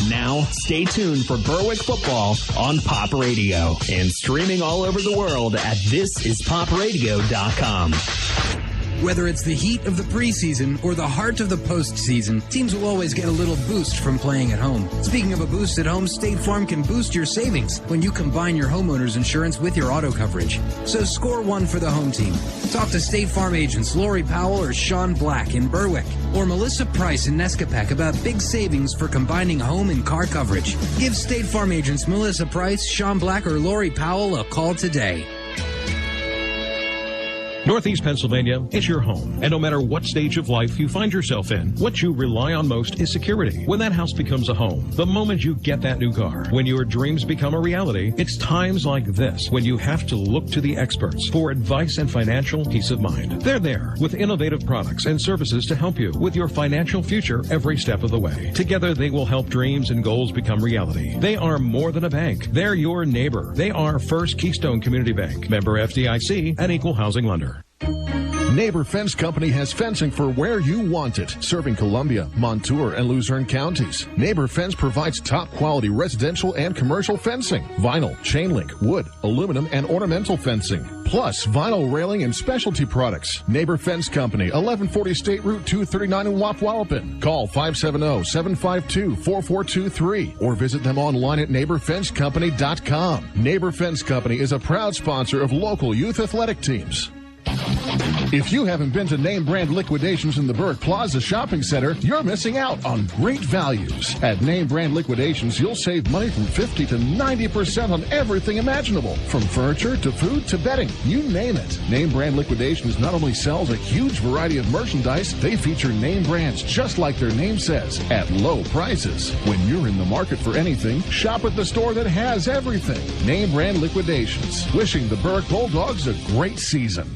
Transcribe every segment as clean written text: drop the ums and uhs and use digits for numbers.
Now, stay tuned for Berwick football on Pop Radio and streaming all over the world at thisispopradio.com. Whether it's the heat of the preseason or the heart of the postseason, teams will always get a little boost from playing at home. Speaking of a boost at home, State Farm can boost your savings when you combine your homeowner's insurance with your auto coverage. So score one for the home team. Talk to State Farm agents Lori Powell or Sean Black in Berwick, or Melissa Price in Nescapec about big savings for combining home and car coverage. Give State Farm agents Melissa Price, Sean Black, or Lori Powell a call today. Northeast Pennsylvania is your home, and no matter what stage of life you find yourself in, what you rely on most is security. When that house becomes a home, the moment you get that new car, when your dreams become a reality, it's times like this when you have to look to the experts for advice and financial peace of mind. They're there with innovative products and services to help you with your financial future every step of the way. Together, they will help dreams and goals become reality. They are more than a bank. They're your neighbor. They are First Keystone Community Bank, member FDIC, and equal housing lender. Neighbor Fence Company has fencing for where you want it, serving Columbia, Montour, and Luzerne counties. Neighbor Fence provides top-quality residential and commercial fencing, vinyl, chain link, wood, aluminum, and ornamental fencing, plus vinyl railing and specialty products. Neighbor Fence Company, 1140 State Route 239 in Wapwallopen. Call 570-752-4423 or visit them online at neighborfencecompany.com. Neighbor Fence Company is a proud sponsor of local youth athletic teams. If you haven't been to Name Brand Liquidations in the Berwick Plaza Shopping Center, you're missing out on great values. At Name Brand Liquidations, you'll save money from 50 to 90% on everything imaginable. From furniture to food to bedding, you name it. Name Brand Liquidations not only sells a huge variety of merchandise, they feature name brands just like their name says, at low prices. When you're in the market for anything, shop at the store that has everything. Name Brand Liquidations. Wishing the Berwick Bulldogs a great season.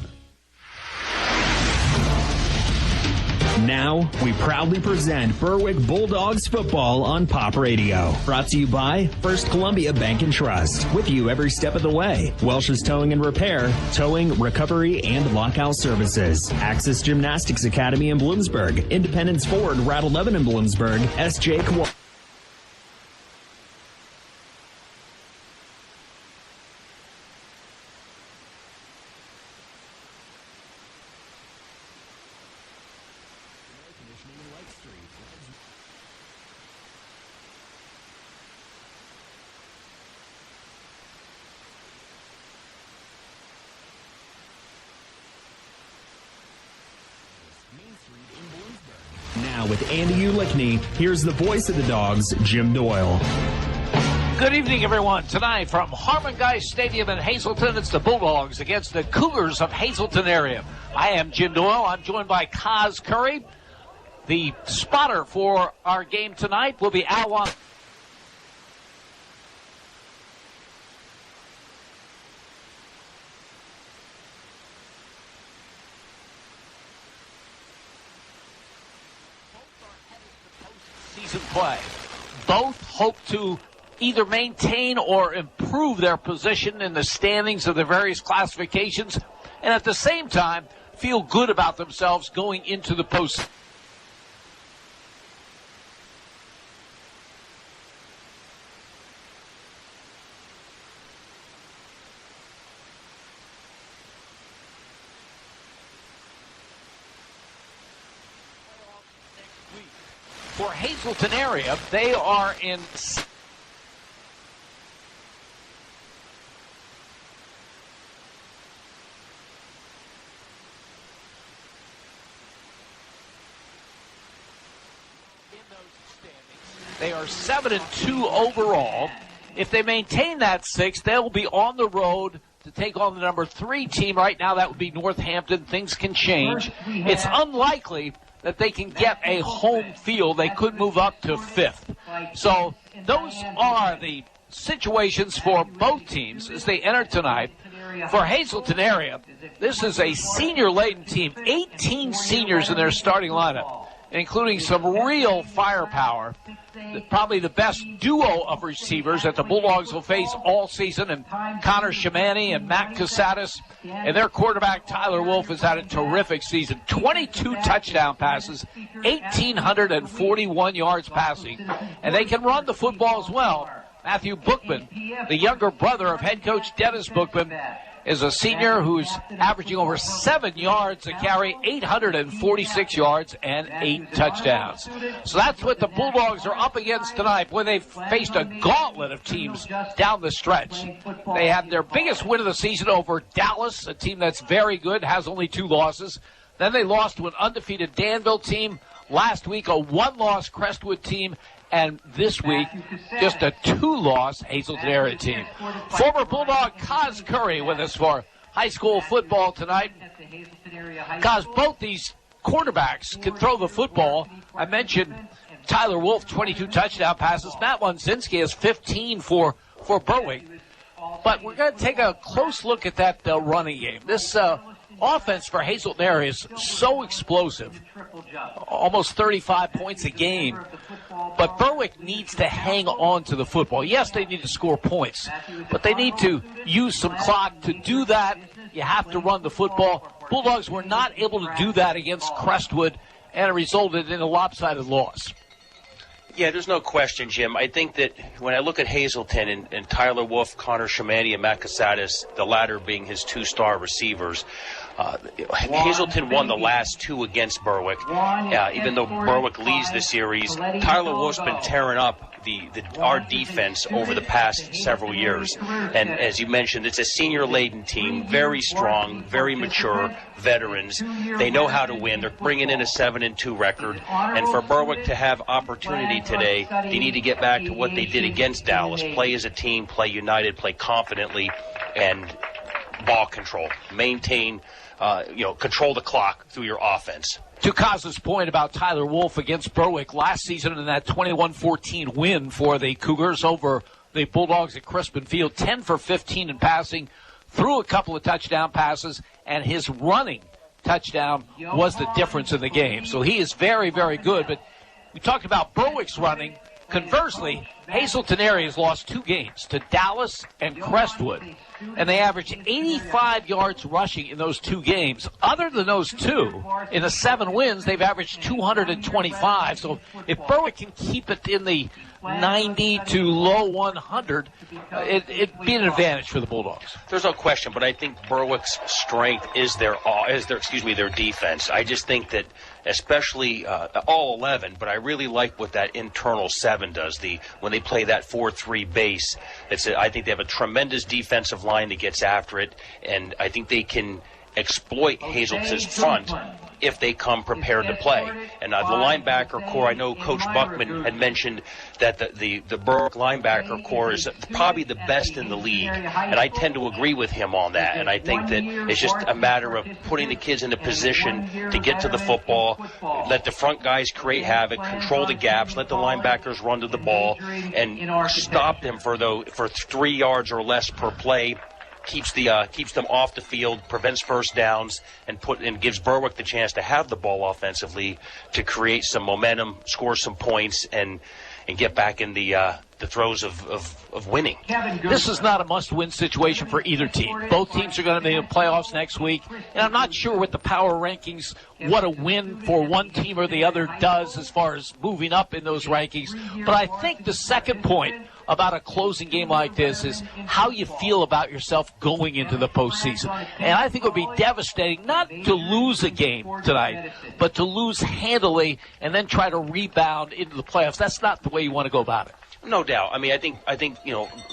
Now, we proudly present Berwick Bulldogs football on Pop Radio. Brought to you by First Columbia Bank and Trust. With you every step of the way. Welsh's Towing and Repair, towing, recovery, and lockout services. Access Gymnastics Academy in Bloomsburg. Independence Ford, Route 11 in Bloomsburg. S.J. Now with Andy Ulickney, here's the voice of the Dogs, Jim Doyle. Good evening, everyone. Tonight from Harmon Guy Stadium in Hazleton, it's the Bulldogs against the Cougars of Hazleton area. I am Jim Doyle. I'm joined by Kaz Curry. The spotter for our game tonight will be Alwan. Season play. Both hope to either maintain or improve their position in the standings of the various classifications, and at the same time feel good about themselves going into the postseason. For Hazleton area, they are in They are 7-2 overall. If they maintain that 6, they'll be on the road to take on the number 3 team. Right now, that would be Northampton. Things can change. It's unlikely that they can get a home field. They could move up to 5th. So those are the situations for both teams as they enter tonight. For Hazleton area, this is a senior-laden team, 18 seniors in their starting lineup. including some real firepower. Probably the best duo of receivers that the Bulldogs will face all season, and Connor Shamani and Matt Casadas. And their quarterback, Tyler Wolf, has had a terrific season. 22 touchdown passes, 1,841 yards passing. And they can run the football as well. Matthew Bookman, the younger brother of head coach Dennis Bookman, is a senior who's averaging over 7 yards a carry, 846 yards, and 8 touchdowns. So that's what the Bulldogs are up against tonight. Boy, they've faced a gauntlet of teams down the stretch. They had their biggest win of the season over Dallas, a team that's very good, has only 2 losses. Then they lost to an undefeated Danville team. Last week, a 1-loss Crestwood team. And this week, just a 2-loss Hazleton area team. Former Bulldog Kaz Curry with us for high school football tonight. Kaz, both these quarterbacks can throw the football. I mentioned Tyler Wolf, 22 touchdown passes. Matt Wanzinski has 15 for Berwick. But we're going to take a close look at that running game. This offense for Hazleton area is so explosive, almost 35 points a game. But Berwick needs to hang on to the football. Yes, they need to score points, but they need to use some clock. To do that, you have to run the football. Bulldogs were not able to do that against Crestwood, and it resulted in a lopsided loss. Yeah, there's no question, Jim. I think that when I look at Hazleton and Tyler Wolf, Connor Shamani, and Matt Casadas, the latter being his 2-star receivers, Hazleton won the last 2 against Berwick. Even though Berwick leads the series, Tyler Wolf's been tearing up our defense over the past several years. And as you mentioned, it's a senior-laden team, very strong, very mature veterans. They know how to win. They're bringing in a 7-2 record. And for Berwick to have opportunity today, they need to get back to what they did against Dallas. Play as a team, play united, play confidently, and ball control. Maintain, control the clock through your offense. To Kaz's point about Tyler Wolf against Berwick last season in that 21-14 win for the Cougars over the Bulldogs at Crispin Field, 10 for 15 in passing, threw a couple of touchdown passes, and his running touchdown was the difference in the game. So he is very, very good. But we talked about Berwick's running. Conversely, Hazleton area has lost 2 games to Dallas and Crestwood, and they averaged 85 yards rushing in those 2 games. Other than those 2, in the 7 wins, they've averaged 225. So if Berwick can keep it in the 90 to low 100, it'd be an advantage for the Bulldogs. There's no question, but I think Berwick's strength is their defense. I just think that, especially all 11, but I really like what that internal 7 does. When they play that 4-3 base, I think they have a tremendous defensive line that gets after it, and I think they can exploit Hazleton's front if they come prepared to play. And the linebacker core, I know Coach Buckman had mentioned that the Berwick linebacker core is probably the best in the league, and I tend to agree with him on that. And I think that it's just a matter of putting the kids in a position to get to the football, let the front guys create havoc, control the gaps, let the linebackers run to the ball, and stop them for 3 yards or less per play. Keeps them off the field, prevents first downs, and gives Berwick the chance to have the ball offensively to create some momentum, score some points, and get back in the throes of winning. This is not a must-win situation for either team. Both teams are going to be in the playoffs next week, and I'm not sure with the power rankings what a win for one team or the other does as far as moving up in those rankings. But I think the second point about a closing game like this is how you feel about yourself going into the postseason. And I think it would be devastating not to lose a game tonight, but to lose handily and then try to rebound into the playoffs. That's not the way you want to go about it. No doubt. I mean, I think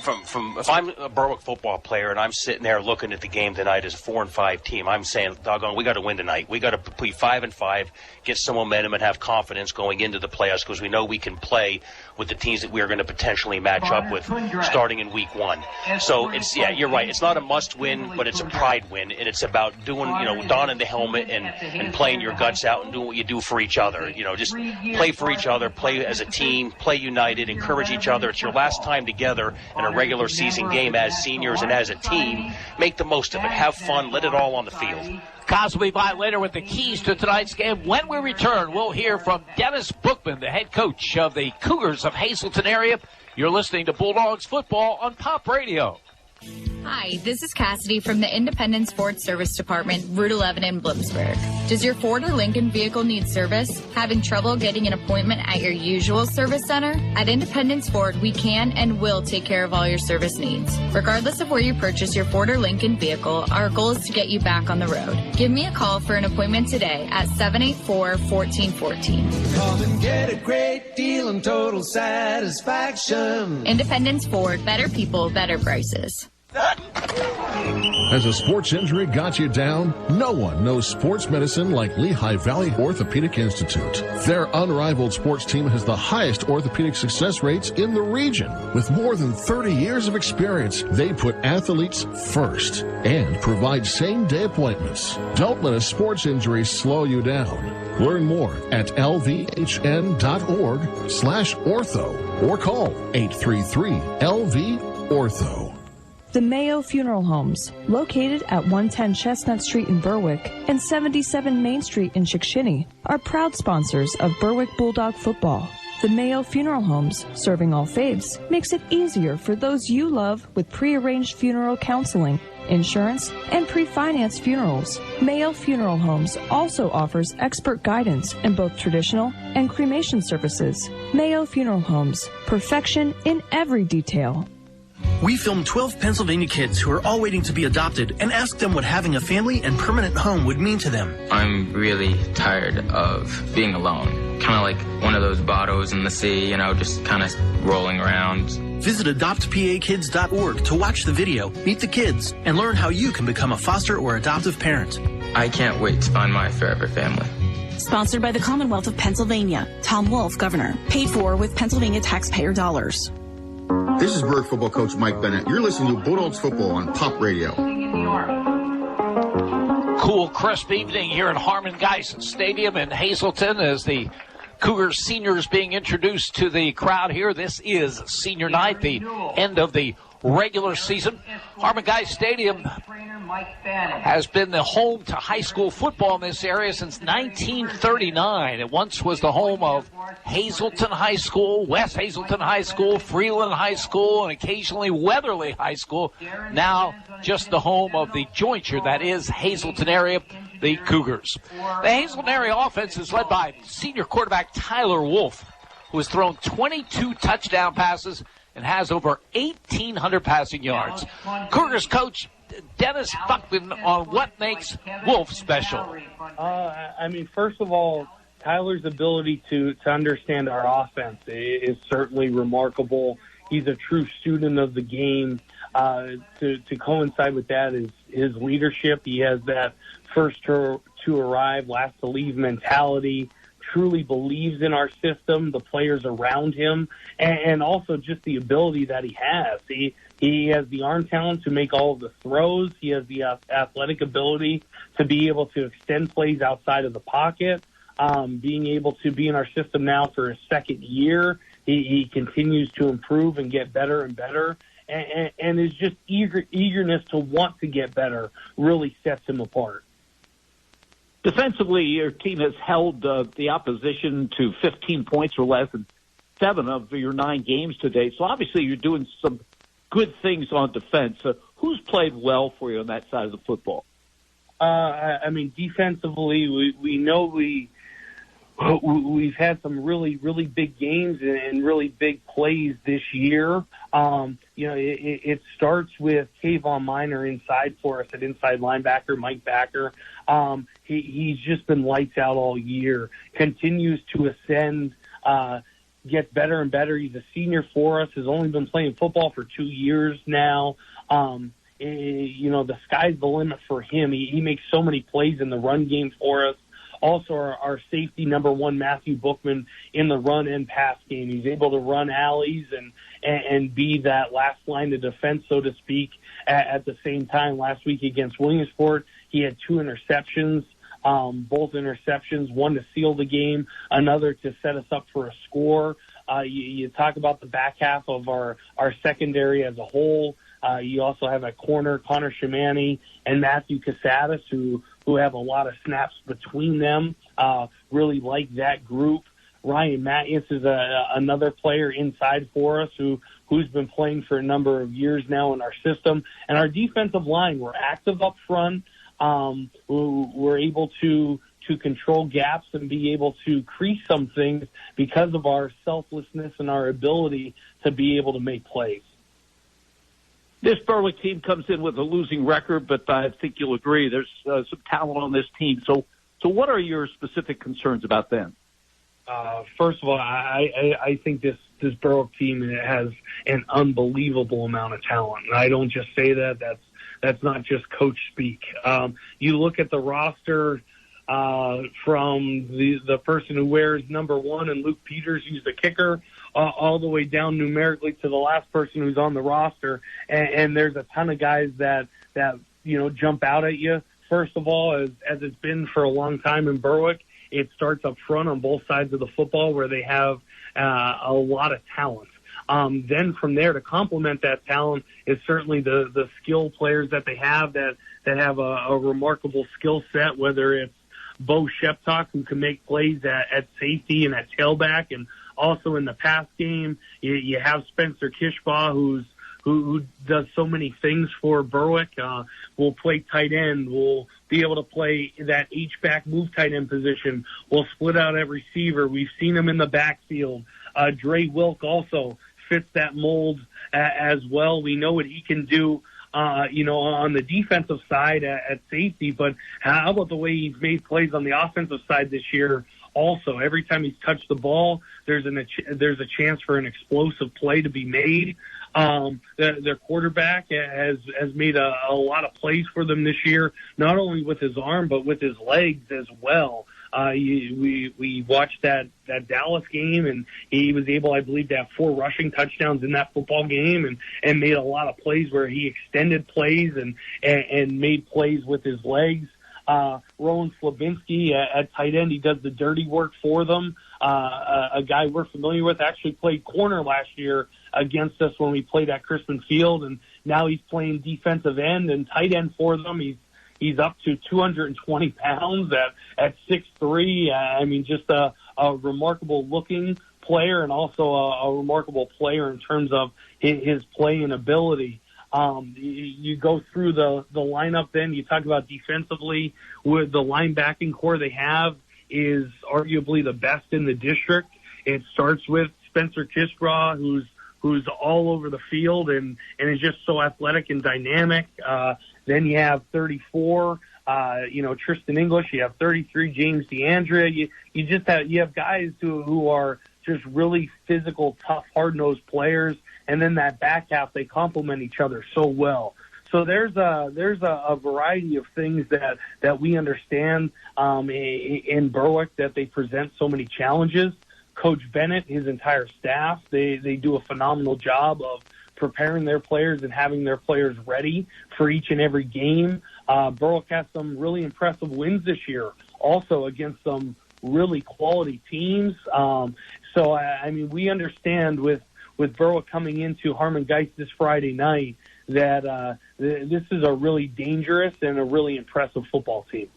from if I'm a Berwick football player and I'm sitting there looking at the game tonight as a 4-5 team, I'm saying, doggone, we got to win tonight. We got to be 5-5, get some momentum, and have confidence going into the playoffs because we know we can play with the teams that we are going to potentially match up with starting in week 1. So you're right. It's not a must-win, but it's a pride win, and it's about donning the helmet and playing your guts out and doing what you do for each other. Just play for each other, play as a team, play united, encourage each other. It's your last time together in a regular season game as seniors and as a team. Make the most of it. Have fun. Let it all on the field. Cougars will be by later with the keys to tonight's game. When we return, we'll hear from Dennis Bookman, the head coach of the Cougars of Hazleton area. You're listening to Bulldogs football on Pop Radio. Hi, this is Cassidy from the Independence Ford Service Department, Route 11 in Bloomsburg. Does your Ford or Lincoln vehicle need service? Having trouble getting an appointment at your usual service center? At Independence Ford, we can and will take care of all your service needs. Regardless of where you purchase your Ford or Lincoln vehicle, our goal is to get you back on the road. Give me a call for an appointment today at 784-1414. Come and get a great deal and total satisfaction. Independence Ford, better people, better prices. Has a sports injury got you down? No one knows sports medicine like Lehigh Valley Orthopedic Institute. Their unrivaled sports team has the highest orthopedic success rates in the region. With more than 30 years of experience, they put athletes first and provide same-day appointments. Don't let a sports injury slow you down. Learn more at lvhn.org/ortho or call 833-LV-ORTHO. The Mayo Funeral Homes, located at 110 Chestnut Street in Berwick and 77 Main Street in Chickashinny, are proud sponsors of Berwick Bulldog football. The Mayo Funeral Homes, serving all faiths, makes it easier for those you love with pre-arranged funeral counseling, insurance, and pre-financed funerals. Mayo Funeral Homes also offers expert guidance in both traditional and cremation services. Mayo Funeral Homes, perfection in every detail. We filmed 12 Pennsylvania kids who are all waiting to be adopted and asked them what having a family and permanent home would mean to them. I'm really tired of being alone. Kind of like one of those bottos in the sea, just kind of rolling around. Visit adoptpakids.org to watch the video, meet the kids, and learn how you can become a foster or adoptive parent. I can't wait to find my forever family. Sponsored by the Commonwealth of Pennsylvania. Tom Wolf, Governor. Paid for with Pennsylvania taxpayer dollars. This is Berwick football coach Mike Bennett. You're listening to Bulldogs football on Pop Radio. Cool, crisp evening here at Harmon Geisen Stadium in Hazleton as the Cougars seniors being introduced to the crowd here. This is senior night, the end of the regular season. Harmon Geisen Stadium has been the home to high school football in this area since 1939. It once was the home of Hazleton High School, West Hazleton High School, Freeland High School, and occasionally Weatherly High School. Now just the home of the jointure that is Hazleton area, the Cougars. The Hazleton area offense is led by senior quarterback Tyler Wolf, who has thrown 22 touchdown passes and has over 1,800 passing yards. Cougars coach Dennis Buckman on what makes Wolf special. First of all, Tyler's ability to understand our offense is certainly remarkable. He's a true student of the game. To coincide with that is his leadership. He has that first to arrive, last to leave mentality. Truly believes in our system, the players around him, and also just the ability that he has. He has the arm talent to make all of the throws. He has the athletic ability to be able to extend plays outside of the pocket. Being able to be in our system now for his second year, he continues to improve and get better and better, and his just eagerness to want to get better really sets him apart. Defensively, your team has held the opposition to 15 points or less in 7 of your 9 games today. So obviously you're doing some good things on defense. Who's played well for you on that side of the football? Defensively, we know we've had some really, really big games and really big plays this year. It starts with Kayvon Minor inside for us at inside linebacker, Mike Backer. He's just been lights out all year, continues to ascend, gets better and better. He's a senior for us, has only been playing football for 2 years now. The sky's the limit for him. He makes so many plays in the run game for us. Also, our safety number 1, Matthew Bookman, in the run and pass game. He's able to run alleys and be that last line of defense, so to speak. At the same time, last week against Williamsport, he had 2 interceptions, both interceptions, one to seal the game, another to set us up for a score. You talk about the back half of our secondary as a whole. You also have at corner Connor Shamani and Matthew Casadas, who have a lot of snaps between them. Really like that group. Ryan Mattias is another player inside for us who's been playing for a number of years now in our system. And our defensive line, we're active up front. We're able to control gaps and be able to crease some things because of our selflessness and our ability to be able to make plays. This Berwick team comes in with a losing record, but I think you'll agree there's some talent on this team. So what are your specific concerns about them? First of all, I think this Berwick team has an unbelievable amount of talent. And I don't just say that. That's not just coach speak. You look at the roster from the person who wears number 1 and Luke Peters, who's the kicker, all the way down numerically to the last person who's on the roster. And there's a ton of guys that jump out at you. First of all, as it's been for a long time in Berwick, it starts up front on both sides of the football where they have a lot of talent. Then from there, to complement that talent is certainly the skill players that they have that have a remarkable skill set, whether it's Bo Sheptok, who can make plays at safety and at tailback, and also in the pass game. You have Spencer Kishbaugh, who does so many things for Berwick. Will play tight end. Will be able to play that H-back move tight end position. Will split out at receiver. We've seen him in the backfield. Dre Wilk also fits that mold as well. We know what he can do, on the defensive side at safety, but how about the way he's made plays on the offensive side this year? Also, every time he's touched the ball, there's a chance for an explosive play to be made. Their quarterback has made a lot of plays for them this year, not only with his arm, but with his legs as well. We watched that Dallas game, and he was able, I believe, to have 4 rushing touchdowns in that football game, and made a lot of plays where he extended plays and made plays with his legs. Rowan Slabinski at tight end, he does the dirty work for them. A guy we're familiar with, actually played corner last year against us when we played at Crispin Field, and now he's playing defensive end and tight end for them. He's up to 220 pounds at 6'3". I mean, just a remarkable looking player, and also a remarkable player in terms of his play and ability. You go through the lineup, then you talk about defensively, with the linebacking core they have is arguably the best in the district. It starts with Spencer Kishbaugh, who's all over the field and is just so athletic and dynamic. Then you have 34, Tristan English. You have 33, James DeAndrea. You have guys who are just really physical, tough, hard-nosed players. And then that back half, they complement each other so well. So there's a variety of things that we understand in Berwick, that they present so many challenges. Coach Bennett, his entire staff, they do a phenomenal job of preparing their players and having their players ready for each and every game. Berwick has some really impressive wins this year, also against some really quality teams. So we understand with Berwick coming into Harmon Geist this Friday night that this is a really dangerous and a really impressive football team.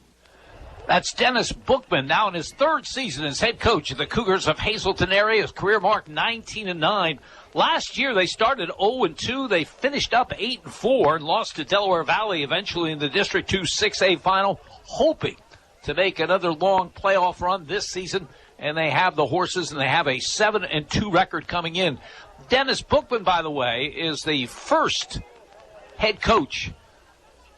That's Dennis Bookman, now in his 3rd season as head coach of the Cougars of Hazleton area. His career mark 19-9. Last year they started 0-2. They finished up 8-4 and lost to Delaware Valley eventually in the District 2 6A final, hoping to make another long playoff run this season. And they have the horses, and they have a 7-2 record coming in. Dennis Bookman, by the way, is the first head coach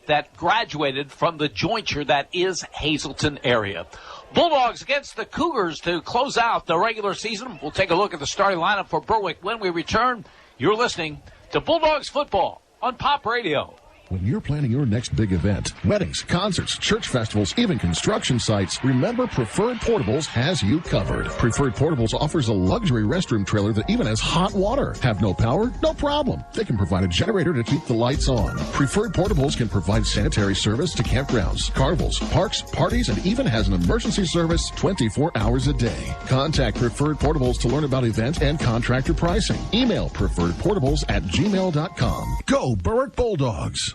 that graduated from the jointure that is Hazleton area. Bulldogs against the Cougars to close out the regular season. We'll take a look at the starting lineup for Berwick when we return. You're listening to Bulldogs football on Pop Radio. When you're planning your next big event, weddings, concerts, church festivals, even construction sites, remember Preferred Portables has you covered. Preferred Portables offers a luxury restroom trailer that even has hot water. Have no power? No problem. They can provide a generator to keep the lights on. Preferred Portables can provide sanitary service to campgrounds, carnivals, parks, parties, and even has an emergency service 24 hours a day. Contact Preferred Portables to learn about event and contractor pricing. Email preferredportables@gmail.com. Go Berwick Bulldogs!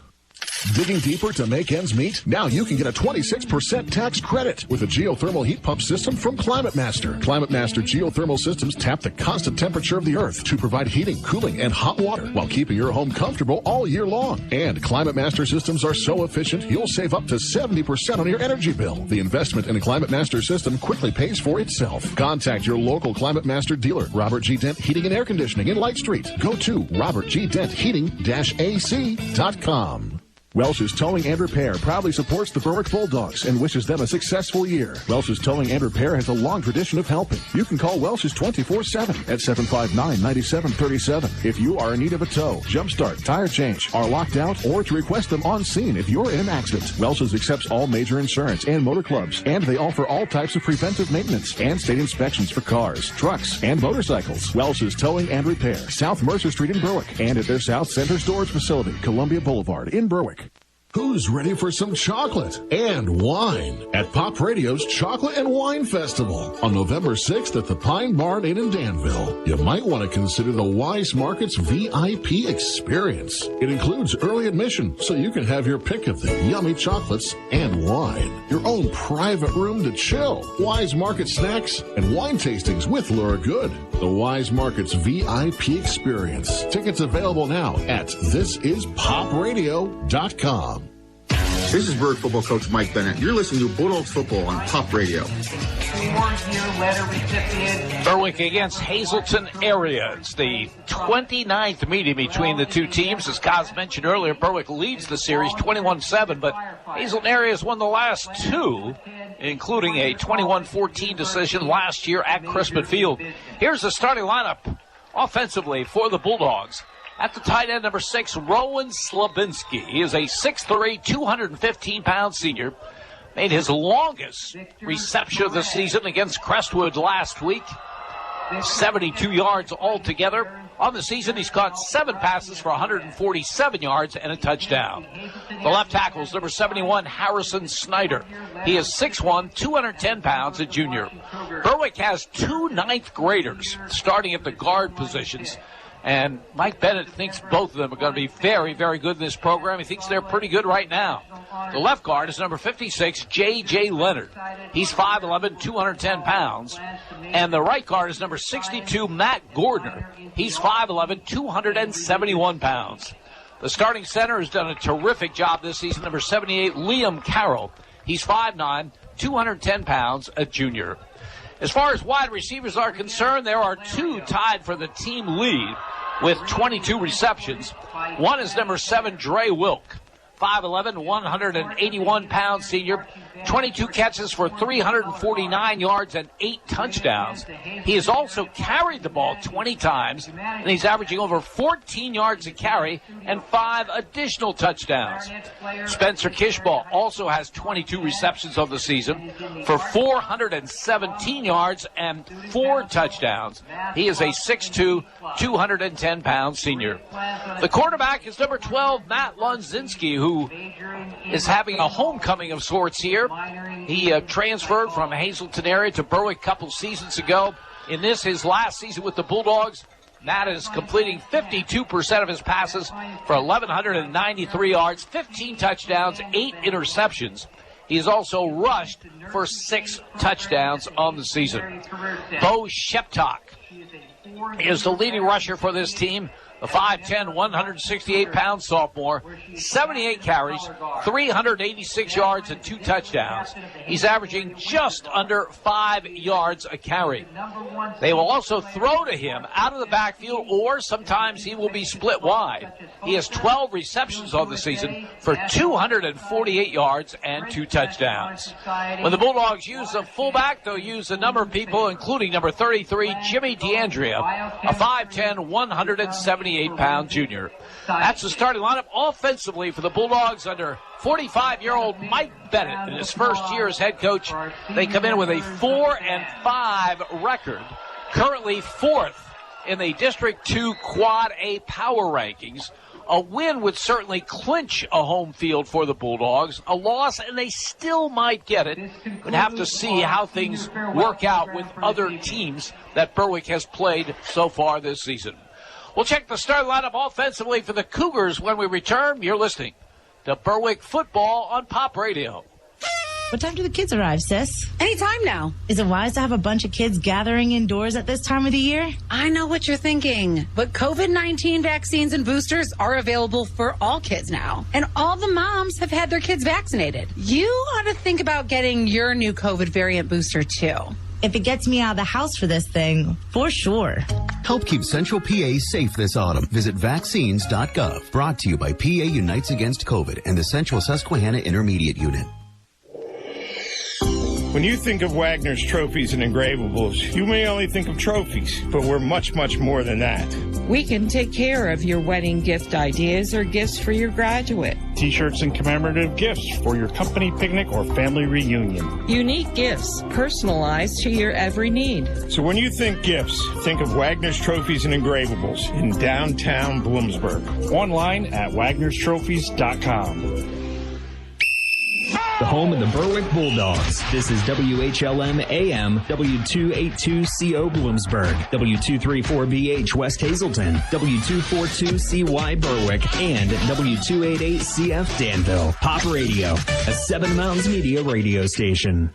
Digging deeper to make ends meet? Now you can get a 26% tax credit with a geothermal heat pump system from Climate Master. Climate Master geothermal systems tap the constant temperature of the earth to provide heating, cooling, and hot water while keeping your home comfortable all year long. And Climate Master systems are so efficient, you'll save up to 70% on your energy bill. The investment in a Climate Master system quickly pays for itself. Contact your local Climate Master dealer, Robert G. Dent Heating and Air Conditioning in Light Street. Go to robertgdentheating-ac.com. Welsh's Towing and Repair proudly supports the Berwick Bulldogs and wishes them a successful year. Welsh's Towing and Repair has a long tradition of helping. You can call Welsh's 24/7 at 759-9737 if you are in need of a tow, jumpstart, tire change, are locked out, or to request them on scene if you're in an accident. Welsh's accepts all major insurance and motor clubs, and they offer all types of preventive maintenance and state inspections for cars, trucks, and motorcycles. Welsh's Towing and Repair, South Mercer Street in Berwick, and at their South Center Storage Facility, Columbia Boulevard in Berwick. Who's ready for some chocolate and wine at Pop Radio's Chocolate and Wine Festival on November 6th at the Pine Barn Inn in Danville? You might want to consider the Wise Markets VIP experience. It includes early admission, so you can have your pick of the yummy chocolates and wine. Your own private room to chill. Wise Market snacks and wine tastings with Laura Good. The Wise Markets VIP experience. Tickets available now at thisispopradio.com. This is Bird football coach Mike Bennett. You're listening to Bulldogs football on Pop Radio. Berwick against Hazleton area. It's the 29th meeting between the two teams. As Kaz mentioned earlier, Berwick leads the series 21-7, but Hazleton area has won the last two, including a 21-14 decision last year at Crispin Field. Here's the starting lineup offensively for the Bulldogs. At the tight end, number 6, Rowan Slabinski. He is a 6'3", 215-pound senior. Made his longest reception of the season against Crestwood last week. 72 yards altogether. On the season, he's caught 7 passes for 147 yards and a touchdown. The left tackle is number 71, Harrison Snyder. He is 6'1", 210 pounds, a junior. Berwick has 2 ninth graders starting at the guard positions. And Mike Bennett thinks both of them are going to be very, very good in this program. He thinks they're pretty good right now. The left guard is number 56, J.J. Leonard. He's 5'11", 210 pounds. And the right guard is number 62, Matt Gordner. He's 5'11", 271 pounds. The starting center has done a terrific job this season, number 78, Liam Carroll. He's 5'9", 210 pounds, a junior. As far as wide receivers are concerned, there are 2 tied for the team lead with 22 receptions. One is number 7, Dre Wilk, 5'11", 181-pound senior, 22 catches for 349 yards and 8 touchdowns. He has also carried the ball 20 times, and he's averaging over 14 yards a carry and 5 additional touchdowns. Spencer Kishball also has 22 receptions of the season for 417 yards and 4 touchdowns. He is a 6'2", 210-pound senior. The quarterback is number 12, Matt Lunzinski, who is having a homecoming of sorts here. He transferred from Hazleton area to Berwick a couple seasons ago. In this, his last season with the Bulldogs, Matt is completing 52% of his passes for 1,193 yards, 15 touchdowns, 8 interceptions. He has also rushed for 6 touchdowns on the season. Bo Sheptok is the leading rusher for this team. The 5'10", 168-pound sophomore, 78 carries, 386 yards, and 2 touchdowns. He's averaging just under 5 yards a carry. They will also throw to him out of the backfield, or sometimes he will be split wide. He has 12 receptions on the season for 248 yards and 2 touchdowns. When the Bulldogs use a fullback, they'll use a number of people, including number 33, Jimmy DeAndrea, a 5'10", 170 178-pound junior. That's the starting lineup offensively for the Bulldogs under 45-year-old Mike Bennett. In his first year as head coach, they come in with a 4-5 record, currently fourth in the District 2 Quad A power rankings. A win would certainly clinch a home field for the Bulldogs. A loss, and they still might get it. We'd have to see how things work out with other teams that Berwick has played so far this season. We'll check the starting lineup offensively for the Cougars when we return. You're listening to Berwick Football on Pop Radio. What time do the kids arrive, sis? Anytime now. Is it wise to have a bunch of kids gathering indoors at this time of the year? I know what you're thinking, but COVID-19 vaccines and boosters are available for all kids now. And all the moms have had their kids vaccinated. You ought to think about getting your new COVID variant booster, too. If it gets me out of the house for this thing, for sure. Help keep Central PA safe this autumn. Visit vaccines.gov. Brought to you by PA Unites Against COVID and the Central Susquehanna Intermediate Unit. When you think of Wagner's Trophies and Engravables, you may only think of trophies, but we're much, much more than that. We can take care of your wedding gift ideas or gifts for your graduate. T-shirts and commemorative gifts for your company picnic or family reunion. Unique gifts, personalized to your every need. So when you think gifts, think of Wagner's Trophies and Engravables in downtown Bloomsburg. Online at wagnerstrophies.com. The home of the Berwick Bulldogs. This is WHLM AM, W282CO Bloomsburg, W234BH West Hazleton, W242CY Berwick, and W288CF Danville. Pop Radio, a Seven Mountains Media radio station.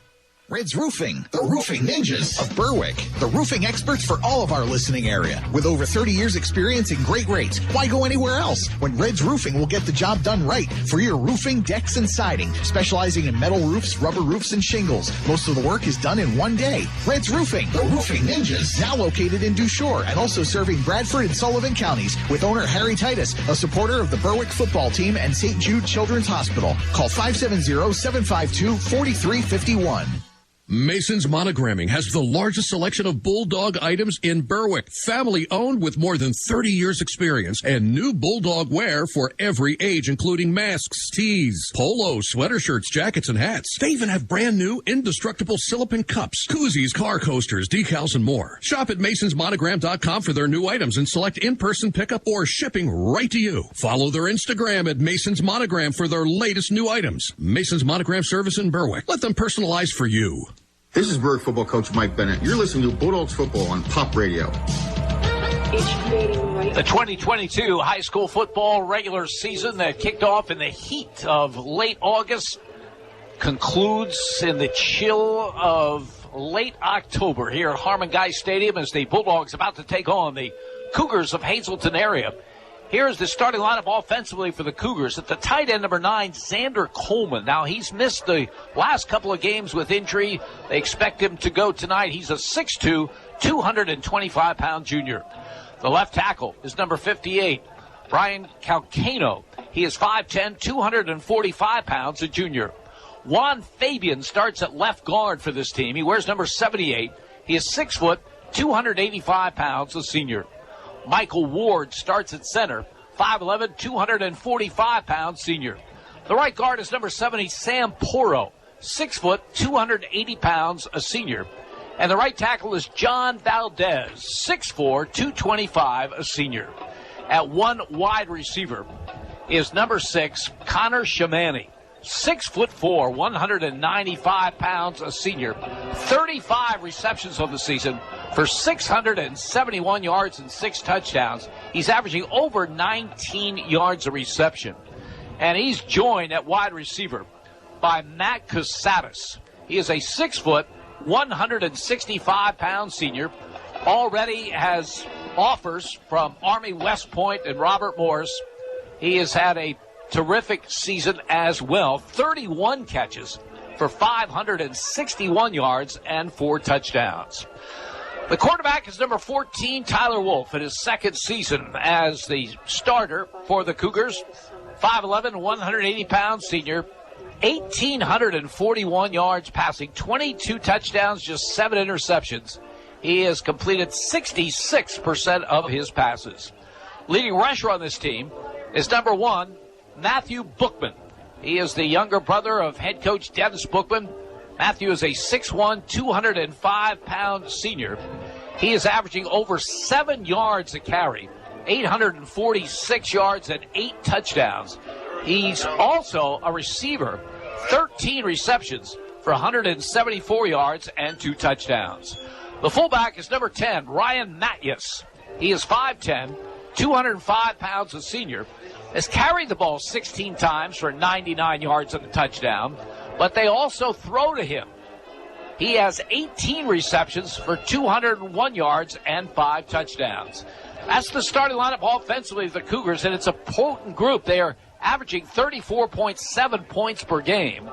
Red's Roofing, the roofing ninjas of Berwick. The roofing experts for all of our listening area. With over 30 years experience and great rates, why go anywhere else when Red's Roofing will get the job done right for your roofing, decks, and siding, specializing in metal roofs, rubber roofs, and shingles. Most of the work is done in one day. Red's Roofing, the roofing ninjas. Now located in Dushore and also serving Bradford and Sullivan counties with owner Harry Titus, a supporter of the Berwick football team and St. Jude Children's Hospital. Call 570-752-4351. Mason's Monogramming has the largest selection of Bulldog items in Berwick. Family owned with more than 30 years experience and new Bulldog wear for every age, including masks, tees, polos, sweater shirts, jackets, and hats. They even have brand new indestructible silicone cups, koozies, car coasters, decals, and more. Shop at masonsmonogram.com for their new items and select in-person pickup or shipping right to you. Follow their Instagram at Mason's Monogram for their latest new items. Mason's Monogram service in Berwick. Let them personalize for you. This is Berwick football coach Mike Bennett. You're listening to Bulldogs football on Pop Radio. The 2022 high school football regular season that kicked off in the heat of late August concludes in the chill of late October here at Harmon Guy Stadium as the Bulldogs about to take on the Cougars of Hazleton area. Here's the starting lineup offensively for the Cougars. At the tight end, number 9, Xander Coleman. Now, he's missed the last couple of games with injury. They expect him to go tonight. He's a 6'2", 225-pound junior. The left tackle is number 58, Brian Calcano. He is 5'10", 245 pounds, a junior. Juan Fabian starts at left guard for this team. He wears number 78. He is 6 foot, 285 pounds, a senior. Michael Ward starts at center, 5'11", 245 pounds, senior. The right guard is number 70, Sam Porro, 6 foot, 280 pounds, a senior. And the right tackle is John Valdez, 6'4", 225, a senior. At one wide receiver is number 6, Connor Shamani, 6'4", 195 pounds, a senior. 35 receptions of the season for 671 yards and 6 touchdowns. He's averaging over 19 yards a reception. And he's joined at wide receiver by Matt Casadas. He is a 6 foot, 165 pound senior. Already has offers from Army West Point and Robert Morris. He has had a terrific season as well. 31 catches for 561 yards and 4 touchdowns. The quarterback is number 14, Tyler Wolf, in his second season as the starter for the Cougars. 5'11", 180-pound senior, 1,841 yards passing, 22 touchdowns, just 7 interceptions. He has completed 66% of his passes. Leading rusher on this team is number 1, Matthew Bookman. He is the younger brother of head coach Dennis Bookman. Matthew is a 6'1", 205-pound senior. He is averaging over 7 yards a carry, 846 yards and 8 touchdowns. He's also a receiver, 13 receptions for 174 yards and 2 touchdowns. The fullback is number 10, Ryan Matthews. He is 5'10", 205 pounds, a senior. Has carried the ball 16 times for 99 yards and a touchdown, but they also throw to him. He has 18 receptions for 201 yards and 5 touchdowns. That's the starting lineup offensively of the Cougars, and it's a potent group. They are averaging 34.7 points per game,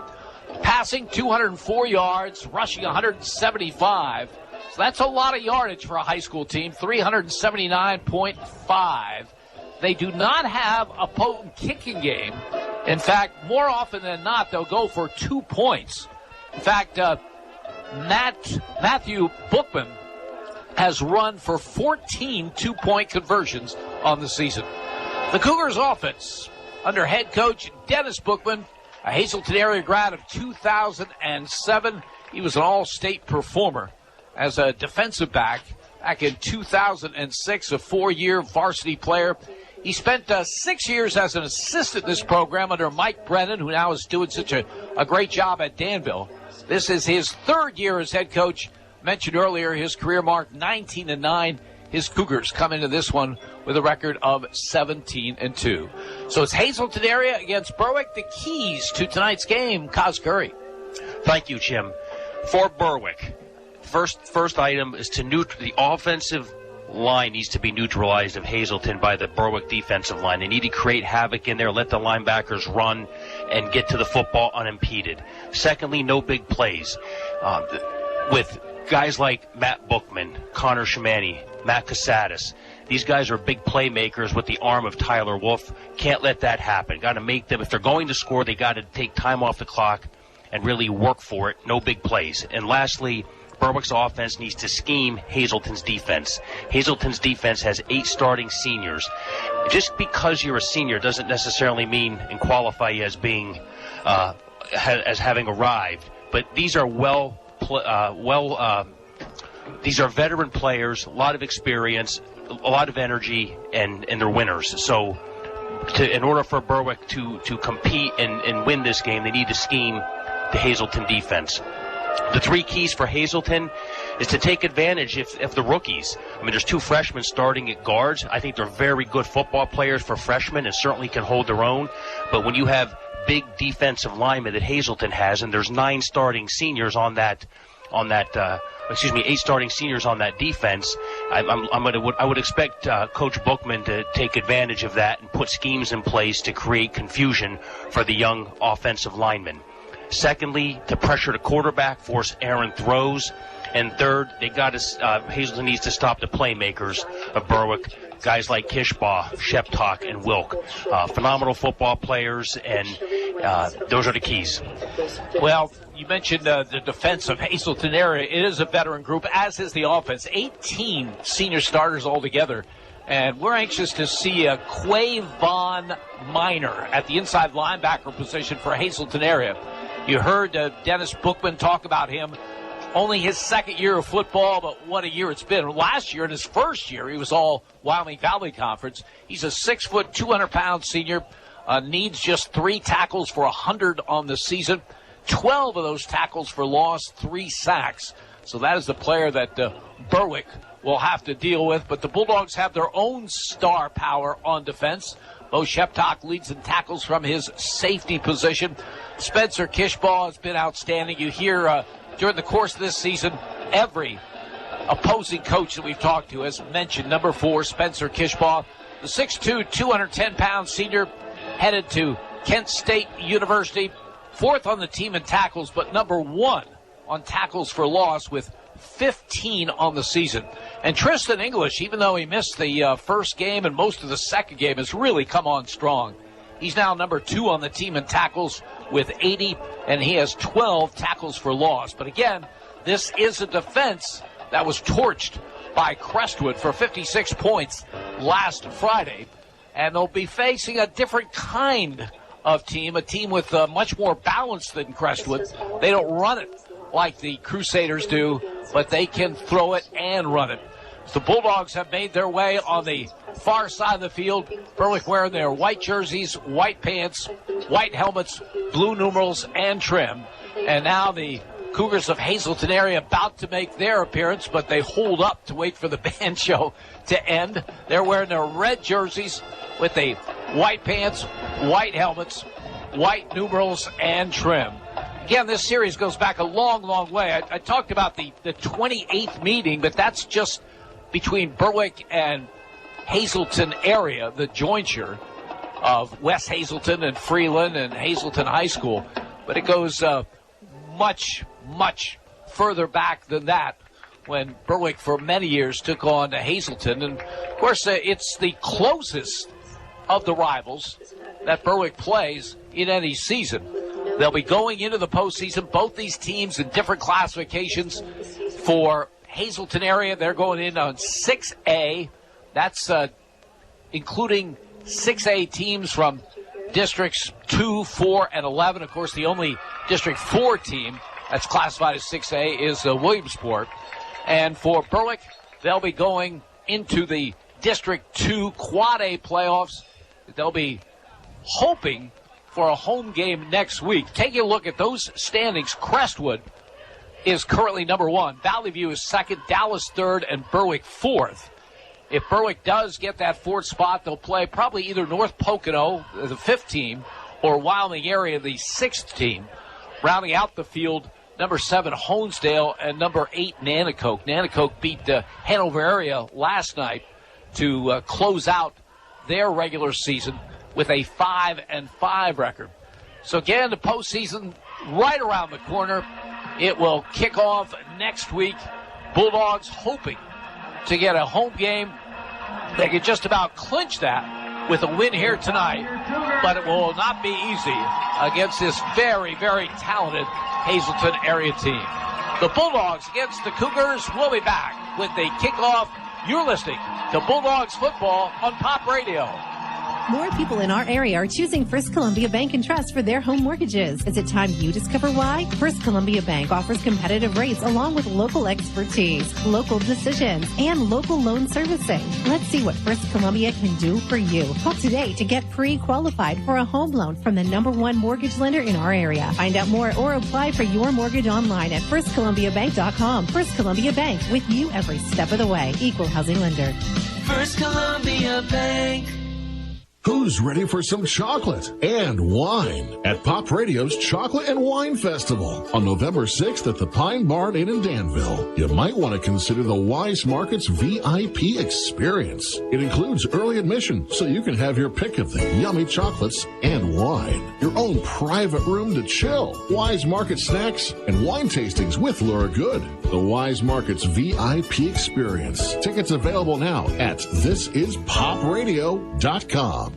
passing 204 yards, rushing 175. So that's a lot of yardage for a high school team, 379.5. They do not have a potent kicking game. In fact, more often than not, they'll go for 2 points. In fact, Matthew Bookman has run for 14 two-point conversions on the season. The Cougars offense, under head coach Dennis Bookman, a Hazleton area grad of 2007. He was an all-state performer as a defensive back in 2006, a 4-year varsity player. He spent 6 years as an assistant in this program under Mike Brennan, who now is doing such a great job at Danville. This is his 3rd year as head coach. Mentioned earlier, his career marked 19-9. His Cougars come into this one with a record of 17-2. So it's Hazleton area against Berwick. The keys to tonight's game, Cos Curry. Thank you, Jim. For Berwick, first item is to the offensive line needs to be neutralized of Hazleton by the Berwick defensive line. They need to create havoc in there, let the linebackers run and get to the football unimpeded. Secondly, no big plays. With guys like Matt Bookman, Connor Shamani, Matt Casadas, these guys are big playmakers with the arm of Tyler Wolf. Can't let that happen. Got to make them, if they're going to score, they got to take time off the clock and really work for it. No big plays. And lastly, Berwick's offense needs to scheme Hazleton's defense. Hazleton's defense has 8 starting seniors. Just because you're a senior doesn't necessarily mean and qualify you as being as having arrived. But these are these are veteran players, a lot of experience, a lot of energy, and they're winners. So in order for Berwick to compete and win this game, they need to scheme the Hazleton defense. The 3 keys for Hazleton is to take advantage of the rookies. I mean, there's 2 freshmen starting at guards. I think they're very good football players for freshmen and certainly can hold their own. But when you have big defensive linemen that Hazleton has, and there's 8 starting seniors on that defense, I would expect Coach Bookman to take advantage of that and put schemes in place to create confusion for the young offensive linemen. Secondly, to pressure the quarterback, force errant throws. And third, Hazleton needs to stop the playmakers of Berwick, guys like Kishbaugh, Sheptock, and Wilk. Phenomenal football players, and those are the keys. Well, you mentioned the defense of Hazleton area. It is a veteran group, as is the offense. 18 senior starters altogether. And we're anxious to see Quay Von Miner at the inside linebacker position for Hazleton area. You heard Dennis Bookman talk about him. Only his 2nd year of football, but what a year it's been. Last year, in his 1st year, he was all Wyoming Valley Conference. He's a 6', 200-pound senior. Needs just 3 tackles for 100 on the season. 12 of those tackles for loss, 3 sacks. So that is the player that Berwick will have to deal with. But the Bulldogs have their own star power on defense. Bo Sheptock leads in tackles from his safety position. Spencer Kishbaugh has been outstanding. You hear during the course of this season, every opposing coach that we've talked to has mentioned number 4, Spencer Kishbaugh. The 6'2", 210-pound senior headed to Kent State University. 4th on the team in tackles, but number 1 on tackles for loss with 15 on the season. And Tristan English, even though he missed the first game and most of the second game, has really come on strong. He's now number 2 on the team in tackles with 80, and he has 12 tackles for loss. But again, this is a defense that was torched by Crestwood for 56 points last Friday. And they'll be facing a different kind of team, a team with much more balance than Crestwood. They don't run it like the Crusaders do, but they can throw it and run it. The Bulldogs have made their way on the far side of the field. Berwick wearing their white jerseys, white pants, white helmets, blue numerals, and trim. And now the Cougars of Hazleton area about to make their appearance, but they hold up to wait for the band show to end. They're wearing their red jerseys with the white pants, white helmets, white numerals, and trim. Again, this series goes back a long, long way. I talked about the 28th meeting, but that's just between Berwick and Hazleton area, the jointure of West Hazleton and Freeland and Hazleton High School. But it goes much, much further back than that when Berwick for many years took on Hazleton. And, of course, it's the closest of the rivals that Berwick plays in any season. They'll be going into the postseason. Both these teams in different classifications. For Hazleton area, they're going in on 6A. That's including 6A teams from Districts 2, 4, and 11. Of course, the only District 4 team that's classified as 6A is Williamsport. And for Berwick, they'll be going into the District 2 Quad A playoffs. They'll be hoping for a home game next week. Taking a look at those standings, Crestwood is currently number 1. Valley View is second, Dallas third, and Berwick fourth. If Berwick does get that fourth spot, they'll play probably either North Pocono, the 5th team, or Wyoming area, the 6th team. Rounding out the field, number 7, Honesdale, and number 8, Nanticoke. Nanticoke beat the Hanover area last night to close out their regular season with a 5-5 record. So again, the postseason right around the corner. It will kick off next week. Bulldogs hoping to get a home game. They could just about clinch that with a win here tonight, but it will not be easy against this very, very talented Hazleton area team. The Bulldogs against the Cougars. We'll be back with the kickoff. You're listening to Bulldogs football on Pop Radio. More people in our area are choosing First Columbia Bank and Trust for their home mortgages. Is it time you discover why? First Columbia Bank offers competitive rates along with local expertise, local decisions, and local loan servicing. Let's see what First Columbia can do for you. Call today to get pre-qualified for a home loan from the #1 mortgage lender in our area. Find out more or apply for your mortgage online at firstcolumbiabank.com. First Columbia Bank, with you every step of the way. Equal housing lender. First Columbia Bank. Who's ready for some chocolate and wine at Pop Radio's Chocolate and Wine Festival on November 6th at the Pine Barn Inn in Danville? You might want to consider the Wise Markets VIP experience. It includes early admission, so you can have your pick of the yummy chocolates and wine. Your own private room to chill. Wise Market snacks and wine tastings with Laura Good. The Wise Markets VIP experience. Tickets available now at thisispopradio.com.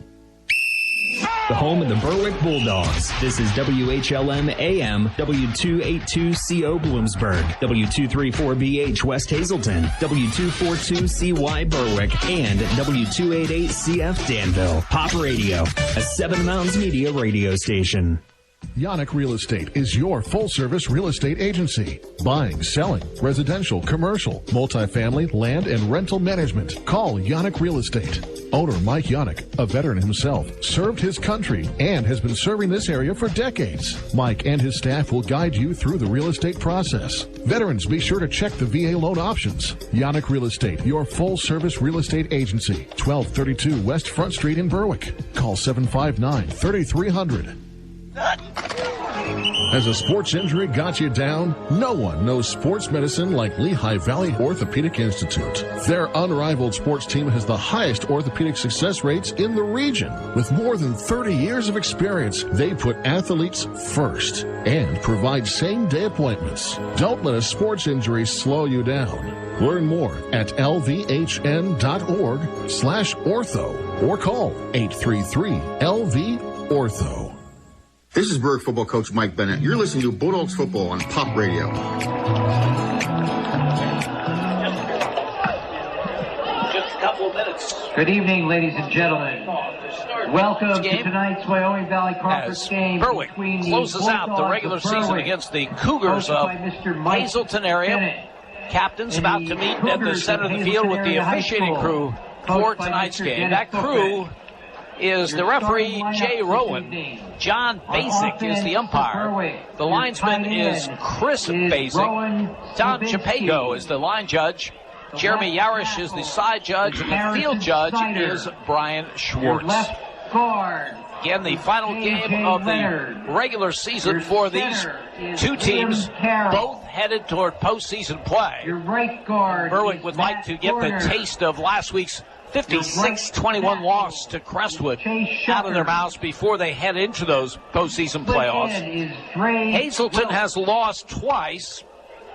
The home of the Berwick Bulldogs. This is WHLM AM, W282CO Bloomsburg, W234BH West Hazleton, W242CY Berwick, and W288CF Danville. Pop Radio, a Seven Mountains Media radio station. Yannick Real Estate is your full-service real estate agency. Buying, selling, residential, commercial, multifamily, land, and rental management. Call Yannick Real Estate. Owner Mike Yannick, a veteran himself, served his country and has been serving this area for decades. Mike and his staff will guide you through the real estate process. Veterans, be sure to check the VA loan options. Yannick Real Estate, your full-service real estate agency. 1232 West Front Street in Berwick. Call 759-3300. Has a sports injury got you down? No one knows sports medicine like Lehigh Valley Orthopedic Institute. Their unrivaled sports team has the highest orthopedic success rates in the region. With more than 30 years of experience, they put athletes first and provide same-day appointments. Don't let a sports injury slow you down. Learn more at lvhn.org/ortho or call 833-LV-ORTHO. This is Berwick football coach Mike Bennett. You're listening to Bulldogs football on Pop Radio. Good evening, ladies and gentlemen. Welcome to tonight's Wyoming Valley Conference game. Berwick between closes out the regular season against the Cougars of Hazleton area. Captain's about to meet at the center of the field with the officiating crew for tonight's game. That crew is the referee, Jay Rowan. John Basic is the umpire. The linesman is Chris Basic. Don Chapago is the line judge. Jeremy Yarish is the side judge, and the field judge is Brian Schwartz. Again, the final game of the regular season for these two teams, both headed toward postseason play. Berwick would like to get the taste of last week's 56-21 loss to Crestwood out of their mouths before they head into those postseason playoffs. Hazleton has lost twice,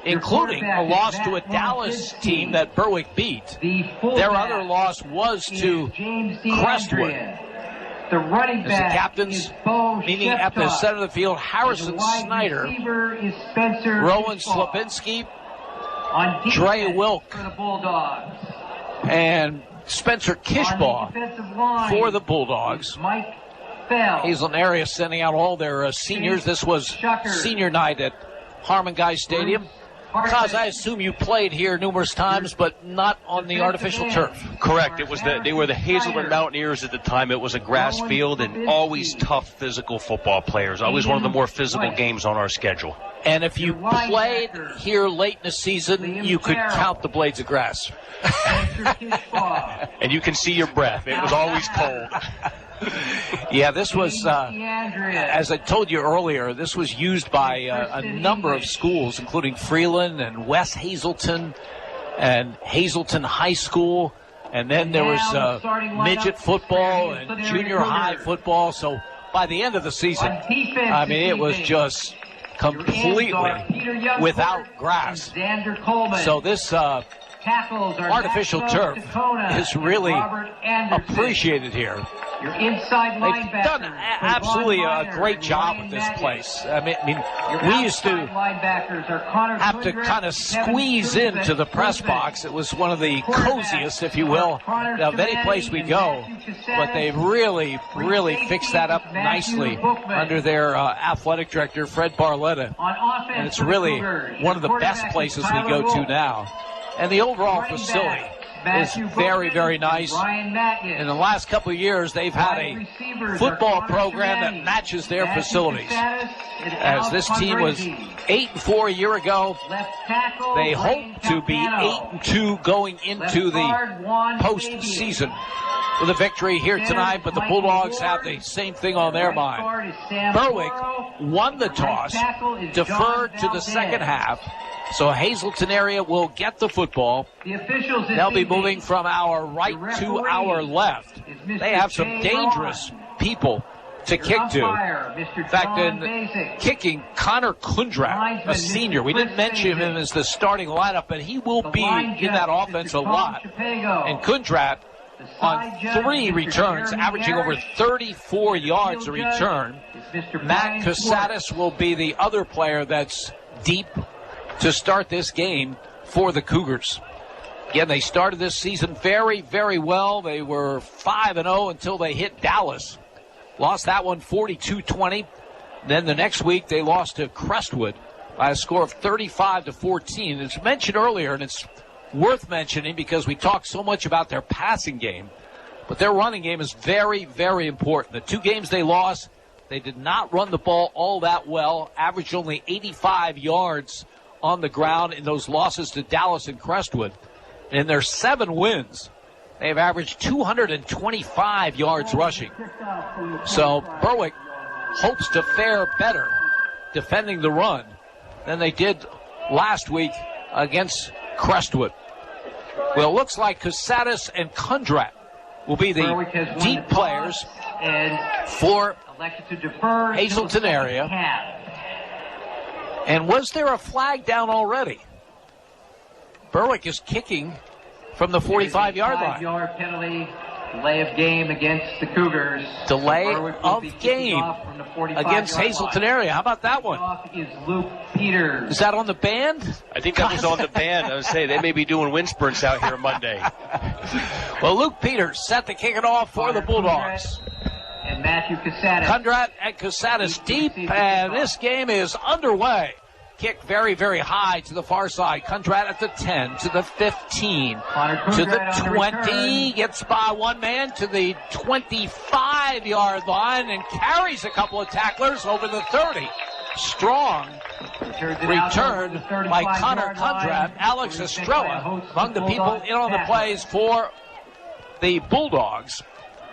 including a loss to a Dallas team that Berwick beat. Their other loss was to Crestwood. As the captains meeting at the center of the field, Harrison Snyder, Rowan Slabinski, Dre Wilk, and Spencer Kishbaugh for the Bulldogs. Hazleton area sending out all their seniors. This was senior night at Harmon Guy Stadium. Because I assume you played here numerous times, but not on the artificial turf. Correct. It was they were the Hazleton Mountaineers at the time. It was a grass field and always tough physical football players. Always one of the more physical games on our schedule. And if you played here late in the season, you could count the blades of grass. And you can see your breath. It was always cold. Yeah, this was, as I told you earlier, this was used by a number of schools, including Freeland and West Hazleton and Hazleton High School. And then there was midget football and junior high football. So by the end of the season, I mean, it was just completely without grass. So this artificial turf is really apprecied here. They've done absolutely a great job with this place. I mean, we used to have to kind of squeeze into the press box. It was one of the coziest, if you will, of any place we go. But they've really, really fixed that up nicely under their athletic director, Fred Barletta. And it's really one of the best places we go to now. And the overall facility is very, very nice. In the last couple of years, they've had a football program that matches their facilities. As this team was 8-4 a year ago, they hope to be 8-2 going into the postseason with a victory here tonight, but the Bulldogs have the same thing on their mind. Berwick won the toss, deferred to the second half, so Hazleton area will get the football. They'll be moving from our right to our left. They have some dangerous people to kick to. In fact, in kicking, Connor Kundrat, a senior. We didn't mention him as the starting lineup, but he will be in that offense a lot. And Kundrat, on 3 returns, averaging over 34 yards a return. Matt Casadas will be the other player that's deep to start this game for the Cougars. Again, they started this season very, very well. They were 5-0 until they hit Dallas. Lost that one 42-20. Then the next week they lost to Crestwood by a score of 35-14. It's mentioned earlier, and it's worth mentioning because we talk so much about their passing game. But their running game is very, very important. The 2 games they lost, they did not run the ball all that well, averaged only 85 yards on the ground in those losses to Dallas and Crestwood. And in their 7 wins, they've averaged 225 yards rushing. So Berwick hopes to fare better defending the run than they did last week against Crestwood. Well, it looks like Casadas and Kundrat will be the deep players for Hazleton area. And was there a flag down already? Berwick is kicking from the 45-yard line. 5-yard penalty Delay of game against the Cougars. Delay of game against Hazleton area. How about that one? Is Luke Peters. Is that on the band? I think that was on the band. I would say they may be doing wind sprints out here Monday. Well, Luke Peters set to kick it off for the Bulldogs. And Matthew Casadas. Kundrat and Casadas deep, and this game is underway. Kick very, very high to the far side. Kundrat at the 10, to the 15, to the 20, gets by one man to the 25-yard line and carries a couple of tacklers over the 30. Strong return by Connor Kundrat. Alex Estrella among the people in on the plays for the Bulldogs.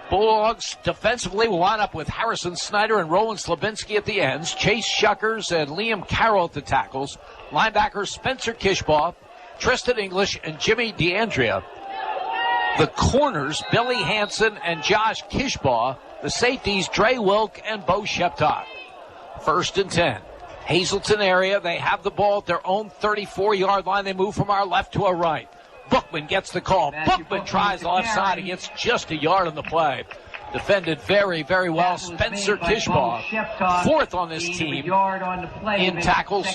Bulldogs defensively will line up with Harrison Snyder and Roland Slabinski at the ends. Chase Shuckers and Liam Carroll at the tackles. Linebackers Spencer Kishbaugh, Tristan English, and Jimmy DeAndrea. The corners, Billy Hansen and Josh Kishbaugh. The safeties, Dre Wilk and Bo Sheptot. 1st and 10. Hazleton area, they have the ball at their own 34-yard line. They move from our left to our right. Bookman gets the call. Bookman tries the left side. He gets just a yard on the play. Defended very, very well. Spencer Kishbaugh, 4th on this team in tackles.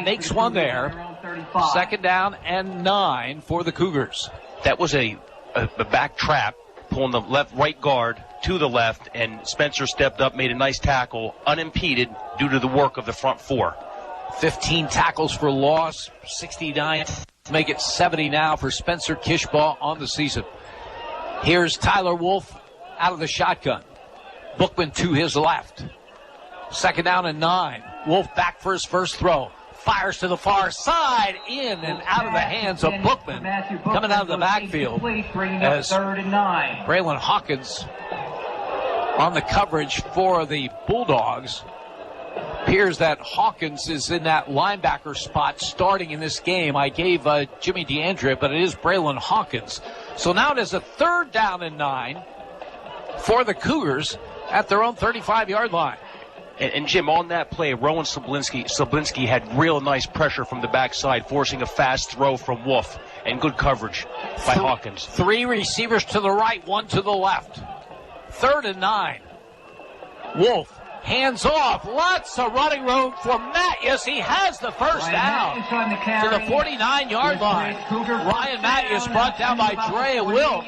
Makes one there. 2nd down and 9 for the Cougars. That was a back trap, pulling the right guard to the left, and Spencer stepped up, made a nice tackle, unimpeded due to the work of the front 4. 15 tackles for loss, 69. Make it 70 now for Spencer Kishbaugh on the season. Here's Tyler Wolf out of the shotgun. Bookman to his left. 2nd down and 9. Wolf back for his first throw. Fires to the far side, in and out of the hands of Bookman. Coming out of the backfield as Braylon Hawkins on the coverage for the Bulldogs. Appears that Hawkins is in that linebacker spot starting in this game. I gave Jimmy DeAndrea, but it is Braylon Hawkins. So now it is a 3rd down and 9 for the Cougars at their own 35-yard line. And Jim, on that play, Rowan Slabinski had real nice pressure from the backside, forcing a fast throw from Wolf, and good coverage by Hawkins. 3 receivers to the right, 1 to the left. 3rd and 9. Wolf. Hands off. Lots of running room for Matthews. He has the first down to the 49-yard line. Ryan Matthews brought down by Dre Wilk.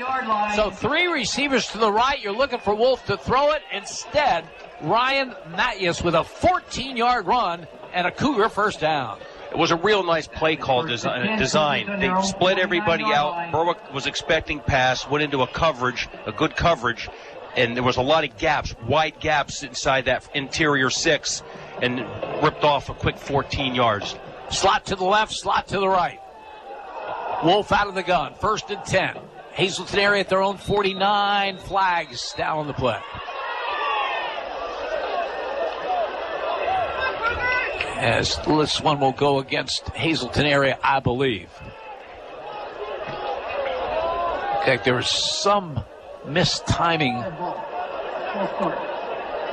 So 3 receivers to the right. You're looking for Wolf to throw it. Instead, Ryan Matthews with a 14-yard run and a Cougar first down. It was a real nice play call design. They split everybody out. Berwick was expecting pass, went into a good coverage. And there was a lot of gaps, wide gaps inside that interior 6, and ripped off a quick 14 yards. Slot to the left, slot to the right. Wolf out of the gun, 1st and 10. Hazleton area at their own 49. Flags down on the play. As this one will go against Hazleton area, I believe. Okay, there was some mistiming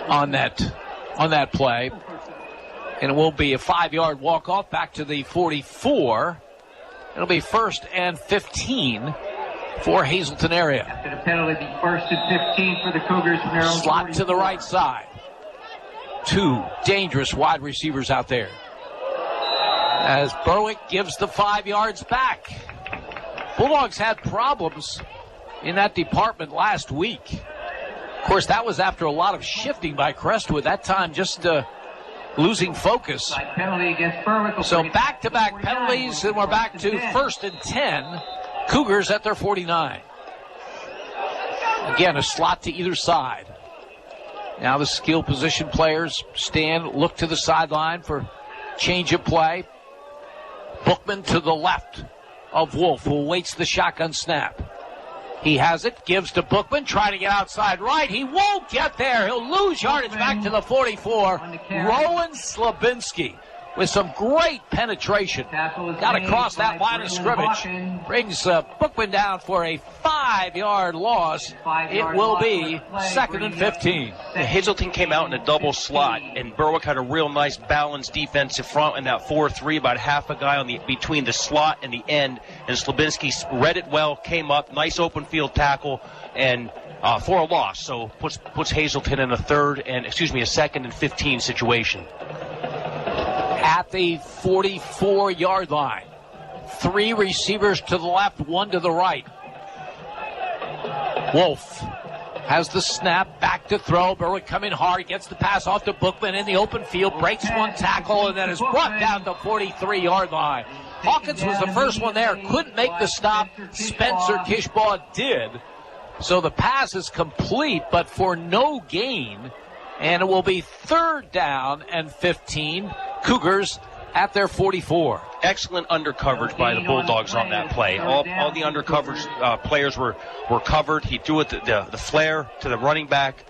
on that play, and it will be a 5-yard walk-off back to the 44. It'll be 1st and 15 for Hazleton area. After the penalty, be 1st and 15 for the Cougars from their own slot 44. To the right side. 2 dangerous wide receivers out there as Berwick gives the 5 yards back. Bulldogs had problems in that department last week. Of course, that was after a lot of shifting by Crestwood. That time just losing focus. Penalty against Berwick. So back-to-back penalties, and we're back to 1st and 10. Cougars at their 49. Again, a slot to either side. Now the skill position players stand, look to the sideline for change of play. Bookman to the left of Wolf, who awaits the shotgun snap. He has it, gives to Bookman, trying to get outside right. He won't get there. He'll lose yardage back to the 44. Rowan Slabinski with some great penetration. Got across that line of scrimmage. Brings Bookman down for a 5-yard loss. It will be 2nd and 15. Hazleton came out in a double slot, and Berwick had a real nice balanced defensive front in that 4-3, about half a guy between the slot and the end. and Slabinski read it well, came up, nice open field tackle, and for a loss. So puts Hazleton in a second and 15 situation. At the 44-yard line. 3 receivers to the left, 1 to the right. Wolf has the snap, back to throw. Berwick coming hard, gets the pass off to Bookman in the open field, breaks 1 tackle, and then is brought down the 43-yard line. Hawkins was the first one there, couldn't make the stop. Spencer Kishbaugh did. So the pass is complete, but for no gain. And it will be 3rd down and 15. Cougars at their 44. Excellent undercoverage by the Bulldogs on that play. All the undercoverage players were covered. He threw it the flare to the running back.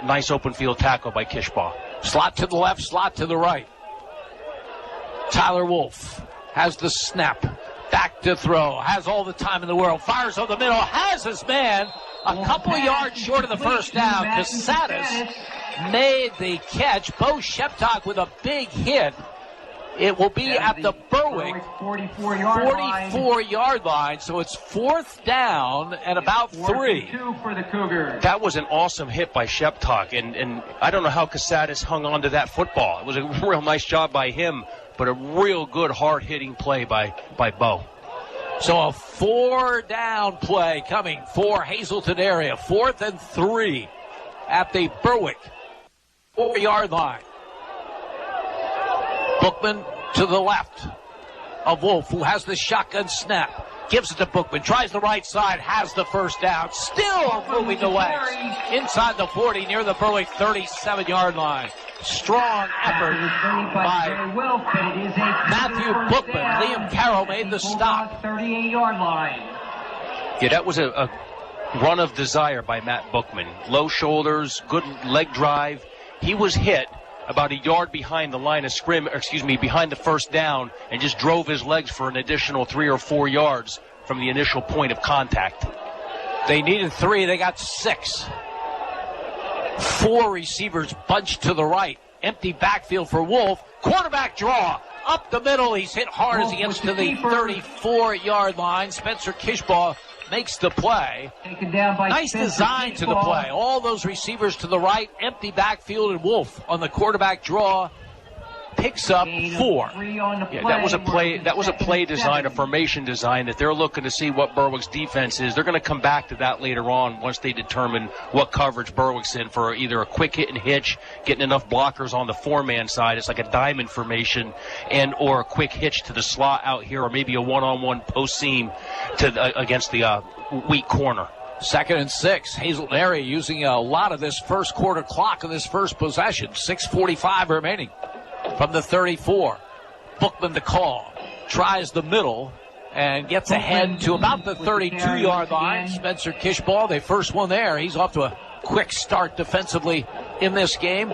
Nice open field tackle by Kishbaugh. Slot to the left, slot to the right. Tyler Wolf has the snap. Back to throw. Has all the time in the world. Fires over the middle. Has his man a couple of yards short of the first down. Casadas made the catch. Bo Sheptock with a big hit. It will be at the Berwick 44-yard line, so it's 4th down and about 3. For the Cougars. That was an awesome hit by Sheptock, and I don't know how Casadas hung on to that football. It was a real nice job by him, but a real good hard-hitting play by Bo. So a 4-down play coming for Hazleton area. 4th and 3 at the Berwick 4-yard line. Bookman to the left of Wolf, who has the shotgun snap. Gives it to Bookman. Tries the right side. Has the first down. Still moving the legs. Inside the 40 near the Berwick 37-yard line. Strong effort by Matthew Bookman. Liam Carroll made the stop. 38-yard line. Yeah, that was a run of desire by Matt Bookman. Low shoulders, good leg drive. He was hit about a yard behind the line of behind the first down, and just drove his legs for an additional 3 or 4 yards from the initial point of contact. They needed 3, they got 6. 4 receivers bunched to the right. Empty backfield for Wolf. Quarterback draw. Up the middle, he's hit hard as he gets to the 34-yard line. Spencer Kishbaugh makes the play. Nice design to the play. All those receivers to the right, empty backfield, and Wolf on the quarterback draw picks up 4. Yeah, that was a play design, a formation design that they're looking to see what Berwick's defense is. They're going to come back to that later on once they determine what coverage Berwick's in for either a quick hit and hitch, getting enough blockers on the 4-man side. It's like a diamond formation, or a quick hitch to the slot out here, or maybe a one-on-one post seam against the weak corner. 2nd and 6. Hazleton area using a lot of this first quarter clock in this first possession. 6:45 remaining. From the 34, Bookman the call. Tries the middle and gets ahead to about the 32-yard line. Spencer Kishbaugh, the first one there. He's off to a quick start defensively in this game.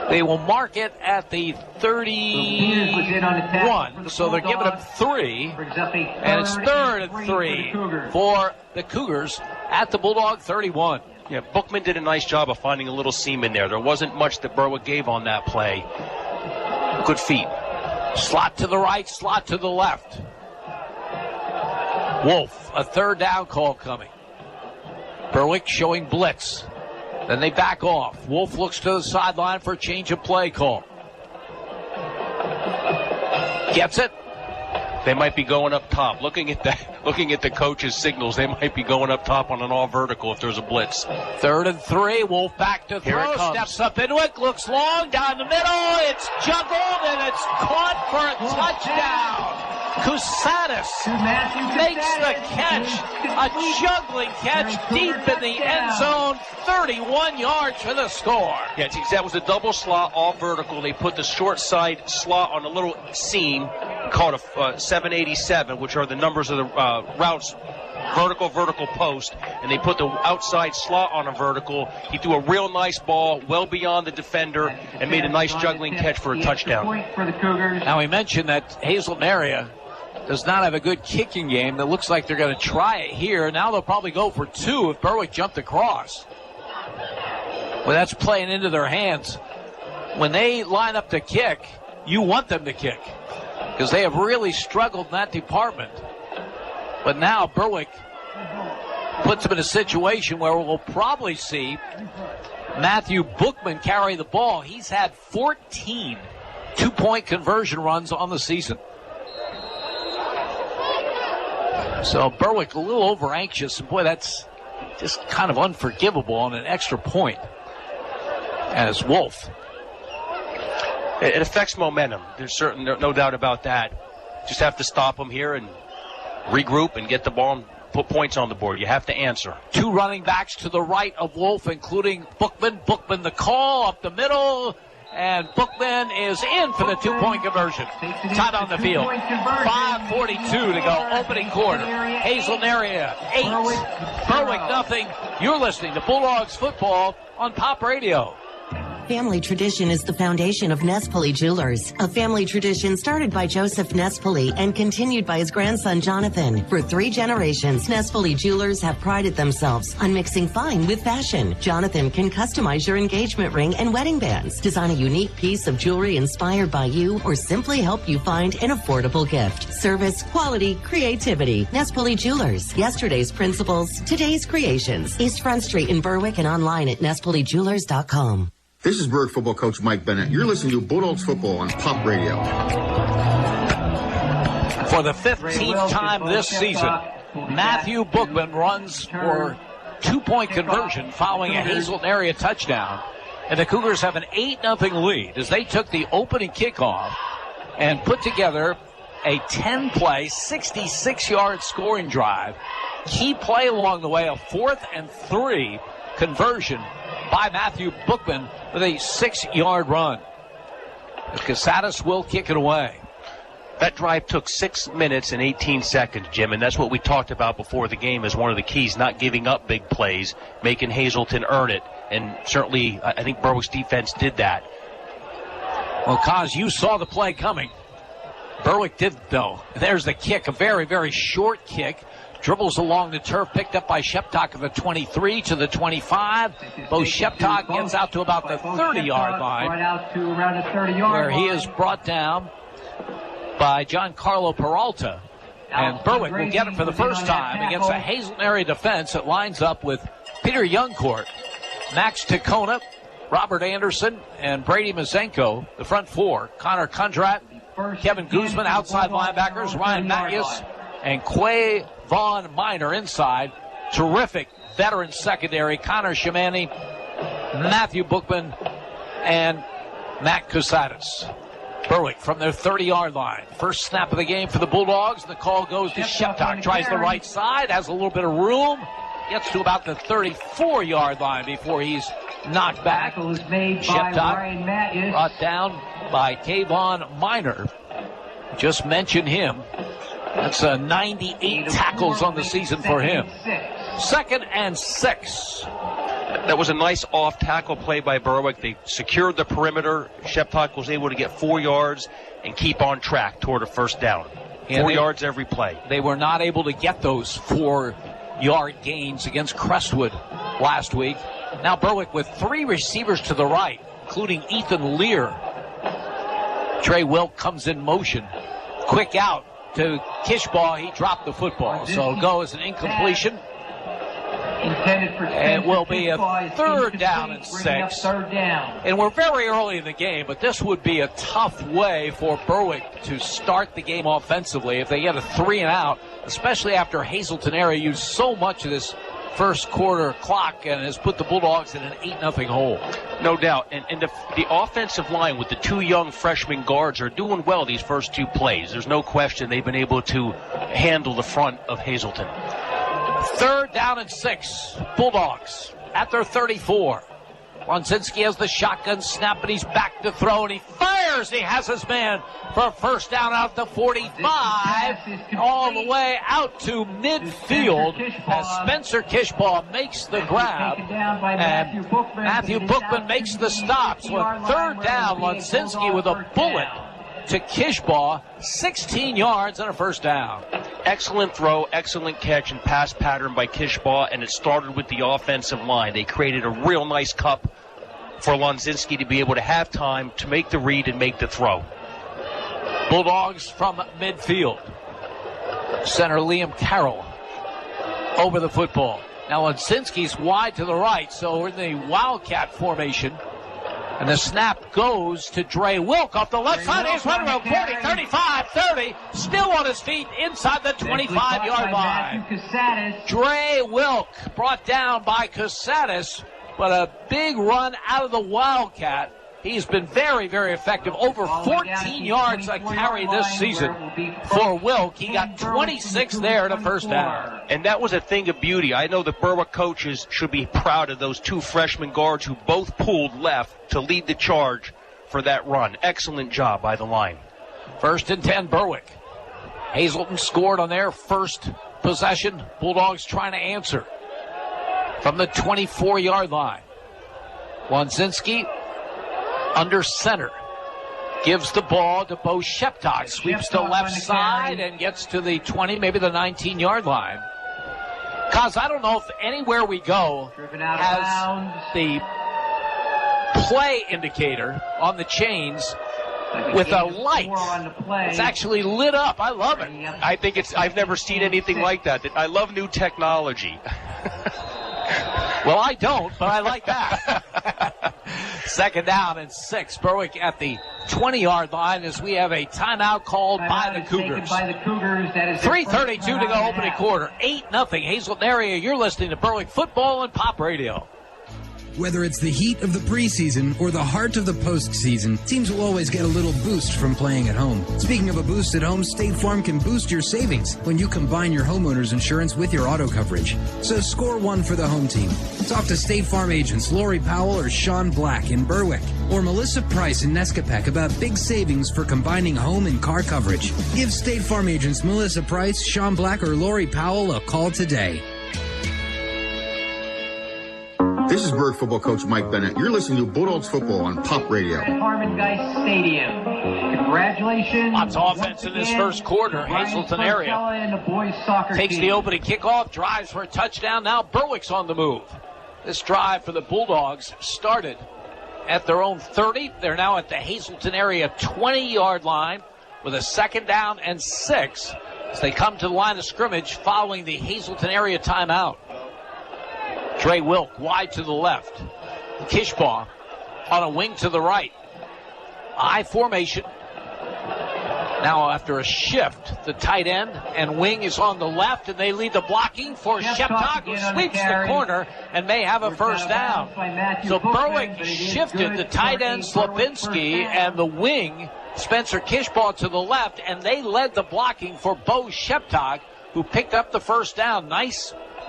They will mark it at the 31, so they're giving him 3. And it's 3rd and 3 for the Cougars at the Bulldog 31. Yeah, Bookman did a nice job of finding a little seam in there. There wasn't much that Berwick gave on that play. Good feet. Slot to the right, slot to the left. Wolf, a 3rd down call coming. Berwick showing blitz. Then they back off. Wolf looks to the sideline for a change of play call. Gets it. They might be going up top. Looking at the coach's signals, they might be going up top on an all vertical if there's a blitz. 3rd and 3. Wolf back to throw. Steps up into it. Looks long down the middle. It's juggled and it's caught for a touchdown. Cousadas makes the catch. A juggling catch deep in the end zone. 31 yards for the score. Yeah, that was a double slot, all vertical. They put the short side slot on a little seam called a 787, which are the numbers of the routes, vertical post, and they put the outside slot on a vertical. He threw a real nice ball well beyond the defender and made a nice juggling catch for a touchdown. Now, we mentioned that Hazleton area does not have a good kicking game. It looks like they're going to try it here. Now they'll probably go for 2 if Berwick jumped across. Well, that's playing into their hands. When they line up to kick, you want them to kick, because they have really struggled in that department. But now Berwick puts him in a situation where we'll probably see Matthew Bookman carry the ball. He's had 14 two-point conversion runs on the season. So Berwick a little over-anxious, and boy, that's just kind of unforgivable on an extra point. As Wolf. It affects momentum. There's no doubt about that. Just have to stop them here and regroup and get the ball and put points on the board. You have to answer. Two running backs to the right of Wolf, including Bookman. Bookman the call up the middle, and Bookman is in for the two-point conversion. Tied on the field. 5:42 to go, opening quarter. Hazleton area 8, Berwick nothing. You're listening to Bulldogs football on Pop Radio. Family tradition is the foundation of Nespoli Jewelers. A family tradition started by Joseph Nespoli and continued by his grandson Jonathan. For 3 generations, Nespoli Jewelers have prided themselves on mixing fine with fashion. Jonathan can customize your engagement ring and wedding bands, design a unique piece of jewelry inspired by you, or simply help you find an affordable gift. Service, quality, creativity. Nespoli Jewelers. Yesterday's principles, today's creations. East Front Street in Berwick and online at nespolijewelers.com. This is Berwick football coach Mike Bennett. You're listening to Bulldogs football on Pop Radio. For the 15th time this season, Matthew Bookman runs for two-point conversion following a Hazleton area touchdown. And the Cougars have an 8-0 lead as they took the opening kickoff and put together a 10-play, 66-yard scoring drive. Key play along the way, a 4th and 3 conversion by Matthew Bookman with a 6-yard run. Casadas will kick it away. That drive took 6 minutes and 18 seconds, Jim, and that's what we talked about before the game as one of the keys, not giving up big plays, making Hazleton earn it. And certainly, I think Berwick's defense did that. Well, Kaz, you saw the play coming. Berwick didn't, though. There's the kick, a very, very short kick. Dribbles along the turf, picked up by Sheptock at the 23 to the 25. Bo Sheptock gets out to about the 30-yard line, right out to around the 30-yard where he is brought down by Giancarlo Peralta. And Berwick will get it for the first time against a Hazleton area defense that lines up with Peter Youngcourt, Max Tacona, Robert Anderson, and Brady Mazenko, the front four. Connor Kundrat, Kevin Guzman, outside linebackers, Ryan Matthews, and Quay Vaughn Minor inside. Terrific veteran secondary. Connor Shamani, Matthew Bookman, and Matt Casadas. Berwick from their 30-yard line. First snap of the game for the Bulldogs. The call goes to Sheptock. Tries the right side. Has a little bit of room. Gets to about the 34-yard line before he's knocked back. Sheptock brought down by Kayvon Minor. Just mentioned him. That's 98 tackles on the season for him. 2nd and 6. That was a nice off-tackle play by Berwick. They secured the perimeter. Sheptock was able to get 4 yards and keep on track toward a first down. 4 yards every play. They were not able to get those 4-yard gains against Crestwood last week. Now Berwick with 3 receivers to the right, including Ethan Lear. Trey Wilk comes in motion. Quick out to Kishbaugh. He dropped the football, so it'll go as an incompletion. It will be a 3rd down and 6. And we're very early in the game, but this would be a tough way for Berwick to start the game offensively if they get a 3 and out, especially after Hazleton area used so much of this first quarter clock and has put the Bulldogs in an 8-0 hole. No doubt. And the offensive line with the 2 young freshman guards are doing well these first 2 plays. There's no question they've been able to handle the front of Hazleton. 3rd down and 6. Bulldogs at their 34. Lonzinski has the shotgun snap, and he's back to throw, and he fires. He has his man for a first down out to 45, all the way out to midfield as Spencer Kishbaugh makes the grab, and Matthew Bookman makes the stop. So a 3rd down, Lonzinski with a bullet to Kishbaugh, 16 yards and a first down. Excellent throw, excellent catch, and pass pattern by Kishbaugh, and it started with the offensive line. They created a real nice cup for Lonzinski to be able to have time to make the read and make the throw. Bulldogs from midfield. Center Liam Carroll over the football. Now Linsinski's wide to the right, so we're in the Wildcat formation. And the snap goes to Dre Wilk off the left side. He's running around 40, 35, 30. Still on his feet inside the 25-yard line. Dre Wilk brought down by Casares, but a big run out of the Wildcat. He's been very, very effective. Over 14 yards a carry this season for Wilk. He got 26 there to first down. And that was a thing of beauty. I know the Berwick coaches should be proud of those two freshman guards who both pulled left to lead the charge for that run. Excellent job by the line. 1st and 10, Berwick. Hazleton scored on their first possession. Bulldogs trying to answer from the 24-yard line. Wanzinski under center. Gives the ball to Bo Sheptock. Sweeps to left side and gets to the 20, maybe the 19-yard line. Cause I don't know if anywhere we go has the play indicator on the chains with a light. It's actually lit up. I love it. I think I've never seen anything like that. I love new technology. Well, I don't, but I like that. 2nd down and 6. Berwick at the 20-yard line as we have a timeout called by the Cougars. 3:32 to go opening quarter. 8-0 Hazleton area. You're listening to Berwick Football and Pop Radio. Whether it's the heat of the preseason or the heart of the postseason, teams will always get a little boost from playing at home. Speaking of a boost at home, State Farm can boost your savings when you combine your homeowner's insurance with your auto coverage. So score one for the home team. Talk to State Farm agents Lori Powell or Sean Black in Berwick, or Melissa Price in Nescapec about big savings for combining home and car coverage. Give State Farm agents Melissa Price, Sean Black, or Lori Powell a call today. This is Berg football coach Mike Bennett. You're listening to Bulldogs football on Pop Radio. At Harmon Geist Stadium. Congratulations. Lots of offense in this first quarter. Hazleton area and the boys soccer takes team. the opening kickoff, drives for a touchdown. Now Berwick's on the move. This drive for the Bulldogs started at their own 30. They're now at the Hazleton area 20-yard line with a 2nd down and 6 as they come to the line of scrimmage following the Hazleton area timeout. Dre Wilk wide to the left. Kishbaugh on a wing to the right. I formation. Now after a shift, the tight end and wing is on the left, and they lead the blocking for Sheptock, who sweeps the corner and may have a first down. So Berwick shifted the tight end Slapinski and the wing Spencer Kishbaugh to the left, and they led the blocking for Bo Sheptock, who picked up the first down.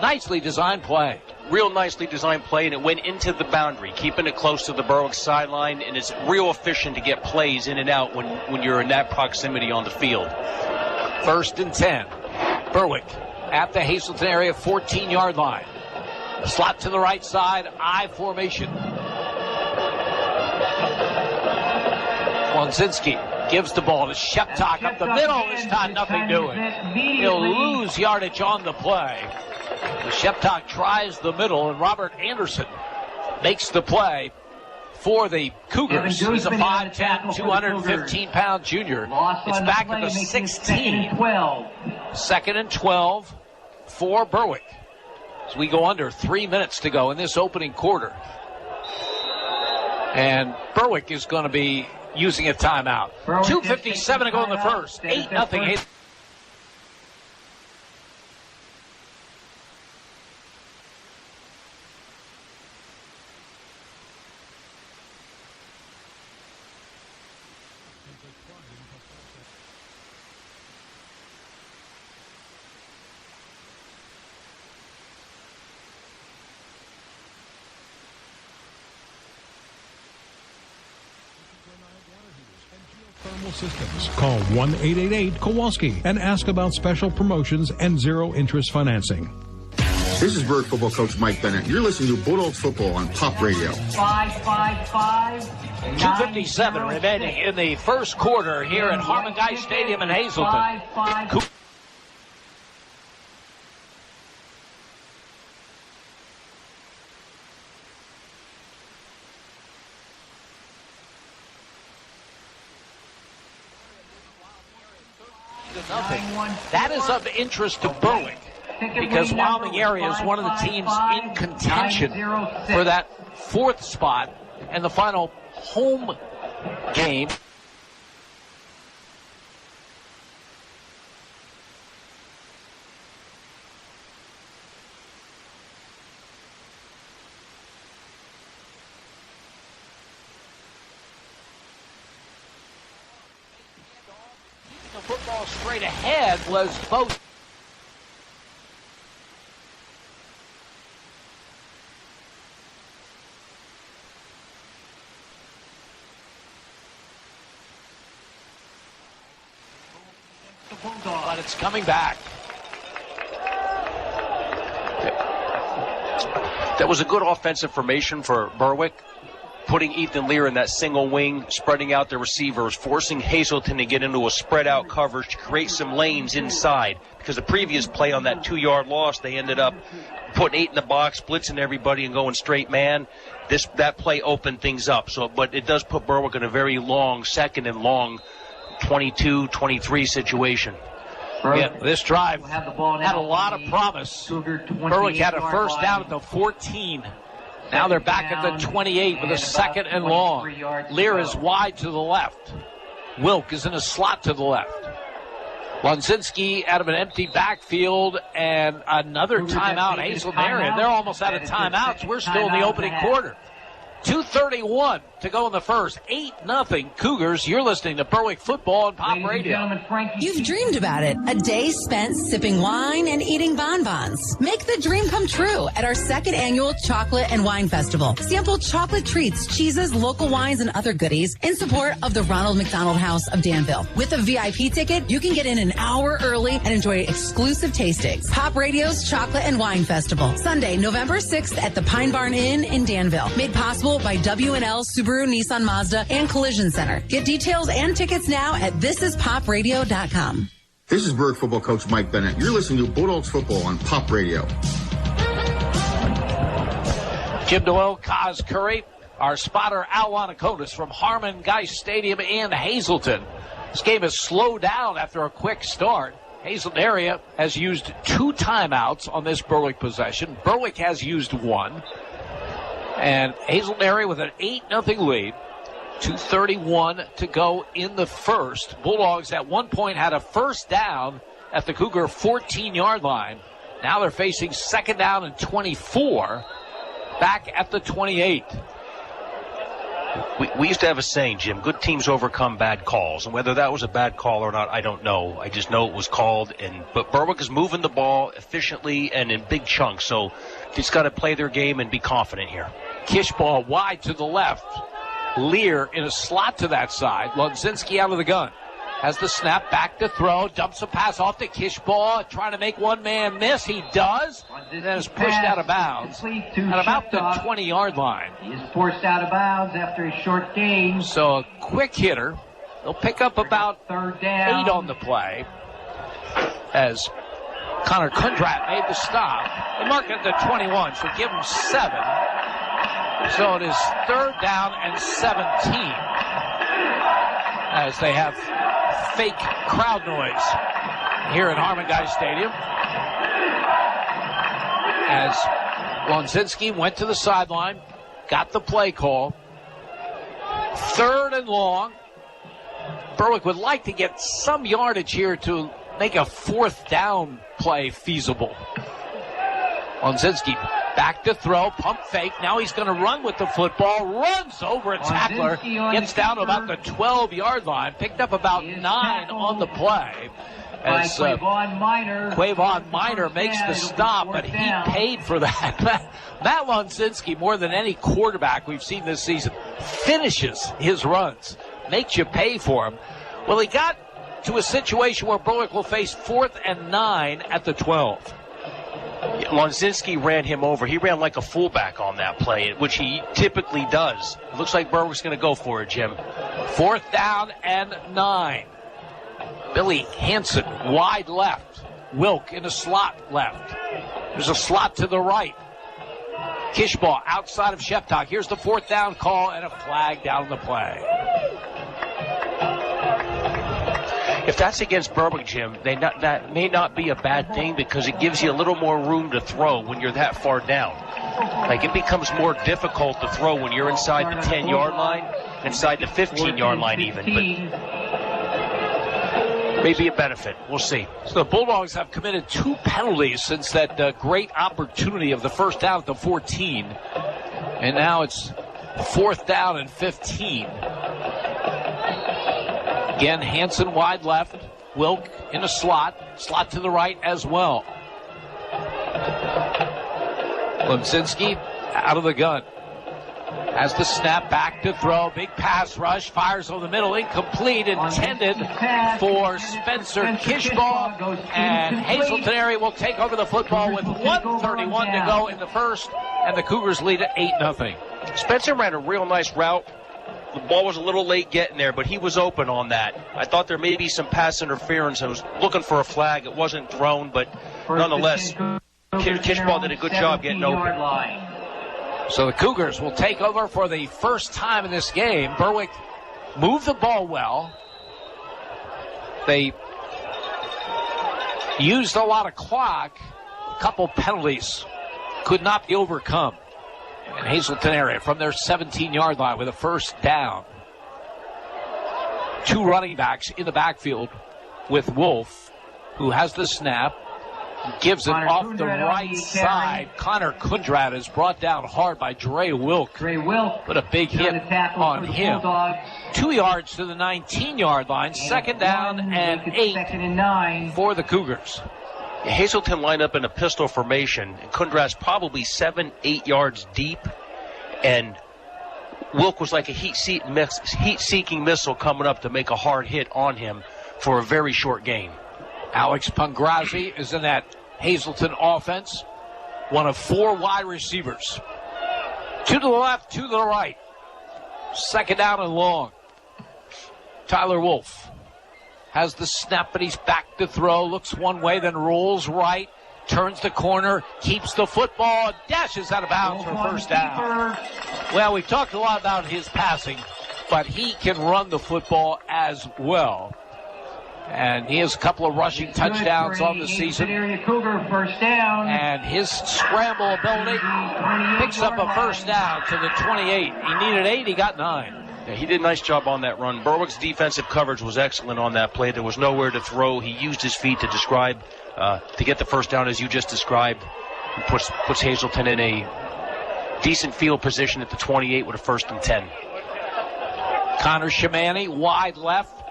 Nicely designed play. Real nicely designed play, and it went into the boundary, keeping it close to the Berwick sideline, and it's real efficient to get plays in and out when you're in that proximity on the field. 1st and 10. Berwick at the Hazleton area 14-yard line. Slot to the right side, I formation. Wanzinski gives the ball to Sheptock up the middle. This time nothing doing. He'll lose yardage on the play. Sheptock tries the middle, and Robert Anderson makes the play for the Cougars. He's a 5'10", 215-pound junior. It's back at the 16. 2nd and 12 for Berwick. As we go under 3 minutes to go in this opening quarter. And Berwick is going to be using a timeout. 2:57 to go in the first. 8-0. Systems. Call 1-888-KOWALSKI and ask about special promotions and zero-interest financing. This is Berg football coach Mike Bennett. You're listening to Bulldogs football on Pop Radio. 2:57 remaining in the first quarter here at Harmon Geist Stadium in Hazleton. 5-0. That is of interest to Berwick because Wyoming area is one of the teams in contention for that 4th spot and the final home game. The football straight ahead was both. But it's coming back. That was a good offensive formation for Berwick. Putting Ethan Lear in that single wing, spreading out the receivers, forcing Hazleton to get into a spread-out coverage to create some lanes inside. Because the previous play on that 2-yard loss, they ended up putting 8 in the box, blitzing everybody, and going straight man. That play opened things up. But it does put Berwick in a very long, 2nd and long 22-23 situation. Yeah, this drive had a lot of promise. Berwick had a first down at the 14. Now they're back at the 28 with a 2nd and long. Lear is wide to the left. Wilk is in a slot to the left. Lonzinski out of an empty backfield and another timeout. Hazleton area. They're almost out of timeouts. We're still in the opening quarter. 2:31 to go in the first. 8-0 Cougars. You're listening to Berwick Football on Pop Radio. You've dreamed about it. A day spent sipping wine and eating bonbons. Make the dream come true at our 2nd annual Chocolate and Wine Festival. Sample chocolate treats, cheeses, local wines, and other goodies in support of the Ronald McDonald House of Danville. With a VIP ticket, you can get in an hour early and enjoy exclusive tastings. Pop Radio's Chocolate and Wine Festival. Sunday, November 6th at the Pine Barn Inn in Danville. Made possible by W&L Subaru, Nissan, Mazda, and Collision Center. Get details and tickets now at thisispopradio.com. This is Berwick football coach Mike Bennett. You're listening to Bulldogs football on Pop Radio. Jim Doyle, Kaz Curry, our spotter Al Wanakotis from Harmon Geist Stadium in Hazleton. This game has slowed down after a quick start. Hazleton area has used 2 timeouts on this Berwick possession. Berwick has used 1. And Hazleton area with an 8-0 lead. 2:31 to go in the first. Bulldogs at one point had a first down at the Cougar 14-yard line. Now they're facing 2nd down and 24 back at the 28. We used to have a saying, Jim, good teams overcome bad calls. And whether that was a bad call or not, I don't know. I just know it was called. But Berwick is moving the ball efficiently and in big chunks. So just got to play their game and be confident here. Kish ball wide to the left. Lear in a slot to that side. Lonzinski out of the gun. Has the snap, back to throw, dumps a pass off to Kish ball, trying to make one man miss. He does, and then is pushed out of bounds at about the 20-yard line. He is forced out of bounds after a short gain. So a quick hitter. They'll pick up about 8 on the play as Connor Kundrat made the stop. They mark it at the 21, so give him 7. So it is 3rd down and 17 as they have fake crowd noise here at Harmon Geist Stadium. As Lonzinski went to the sideline, got the play call. 3rd and long. Berwick would like to get some yardage here to make a 4th down play feasible. Lonzinski back to throw, pump fake. Now he's going to run with the football. Runs over a tackler. Gets down to about the 12-yard line. Picked up about 9 on the play. As Quavon Minor makes the stop, but he paid for that. Matt Lonzinski, more than any quarterback we've seen this season, finishes his runs. Makes you pay for him. Well, he got to a situation where Berwick will face 4th and 9 at the 12. Lonzinski ran him over. He ran like a fullback on that play, which he typically does. It looks like Berwick's going to go for it, Jim. 4th down and 9. Billy Hansen, wide left. Wilk in a slot left. There's a slot to the right. Kishbaugh outside of Sheptock. Here's the 4th down call and a flag down the play. If that's against Berwick, Jim, that may not be a bad thing because it gives you a little more room to throw when you're that far down. Like, it becomes more difficult to throw when you're inside the 10-yard line, inside the 15-yard line even. But maybe a benefit. We'll see. So the Bulldogs have committed 2 penalties since that great opportunity of the first down at the 14. And now it's 4th down and 15. Again, Hansen wide left. Wilk in a slot. Slot to the right as well. Lemczynski out of the gun. Has the snap back to throw. Big pass rush. Fires over the middle. Incomplete. Intended for Spencer Kishbaugh. And Hazleton area will take over the football with 1:31 to go in the first. And the Cougars lead at 8-0. Spencer ran a real nice route. The ball was a little late getting there, but he was open on that. I thought there may be some pass interference. I was looking for a flag. It wasn't thrown, but nonetheless, Kishbaugh did a good job getting open. So the Cougars will take over for the first time in this game. Berwick moved the ball well. They used a lot of clock. A couple penalties could not be overcome. And Hazleton area from their 17-yard line with a first down. 2 running backs in the backfield with Wolf, who has the snap. Gives it off the right side. Connor Kundrat is brought down hard by Dre Wilk. Put a big hit on him. 2 yards to the 19-yard line. Second down and 8 for the Cougars. Hazleton lined up in a pistol formation. Kundrat's probably 7-8 yards deep. And Wilk was like a heat-seeking missile coming up to make a hard hit on him for a very short gain. Alex Pongrazi is in that Hazleton offense. One of 4 wide receivers. 2 to the left, 2 to the right. Second down and long. Tyler Wolf has the snap, but he's back to throw. Looks one way, then rolls right. Turns the corner, keeps the football, dashes out of bounds for first down. Well, we've talked a lot about his passing, but he can run the football as well. And he has a couple of rushing touchdowns on the season. And his scramble ability picks up a first down to the 28. He needed 8, he got 9. Yeah, he did a nice job on that run. Berwick's defensive coverage was excellent on that play. There was nowhere to throw. He used his feet to get the first down as you just described. He puts Hazleton in a decent field position at the 28 with a 1st and 10. Connor Shamani wide left.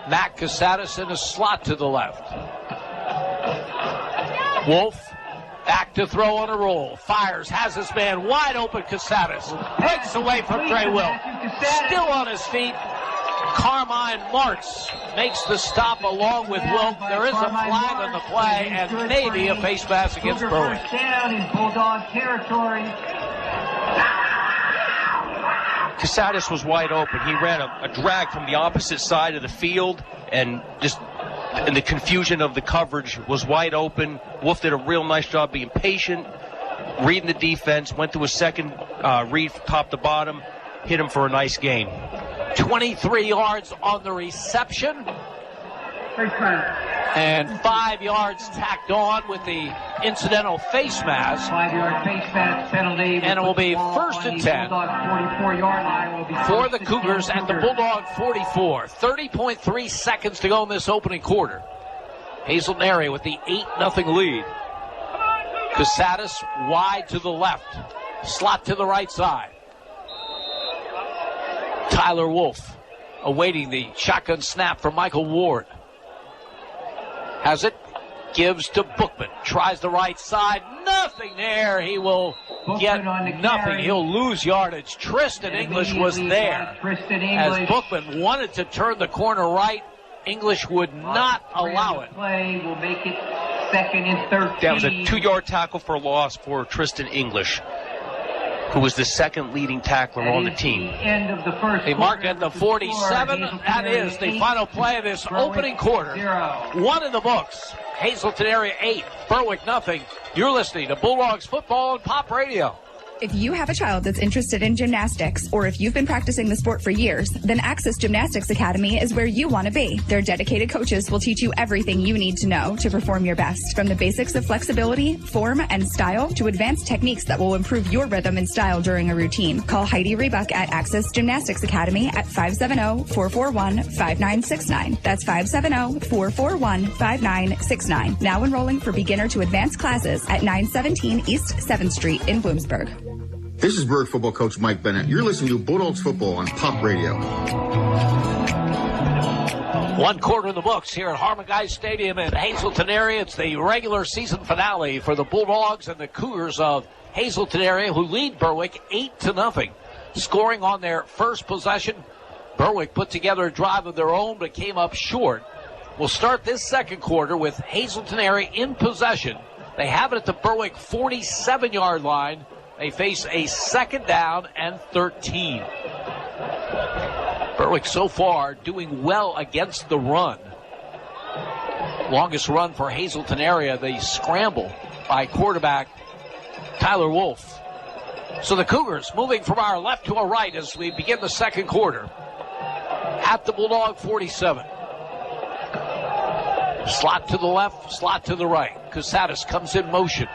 Matt Casadas in a slot to the left. Wolf back to throw on a roll. Fires, has his man wide open. Casadas breaks away from Dre Wilk. Still on his feet. Carmine Martz makes the stop along with Wilk. There is a flag on the play and maybe a face mask against Berwick. Down in Bulldog territory. Casadas was wide open. He ran a drag from the opposite side of the field, and just in the confusion of the coverage was wide open. Wolf did a real nice job being patient, reading the defense, went to a second read top to bottom, hit him for a nice gain. 23 yards on the reception. And 5 yards tacked on with the incidental face mask. 5-yard face mask penalty. And it will be 1st and 10 for the Cougars at the Bulldog 44. 30.3 seconds to go in this opening quarter. Hazleton area with the 8-0 lead. Casadas wide to the left. Slot to the right side. Tyler Wolf awaiting the shotgun snap from Michael Ward. Has it, gives to Bookman, tries the right side, nothing there. He will get nothing. He'll lose yardage. Tristan English was there. As Bookman wanted to turn the corner right, English would not allow it. Play will make it 2nd and 13. That was a 2-yard tackle for loss for Tristan English, who was the second leading tackler on the team. End of the first. They marked at the 47. That is the final play of this opening quarter. 1 in the books. Hazleton area 8, Berwick 0. You're listening to Bulldogs football on Pop Radio. If you have a child that's interested in gymnastics, or if you've been practicing the sport for years, then Access Gymnastics Academy is where you want to be. Their dedicated coaches will teach you everything you need to know to perform your best, from the basics of flexibility, form, and style to advanced techniques that will improve your rhythm and style during a routine. Call Heidi Rebuck at Access Gymnastics Academy at 570-441-5969. That's 570-441-5969. Now enrolling for beginner to advanced classes at 917 East 7th Street in Bloomsburg. This is Berwick football coach Mike Bennett. You're listening to Bulldogs football on Pop Radio. One quarter in the books here at Harmon Guys Stadium in Hazleton area. It's the regular season finale for the Bulldogs and the Cougars of Hazleton area, who lead Berwick 8-0. Scoring on their first possession, Berwick put together a drive of their own but came up short. We'll start this second quarter with Hazleton area in possession. They have it at the Berwick 47-yard line. They face a 2nd down and 13. Berwick so far doing well against the run. Longest run for Hazleton area, the scramble by quarterback Tyler Wolf. So the Cougars moving from our left to our right as we begin the second quarter. At the Bulldog 47. Slot to the left, slot to the right. Casadas comes in motion.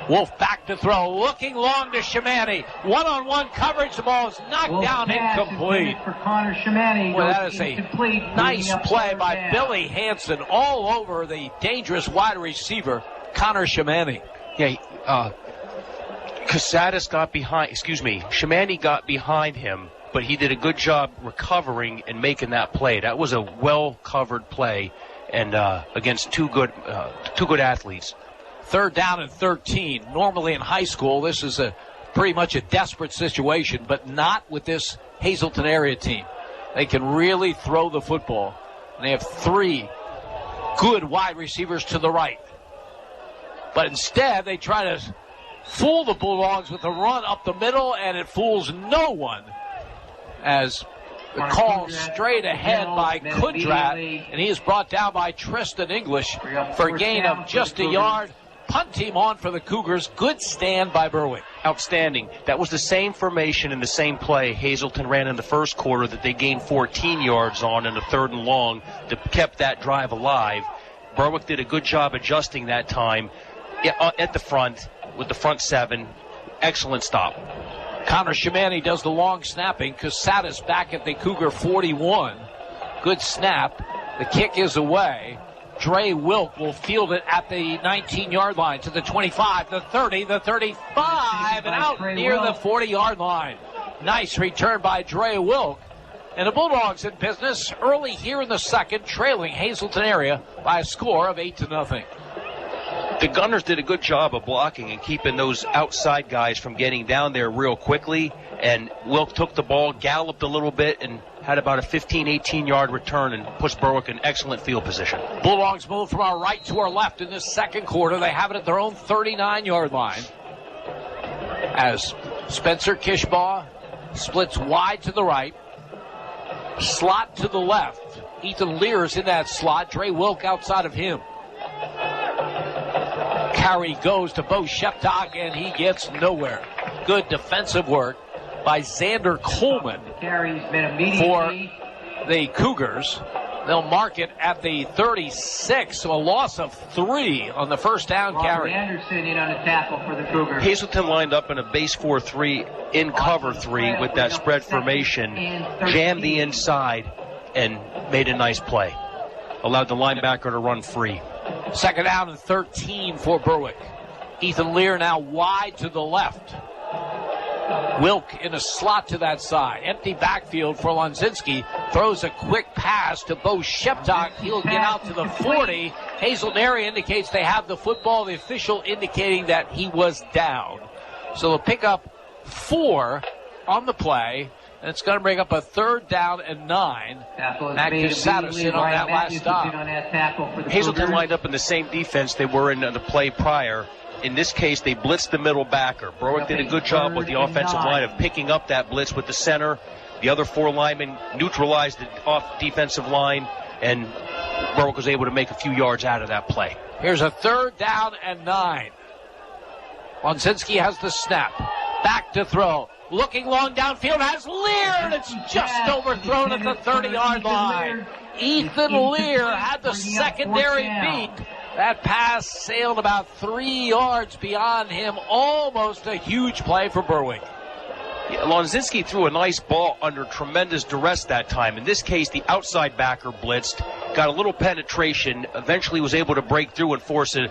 Wolf back to throw, looking long to Shimani. One-on-one coverage, the ball is knocked down, incomplete. For Connor Shimani. Well, that is a nice play by Billy Hansen all over the dangerous wide receiver, Connor Shimani. Yeah, Casadas got behind, Shimani got behind him, but he did a good job recovering and making that play. That was a well-covered play, and against two good athletes. 3rd down and 13. Normally in high school, this is pretty much a desperate situation, but not with this Hazleton area team. They can really throw the football. And they have 3 good wide receivers to the right. But instead, they try to fool the Bulldogs with a run up the middle, and it fools no one. As the call straight ahead by Kundrat, and he is brought down by Tristan English for a gain of just a yard. Punt team on for the Cougars. Good stand by Berwick. Outstanding. That was the same formation and the same play Hazleton ran in the first quarter that they gained 14 yards on in the 3rd and long that kept that drive alive. Berwick did a good job adjusting that time at the front with the front 7. Excellent stop. Connor Shimani does the long snapping. Casadas back at the Cougar 41. Good snap. The kick is away. Dre Wilk will field it at the 19-yard line to the 25, the 30, the 35, and out near the 40-yard line. Nice return by Dre Wilk. And the Bulldogs in business early here in the second, trailing Hazleton area by a score of 8-0. The Gunners did a good job of blocking and keeping those outside guys from getting down there real quickly. And Wilk took the ball, galloped a little bit, and had about a 15, 18-yard return and pushed Berwick in excellent field position. Bulldogs move from our right to our left in this second quarter. They have it at their own 39-yard line. As Spencer Kishbaugh splits wide to the right. Slot to the left. Ethan Lear's in that slot. Dre Wilk outside of him. Carry goes to Bo Sheptock, and he gets nowhere. Good defensive work by Xander Coleman for the Cougars. They'll mark it at the 36, so a loss of 3 on the first down carry. Anderson in on a tackle for the Cougars. Hazleton lined up in a base 4-3 in cover 3 with that spread formation, jammed the inside, and made a nice play. Allowed the linebacker to run free. 2nd down and 13 for Berwick. Ethan Lear now wide to the left. Wilk in a slot to that side. Empty backfield for Lonzinski. Throws a quick pass to Bo Sheptock. He'll get out to the 40. Hazleton area indicates they have the football. The official indicating that he was down. So they'll pick up 4 on the play. And it's going to bring up a 3rd down and 9. Matt Casadas in on that last stop. Hazleton lined up in the same defense they were in the play prior. In this case, they blitzed the middle backer. Berwick did a good job with the offensive line of picking up that blitz with the center. The other 4 linemen neutralized the off defensive line, and Berwick was able to make a few yards out of that play. Here's a 3rd down and 9. Lonzinski has the snap. Back to throw. Looking long downfield, has Lear, and it's just overthrown at the 30-yard line. Ethan Lear had the secondary beat. That pass sailed about 3 yards beyond him. Almost a huge play for Berwick. Yeah, Lonzinski threw a nice ball under tremendous duress that time. In this case, the outside backer blitzed, got a little penetration, eventually was able to break through and force a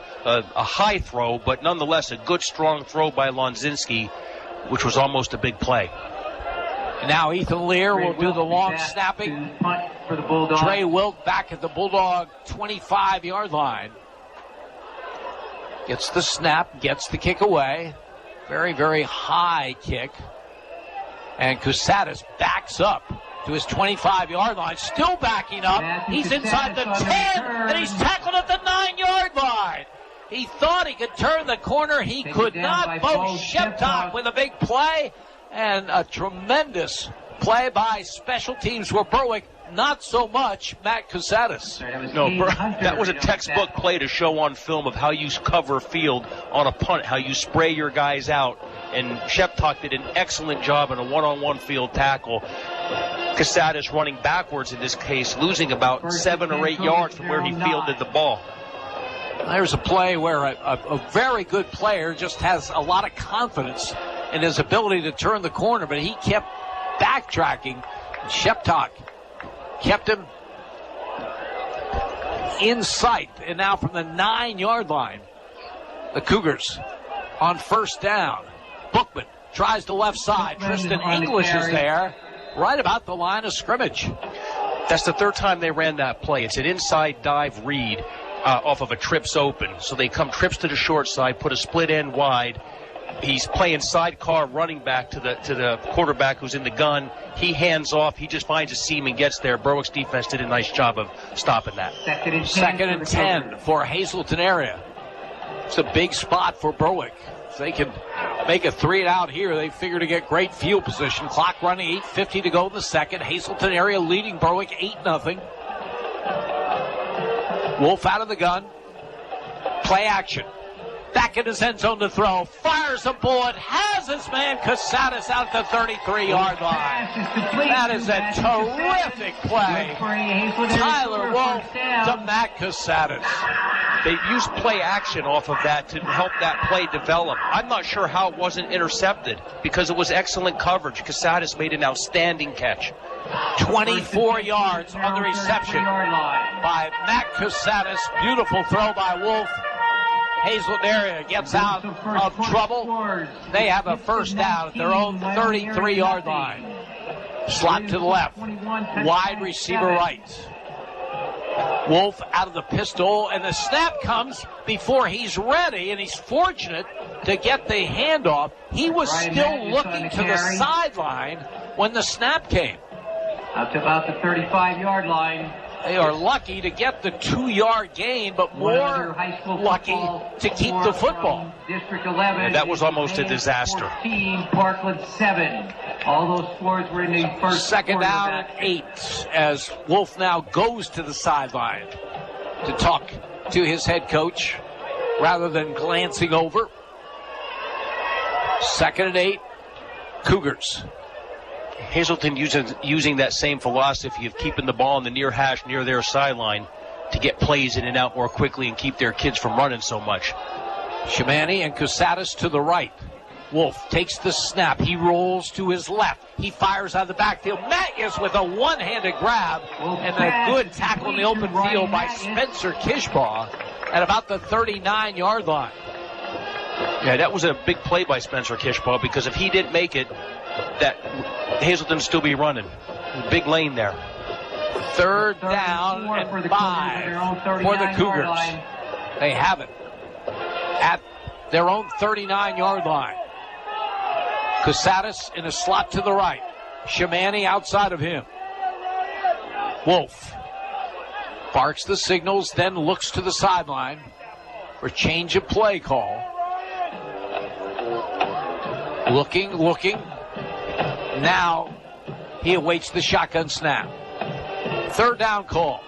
high throw, but nonetheless a good, strong throw by Lonzinski, which was almost a big play. Now Ethan Lear will do the long snapping. For the Bulldogs. Trey Wilk back at the Bulldog 25-yard line. Gets the snap, gets the kick away. Very, very high kick. And Cousatis backs up to his 25-yard line, still backing up. He's inside the 10, and he's tackled at the 9-yard line. He thought he could turn the corner. He could not. Bo Sheptock with a big play, and a tremendous play by special teams for Berwick. Not so much Matt Cousatis. No, that was a textbook play to show on film of how you cover field on a punt, how you spray your guys out. And Sheptock did an excellent job in a one-on-one field tackle. Cousatis running backwards in this case, losing about 7 or 8 yards from where he fielded the ball. There's a play where a very good player just has a lot of confidence in his ability to turn the corner, but he kept backtracking. Sheptock kept him in sight. And now from the 9-yard line, the Cougars on first down. Bookman tries the left side. Tristan English is there, right about the line of scrimmage. That's the third time they ran that play. It's an inside dive read off of a trips open. So they come trips to the short side, put a split end wide. He's playing sidecar running back to the quarterback who's in the gun. He hands off. He just finds a seam and gets there. Berwick's defense did a nice job of stopping that. Second and 10 for Hazleton area. It's a big spot for Berwick. If they can make a 3 and out here, they figure to get great field position. Clock running, 8:50 to go in the second. Hazleton area leading Berwick 8-0. Wolf out of the gun. Play action. Back in his end zone to throw. Fires a bullet. Has his man Cousatis out at the 33-yard line. That is a terrific play. Tyler Wolf to Matt Cousatis. They used play action off of that to help that play develop. I'm not sure how it wasn't intercepted because it was excellent coverage. Cousatis made an outstanding catch. 24 yards on the reception by Matt Cousatis. Beautiful throw by Wolf. Hazleton area gets out of trouble. They have a first down at their own 33-yard line. Slot to the left. Wide receiver right. Wolf out of the pistol, and the snap comes before he's ready, and he's fortunate to get the handoff. He was still looking to the sideline when the snap came. Up to about the 35-yard line. They are lucky to get the 2-yard gain, but more lucky to keep the football. District 11. And that was almost a disaster. 14, Parkland 7. All those scores were in the first. Second down and 8 as Wolf now goes to the sideline to talk to his head coach rather than glancing over. Second and 8, Cougars. Hazleton using that same philosophy of keeping the ball in the near hash near their sideline to get plays in and out more quickly and keep their kids from running so much. Shimani and Cousatis to the right. Wolf takes the snap. He rolls to his left. He fires out of the backfield. Matthews with a one-handed grab and a good tackle in the open field by Spencer Kishbaugh at about the 39-yard line. Yeah, that was a big play by Spencer Kishbaugh because if he didn't make it, that Hazleton would still be running. Big lane there. Third down and 5 for the Cougars. They have it at their own 39-yard line. Cousatis in a slot to the right. Shimani outside of him. Wolf barks the signals, then looks to the sideline for change of play call. Looking. Now he awaits the shotgun snap. Third down call.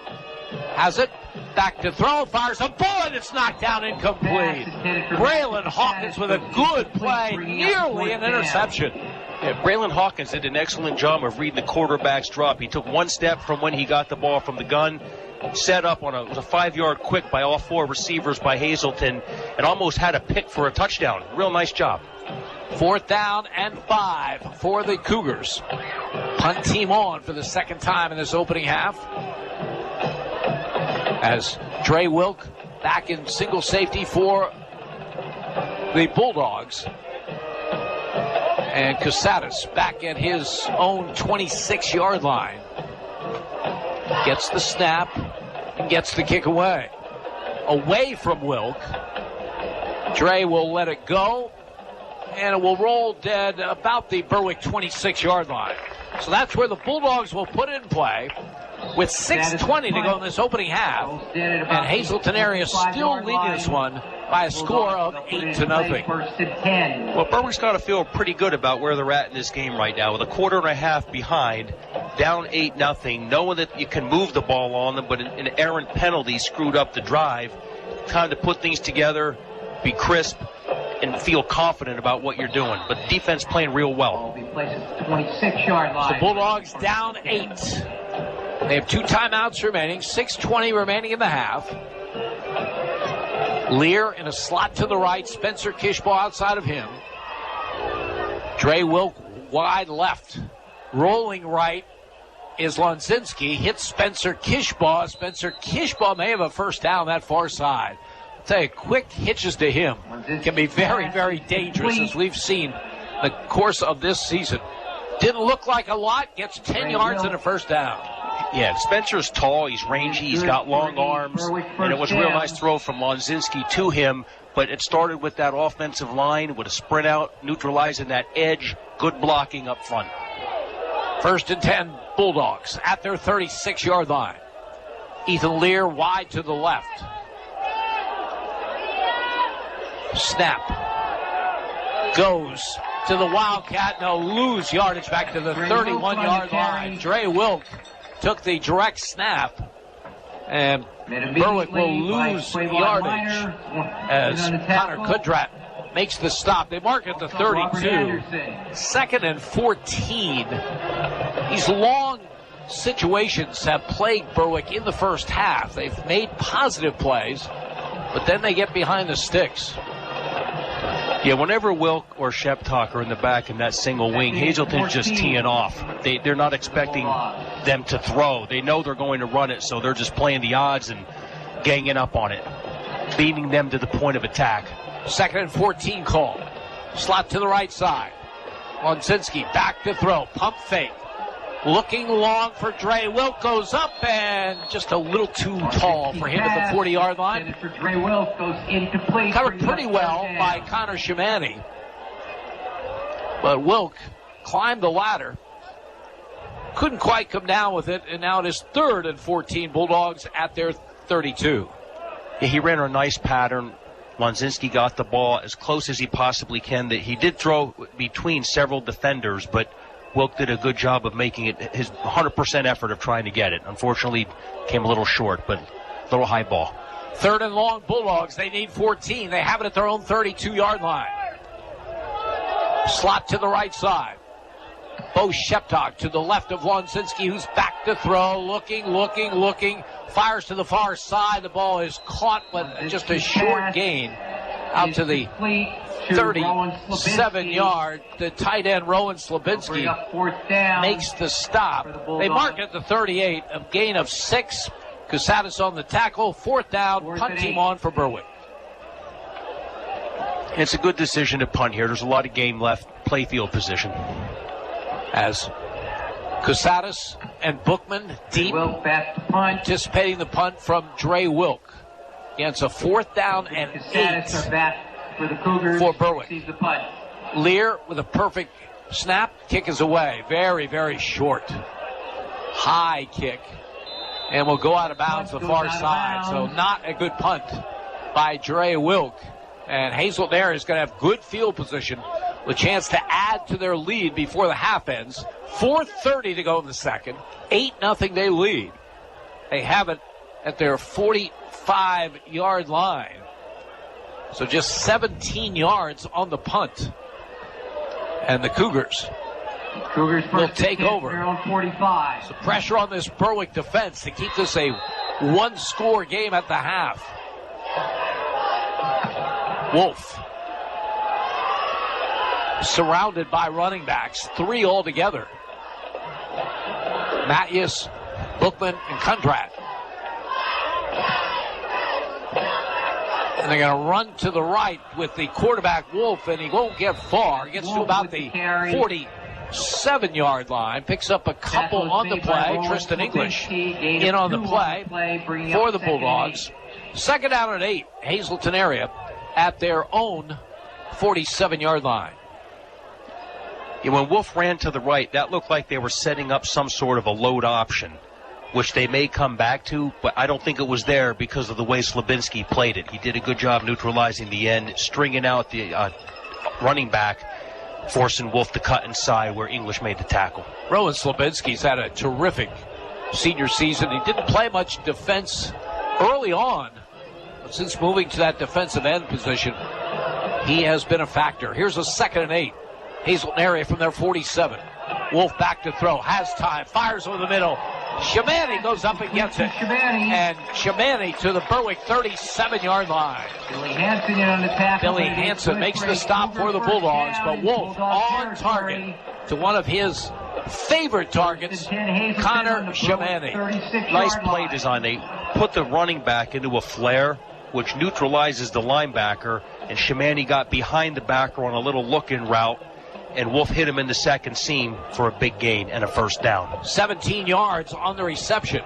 Has it. back to throw, fires a bullet, it's knocked down, incomplete. Braylon Hawkins with a good play, nearly an interception. Yeah, Braylon Hawkins did an excellent job of reading the quarterback's drop. He took one step from when he got the ball from the gun, set up on a 5-yard quick by all 4 receivers by Hazleton, and almost had a pick for a touchdown. Real nice job. 4th down and 5 for the Cougars. Punt team on for the second time in this opening half. As Dre Wilk back in single safety for the Bulldogs. And Casadas back at his own 26-yard line. Gets the snap and gets the kick away. Away from Wilk. Dre will let it go. And it will roll dead about the Berwick 26-yard line. So that's where the Bulldogs will put it in play with 6:20 to go in this opening half. And Hazleton area still leading this one by a score of 8-0. Well, Berwick's got to feel pretty good about where they're at in this game right now. With a quarter and a half behind, down 8-0, knowing that you can move the ball on them, but an errant penalty screwed up the drive. Time to put things together, be crisp, and feel confident about what you're doing. But defense playing real well. 26-yard line. The Bulldogs down 8. They have 2 timeouts remaining, 6:20 remaining in the half. Lear in a slot to the right, Spencer Kishbaugh outside of him. Dre Wilk wide left. Rolling right is Lonzinski, hits Spencer Kishbaugh. Spencer Kishbaugh may have a first down that far side. I'll tell you, quick hitches to him can be very, very dangerous, as we've seen the course of this season. Didn't look like a lot, gets 10 yards and a first down. Yeah, Spencer's tall, he's rangy, he's got long arms, and it was a real nice throw from Lonzinski to him, but it started with that offensive line with a sprint out, neutralizing that edge, good blocking up front. 1st and 10, Bulldogs at their 36-yard line. Ethan Lear wide to the left. Snap. Goes to the Wildcat. No, lose yardage back to the 31-yard line. Dre Wilk took the direct snap, and Berwick will lose yardage as Connor Kudrat makes the stop. They mark at the 32. 2nd and 14. These long situations have plagued Berwick in the first half. They've made positive plays, but then they get behind the sticks. Yeah, whenever Wilk or Sheptock are in the back in that single wing, Hazleton's just teeing off. They're not expecting them to throw. They know they're going to run it, so they're just playing the odds and ganging up on it, leading them to the point of attack. 2nd and 14 call. Slot to the right side. Lonzinski back to throw. Pump fake. Looking long for Dre. Wilk goes up and just a little too tall for him at the 40-yard line. For Dre Wilk goes incomplete. Covered pretty well by Connor Shimani. But Wilk climbed the ladder. Couldn't quite come down with it, and now it is 3rd and 14. Bulldogs at their 32. Yeah, he ran a nice pattern. Lonzinski got the ball as close as he possibly can. That he did throw between several defenders, but Wilk did a good job of making it his 100% effort of trying to get it. Unfortunately, came a little short, but a little high ball. 3rd and long, Bulldogs. They need 14. They have it at their own 32-yard line. Slot to the right side. Bo Sheptock to the left of Lonzinski, who's back to throw. Looking. Fires to the far side. The ball is caught, but just a short gain out to the 37-yard. The tight end, Rowan Slabinski, makes the stop. They mark at the 38, a gain of 6. Casadas on the tackle. 4th down, punt team on for Berwick. It's a good decision to punt here. There's a lot of game left. Play field position. As Casadas and Bookman deep, anticipating the punt from Dre Wilk. Against a 4th down and 8 for the Cougars for Berwick. The punt. Lear with a perfect snap. Kick is away. Very, very short. High kick. And will go out of bounds the far side. So not a good punt by Dre Wilk. And Hazleton there is going to have good field position with a chance to add to their lead before the half ends. 4:30 to go in the second. 8-0 they lead. They have it at their 45-yard line. So just 17 yards on the punt. And the Cougars will take over. On 45. So pressure on this Berwick defense to keep this a one-score game at the half. Wolf surrounded by running backs, 3 altogether. Matthews, Bookman, and Kundrat. And they're going to run to the right with the quarterback, Wolf, and he won't get far. He gets to about the 47-yard line, picks up a couple on the play. Tristan English in on the play for the Bulldogs. Second down and 8, Hazleton area at their own 47-yard line. Yeah, when Wolf ran to the right, that looked like they were setting up some sort of a load option, which they may come back to, but I don't think it was there because of the way Slabinski played it. He did a good job neutralizing the end, stringing out the running back, forcing Wolf to cut inside where English made the tackle. Rowan Slabinski's had a terrific senior season. He didn't play much defense early on, but since moving to that defensive end position, he has been a factor. Here's a second and 8. Hazleton area from their 47. Wolf back to throw, has time, fires over the middle. Shamani goes up and gets it. And Shamani to the Berwick 37-yard line. Billy Hansen in on the tackle. Billy Hansen makes the stop for the Bulldogs, but Wolf on target to one of his favorite targets, Connor Shamani. Nice play design. They put the running back into a flare, which neutralizes the linebacker, and Shamani got behind the backer on a little look-in route, and Wolf hit him in the second seam for a big gain and a first down. 17 yards on the reception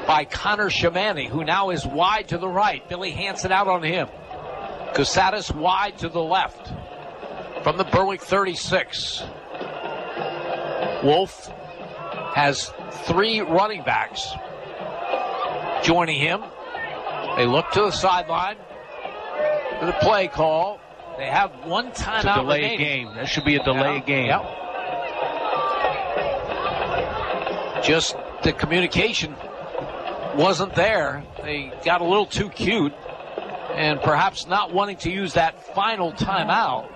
by Connor Shamani, who now is wide to the right. Billy Hansen out on him. Casadas wide to the left from the Berwick 36. Wolf has 3 running backs joining him. They look to the sideline for the play call. They have one timeout to delay remaining. A game. That should be a delay game. Yep. Just the communication wasn't there. They got a little too cute, and perhaps not wanting to use that final timeout.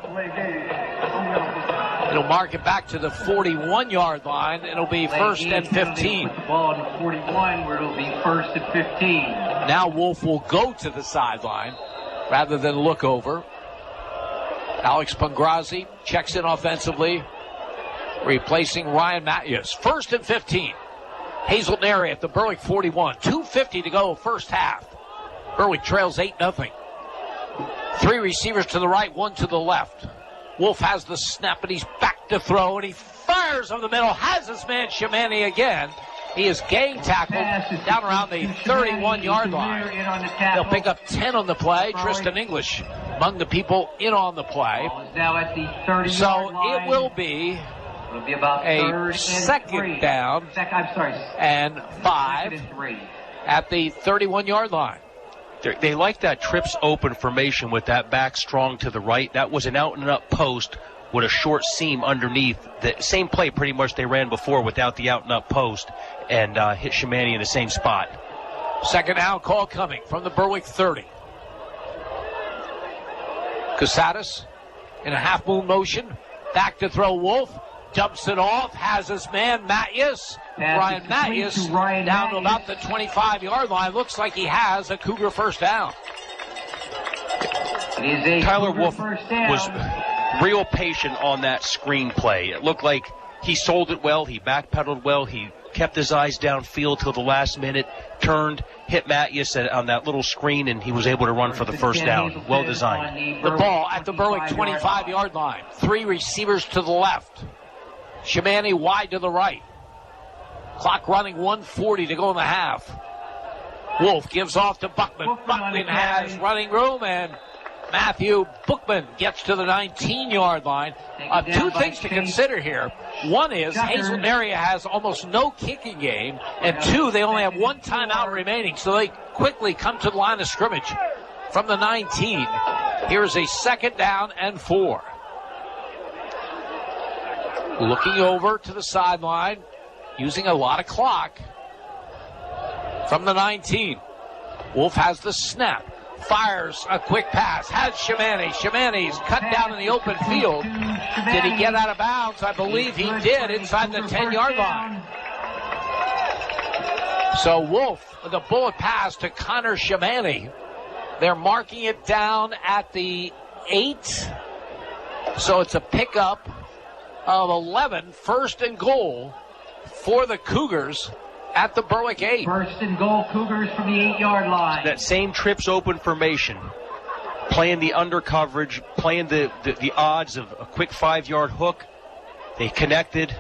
It'll mark it back to the 41-yard line. It'll be first and 15. Ball to 41, where it'll be first and 15. Now Wolf will go to the sideline rather than look over. Alex Pongrazi checks in offensively, replacing Ryan Matthews. First and 15. Hazleton area at the Berwick 41. 2:50 to go first half. Berwick trails 8-0. 3 receivers to the right, 1 to the left. Wolf has the snap, and he's back to throw, and he fires over the middle. Has his man Shamani again. He is gang tackled down around the 31-yard line. They'll pick up 10 on the play. Tristan English among the people in on the play. Now at the 30-yard so line. it will be about a second down and 5 at the 31-yard line. They like that trips open formation with that back strong to the right. That was an out-and-up post with a short seam underneath. The same play pretty much they ran before without the out-and-up post, and hit Shamani in the same spot. Second down call coming from the Berwick 30. Casadas in a half-moon motion. Back to throw Wolf. Dumps it off. Has his man Matthews. Ryan Matthews down to about the 25-yard line. Looks like he has a Cougar first down. Tyler Wolf was real patient on that screen play. It looked like he sold it well. He backpedaled well. He kept his eyes downfield till the last minute, turned, hit Matthews on that little screen, and he was able to run for the first down. Well designed. The ball at the Berwick 25-yard line. 3 receivers to the left. Shamani wide to the right. Clock running, 1:40 to go in the half. Wolf gives off to Buckman. Buckman has running room, and Matthew Bookman gets to the 19-yard line. 2 things to consider here. One is Hazleton area has almost no kicking game, and 2, they only have 1 timeout remaining, so they quickly come to the line of scrimmage from the 19. Here's a second down and 4. Looking over to the sideline, using a lot of clock. from the 19. Wolf has the snap. Fires a quick pass. Has Shimani. Shimani's cut down in the open field. Did he get out of bounds? I believe he did, inside the 10-yard line. So Wolf with a bullet pass to Connor Shimani. They're marking it down at the 8. So it's a pickup of 11, first and goal for the Cougars at the Berwick 8. First and goal, Cougars from the 8-yard line. That same trips open formation, playing the under coverage, playing the odds of a quick 5-yard hook. They connected,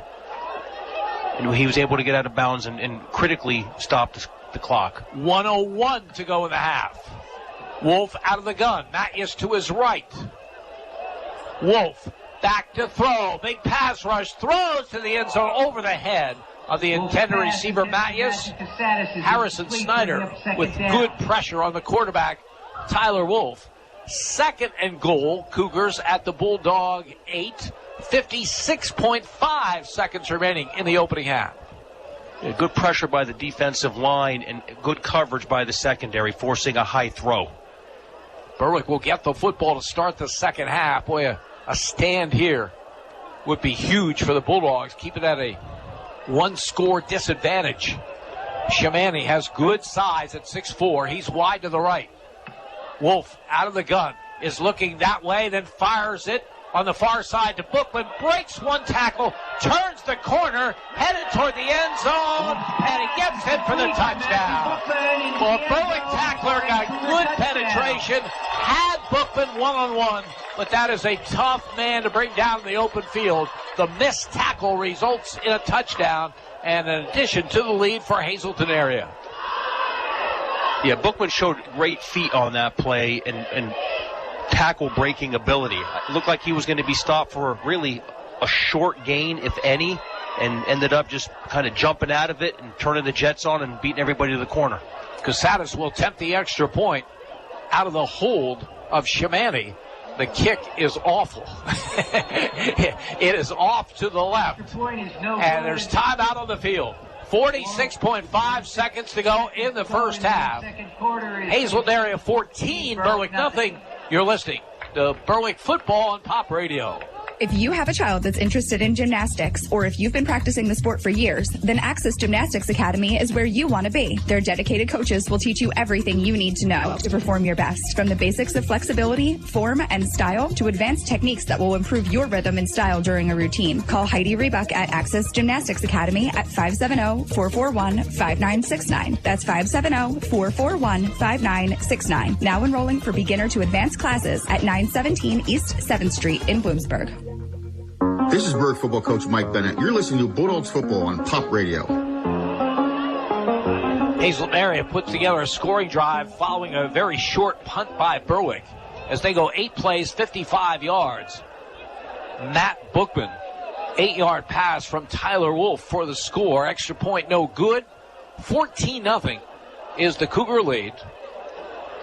and he was able to get out of bounds and critically stop the clock. 1:01 to go in the half. Wolf out of the gun. Matthews to his right. Wolf back to throw. Big pass rush. Throws to the end zone over the head of the intended receiver, Matthews. Harrison Snyder with good pressure on the quarterback, Tyler Wolf. Second and goal, Cougars at the Bulldog 8. 56.5 seconds remaining in the opening half. Yeah, good pressure by the defensive line and good coverage by the secondary, forcing a high throw. Berwick will get the football to start the second half. Boy, a stand here would be huge for the Bulldogs. Keep it at a one-score disadvantage. Shimani has good size at 6'4". He's wide to the right. Wolf out of the gun is looking that way, then fires it on the far side to Bookman. Breaks one tackle, turns the corner, headed toward the end zone, and he gets hit for the touchdown. Well, Berwick tackler got good penetration, had Bookman one-on-one, but that is a tough man to bring down in the open field. The missed tackle results in a touchdown and an addition to the lead for Hazleton area. Yeah, Bookman showed great feet on that play and tackle breaking ability. It looked like he was going to be stopped for really a short gain, if any, and ended up just kind of jumping out of it and turning the jets on and beating everybody to the corner. Casadas will attempt the extra point out of the hold of Shimani. The kick is awful. It is off to the left. And there's timeout on the field. 46.5 seconds to go in the first half. Hazleton area 14, Berwick nothing. You're listening to Berwick Football on Pop Radio. If you have a child that's interested in gymnastics, or if you've been practicing the sport for years, then Access Gymnastics Academy is where you want to be. Their dedicated coaches will teach you everything you need to know to perform your best, from the basics of flexibility, form, and style to advanced techniques that will improve your rhythm and style during a routine. Call Heidi Rebuck at Access Gymnastics Academy at 570-441-5969. That's 570-441-5969. Now enrolling for beginner to advanced classes at 917 East 7th Street in Bloomsburg. This is Berwick football coach Mike Bennett. You're listening to Bulldogs football on Pop Radio. Hazleton area puts together a scoring drive following a very short punt by Berwick as they go 8 plays, 55 yards. Matt Bookman, 8-yard pass from Tyler Wolf for the score. Extra point no good. 14-0 is the Cougar lead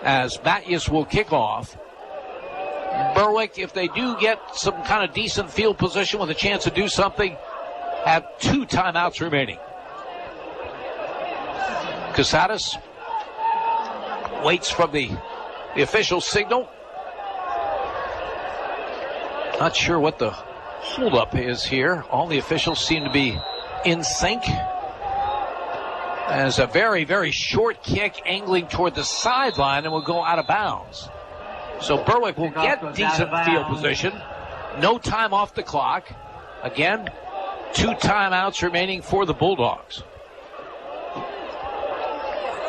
as Matthews will kick off. Berwick, if they do get some kind of decent field position with a chance to do something, have 2 timeouts remaining. Casadas waits from the official signal. Not sure what the holdup is here. All the officials seem to be in sync. As a very, very short kick angling toward the sideline and will go out of bounds. So Berwick will get decent field position. No time off the clock. Again, 2 timeouts remaining for the Bulldogs.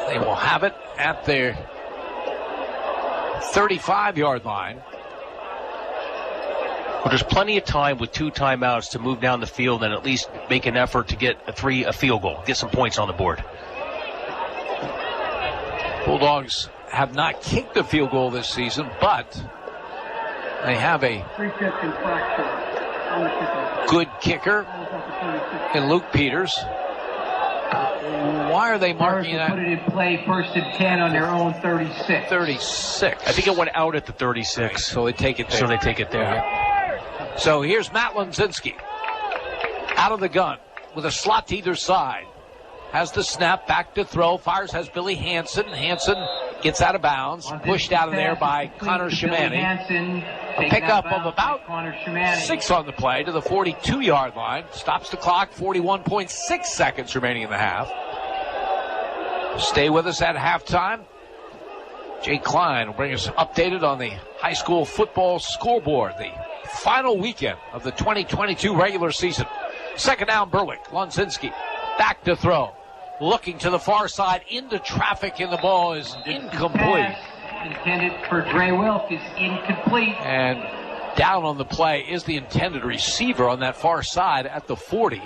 They will have it at their 35-yard line. Well, there's plenty of time with 2 timeouts to move down the field and at least make an effort to get a field goal, get some points on the board. Bulldogs have not kicked a field goal this season, but they have a good kicker in Luke Peters. Why are they marking that? Put it in play, 1st and 10 on their own 36. 36. I think it went out at the 36. So they take it there. So here's Matt Lenzinski out of the gun with a slot to either side. has the snap, back to throw, fires, has Billy Hansen. Hansen gets out of bounds, pushed out of there by Connor Shimani. A pickup of about 6 on the play to the 42-yard line. Stops the clock, 41.6 seconds remaining in the half. Stay with us at halftime. Jay Klein will bring us updated on the high school football scoreboard, the final weekend of the 2022 regular season. Second down, Berwick. Lonzinski back to throw. Looking to the far side, into traffic, and the ball is incomplete. Intended for Dre Wilk is incomplete. And down on the play is the intended receiver on that far side at the 40.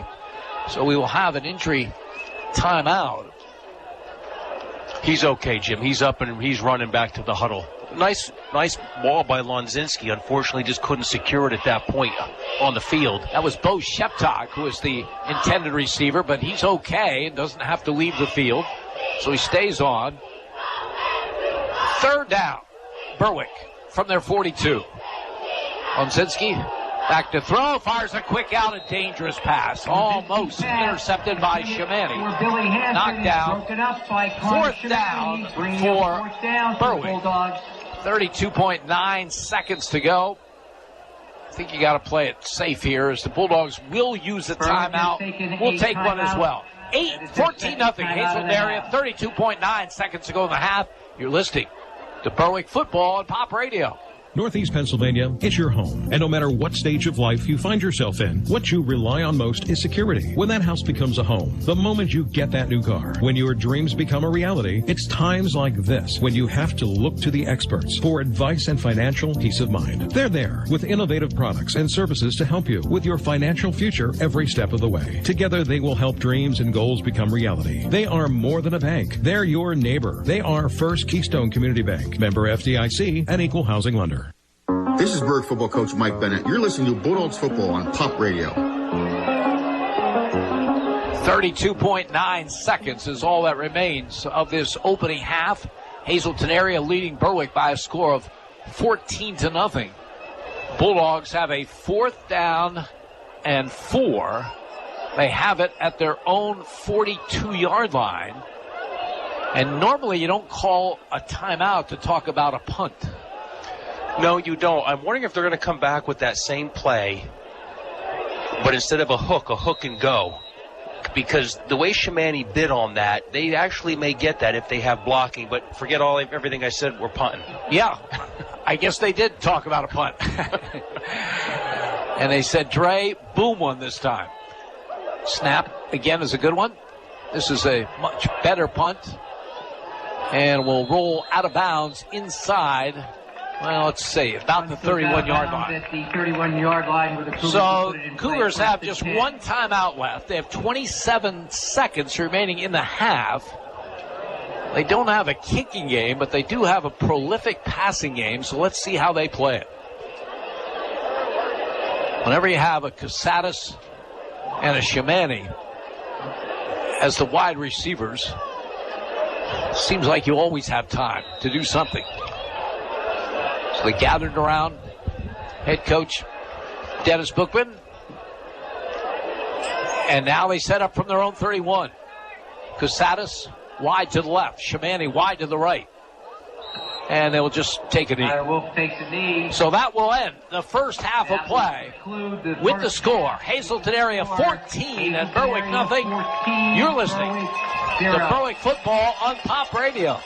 So we will have an injury timeout. He's okay, Jim. He's up and he's running back to the huddle. Nice ball by Lonzinski. Unfortunately, just couldn't secure it at that point on the field. That was Bo Sheptok, who is the intended receiver, but he's okay and doesn't have to leave the field. So he stays on. Third down, Berwick from their 42. Lonzinski back to throw, fires a quick out, a dangerous pass. Almost intercepted by Shimani. Knocked down. Fourth down for Berwick. 32.9 seconds to go. I think you got to play it safe here as the Bulldogs will use a timeout. We'll take one as well. 14-0 Hazleton area, 32.9 seconds to go in the half. You're listening to Berwick Football on Pop Radio. Northeast Pennsylvania, it's your home. And no matter what stage of life you find yourself in, what you rely on most is security. When that house becomes a home, the moment you get that new car, when your dreams become a reality, it's times like this when you have to look to the experts for advice and financial peace of mind. They're there with innovative products and services to help you with your financial future every step of the way. Together, they will help dreams and goals become reality. They are more than a bank. They're your neighbor. They are First Keystone Community Bank, member FDIC, and equal housing lender. This is Berg football coach Mike Bennett. You're listening to Bulldogs football on Pop Radio. 32.9 seconds is all that remains of this opening half. Hazleton area leading Berwick by a score of 14-0. Bulldogs have a 4th down and 4. They have it at their own 42-yard line. And normally you don't call a timeout to talk about a punt. No, you don't. I'm wondering if they're going to come back with that same play, but instead of a hook and go. Because the way Shimani bid on that, they actually may get that if they have blocking, but forget everything I said, we're punting. Yeah, I guess they did talk about a punt. And they said, Dre, boom one this time. Snap, again, is a good one. This is a much better punt. And will roll out of bounds inside. Well, let's see, about the 31-yard line. At the 31-yard line where the Cougars so Cougars have just one timeout left. They have 27 seconds remaining in the half. They don't have a kicking game, but they do have a prolific passing game, so let's see how they play it. Whenever you have a Casadas and a Shimani as the wide receivers, it seems like you always have time to do something. So they gathered around head coach Dennis Bookman. And now they set up from their own 31. Casadas wide to the left. Shimani wide to the right. And they will just take a knee. Wolf takes a knee. So that will end the first half of play with the score. Hazleton area 14 and Berwick nothing. You're listening to Berwick Football on Pop Radio.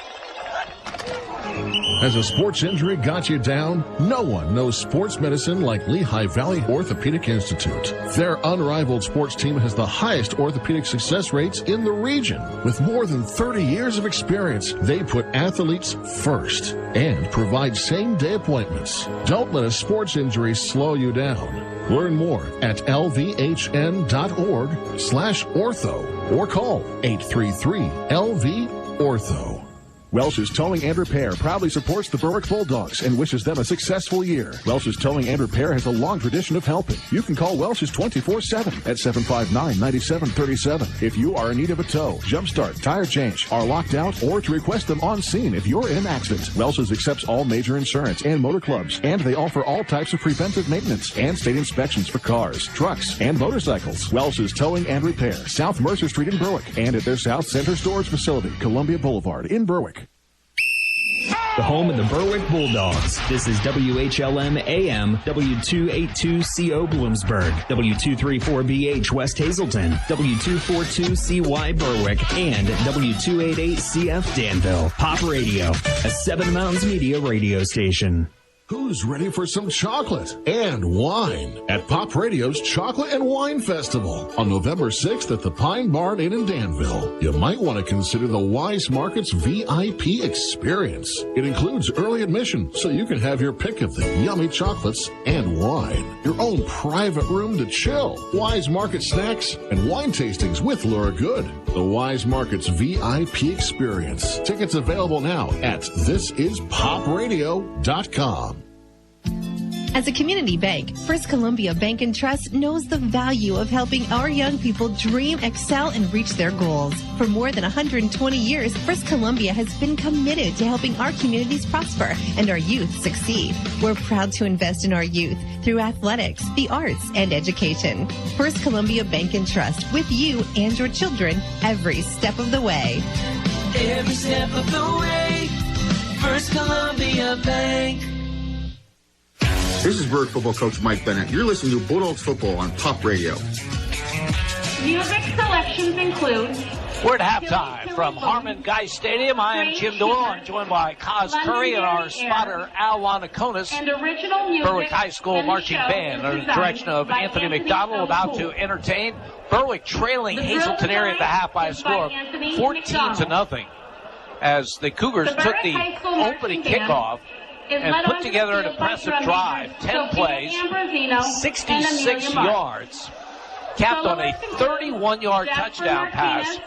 Has a sports injury got you down? No one knows sports medicine like Lehigh Valley Orthopedic Institute. Their unrivaled sports team has the highest orthopedic success rates in the region. With more than 30 years of experience, they put athletes first and provide same-day appointments. Don't let a sports injury slow you down. Learn more at lvhn.org/ortho or call 833-LV-ORTHO. Welsh's Towing and Repair proudly supports the Berwick Bulldogs and wishes them a successful year. Welsh's Towing and Repair has a long tradition of helping. You can call Welsh's 24/7 at 759-9737 if you are in need of a tow, jumpstart, tire change, are locked out, or to request them on scene if you're in an accident. Welsh's accepts all major insurance and motor clubs, and they offer all types of preventive maintenance and state inspections for cars, trucks, and motorcycles. Welsh's Towing and Repair, South Mercer Street in Berwick, and at their South Center Storage Facility, Columbia Boulevard in Berwick. The home of the Berwick Bulldogs. This is WHLM AM, W282CO Bloomsburg, W234BH West Hazleton, W242CY Berwick, and W288CF Danville. Pop Radio, a Seven Mountains Media radio station. Who's ready for some chocolate and wine at Pop Radio's Chocolate and Wine Festival on November 6th at the Pine Barn Inn in Danville? You might want to consider the Wise Markets VIP experience. It includes early admission, so you can have your pick of the yummy chocolates and wine. Your own private room to chill. Wise Market snacks and wine tastings with Laura Good. The Wise Markets VIP experience. Tickets available now at thisispopradio.com. As a community bank, First Columbia Bank and Trust knows the value of helping our young people dream, excel, and reach their goals. For more than 120 years, First Columbia has been committed to helping our communities prosper and our youth succeed. We're proud to invest in our youth through athletics, the arts, and education. First Columbia Bank and Trust, with you and your children every step of the way. Every step of the way, First Columbia Bank. This is Berwick football coach Mike Bennett. You're listening to Bulldogs football on Pop Radio. Music selections include... We're at halftime from Harmon Guy Stadium. I am Jim Doyle. I'm joined by Kaz Curry and our spotter Al Lanaconis. Berwick High School Marching Band under the direction of Anthony McDonald about to entertain. Berwick trailing Hazleton area at the half by a score of 14-0 as the Cougars took the opening kickoff and put together an impressive drive. 10 plays, 66 yards, capped on a 31-yard touchdown pass.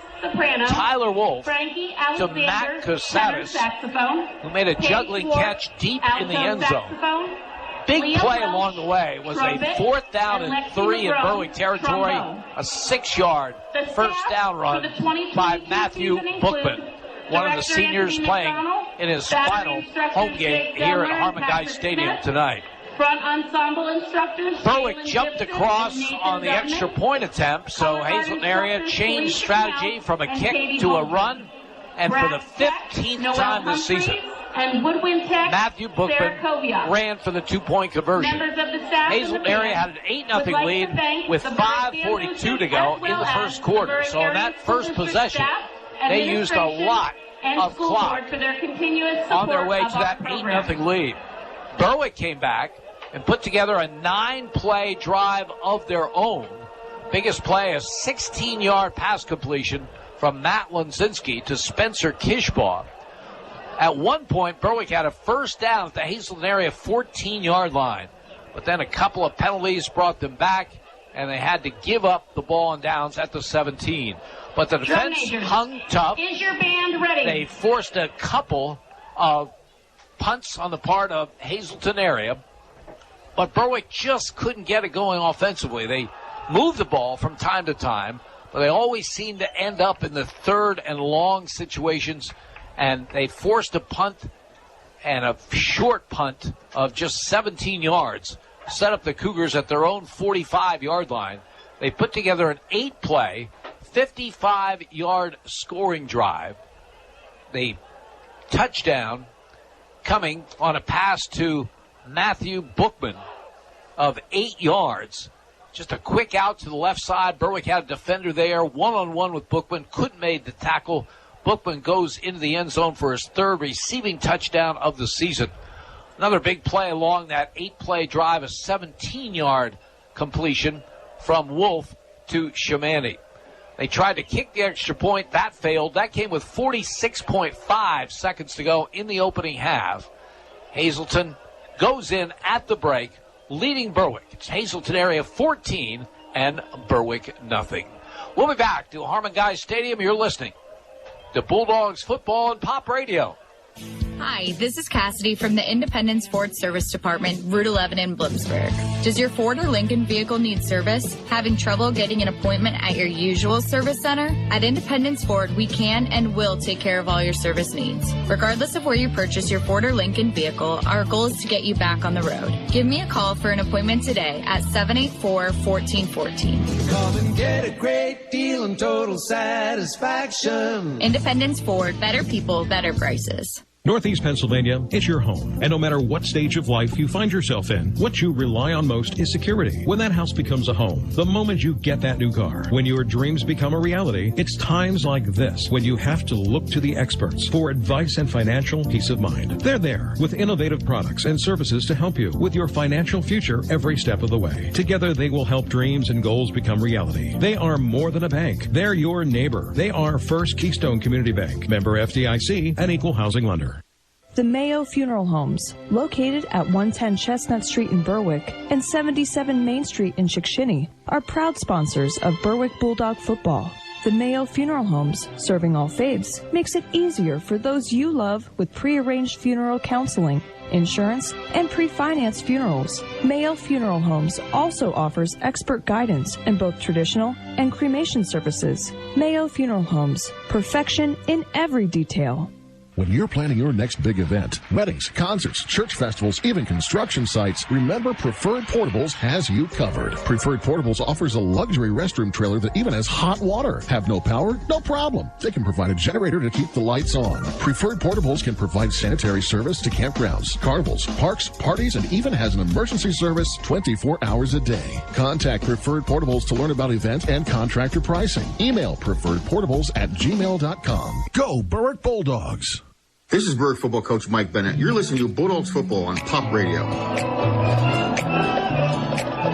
Tyler Wolf to Matt Casadas, who made a juggling catch deep in the end zone. Big play along the way was a 4th down and 3 in Berwick territory, a 6-yard first down run by Matthew Bookman, one of the seniors playing in his final home game here at Harmon Guy Stadium tonight. Front ensemble instructors. Berwick jumped across on the extra point attempt, so Hazleton area changed strategy from a kick to a run, and for the 15th time this season, Matthew Bookman ran for the 2-point conversion. Hazleton area had an 8-0 lead with 5:42 to go in the first quarter, so in that first possession, they used a lot of clock on their way to that 8-0 lead. Berwick came back and put together a 9-play drive of their own. Biggest play, a 16-yard pass completion from Matt Lunzinski to Spencer Kishbaugh. At one point, Berwick had a first down at the Hazleton area 14-yard line, but then a couple of penalties brought them back, and they had to give up the ball and downs at the 17. But the defense hung tough. Is your band ready? They forced a couple of punts on the part of Hazleton area, but Berwick just couldn't get it going offensively. They moved the ball from time to time, but they always seemed to end up in the third and long situations, and they forced a punt and a short punt of just 17 yards, set up the Cougars at their own 45-yard line. They put together an 8-play, 55-yard scoring drive. The touchdown coming on a pass to Matthew Bookman of 8 yards. Just a quick out to the left side. Berwick had a defender there, one-on-one with Bookman. Couldn't make the tackle. Bookman goes into the end zone for his third receiving touchdown of the season. Another big play along that 8-play drive, a 17-yard completion from Wolf to Shamani. They tried to kick the extra point. That failed. That came with 46.5 seconds to go in the opening half. Hazleton goes in at the break, leading Berwick. It's Hazleton area 14 and Berwick nothing. We'll be back to Harmon Guy Stadium. You're listening to Bulldogs football and Pop Radio. Hi, this is Cassidy from the Independence Ford Service Department, Route 11 in Bloomsburg. Does your Ford or Lincoln vehicle need service? Having trouble getting an appointment at your usual service center? At Independence Ford, we can and will take care of all your service needs. Regardless of where you purchase your Ford or Lincoln vehicle, our goal is to get you back on the road. Give me a call for an appointment today at 784-1414. Come and get a great deal and total satisfaction. Independence Ford, better people, better prices. Northeast Pennsylvania, it's your home. And no matter what stage of life you find yourself in, what you rely on most is security. When that house becomes a home, the moment you get that new car, when your dreams become a reality, it's times like this when you have to look to the experts for advice and financial peace of mind. They're there with innovative products and services to help you with your financial future every step of the way. Together, they will help dreams and goals become reality. They are more than a bank. They're your neighbor. They are First Keystone Community Bank, member FDIC, and equal housing lender. The Mayo Funeral Homes, located at 110 Chestnut Street in Berwick and 77 Main Street in Chickashinny, are proud sponsors of Berwick Bulldog football. The Mayo Funeral Homes, serving all faiths, makes it easier for those you love with pre-arranged funeral counseling, insurance, and pre-financed funerals. Mayo Funeral Homes also offers expert guidance in both traditional and cremation services. Mayo Funeral Homes, perfection in every detail. When you're planning your next big event, weddings, concerts, church festivals, even construction sites, remember Preferred Portables has you covered. Preferred Portables offers a luxury restroom trailer that even has hot water. Have no power? No problem. They can provide a generator to keep the lights on. Preferred Portables can provide sanitary service to campgrounds, carnivals, parks, parties, and even has an emergency service 24 hours a day. Contact Preferred Portables to learn about event and contractor pricing. Email preferredportables@gmail.com. Go Berwick Bulldogs! This is Berwick football coach Mike Bennett. You're listening to Bulldogs football on Pop Radio.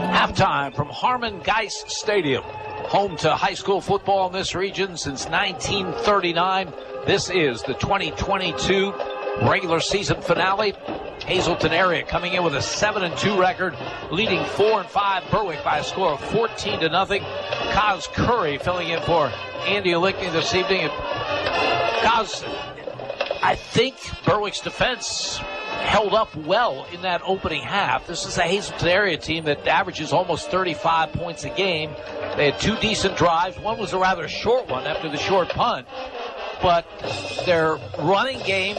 Halftime from Harmon Geis Stadium, home to high school football in this region since 1939. This is the 2022 regular season finale. Hazleton area coming in with a 7-2 record, leading 4-5 Berwick by a score of 14-0. Kaz Curry filling in for Andy Alickney this evening. Kaz, I think Berwick's defense held up well in that opening half. This is a Hazleton area team that averages almost 35 points a game. They had two decent drives. One was a rather short one after the short punt. But their running game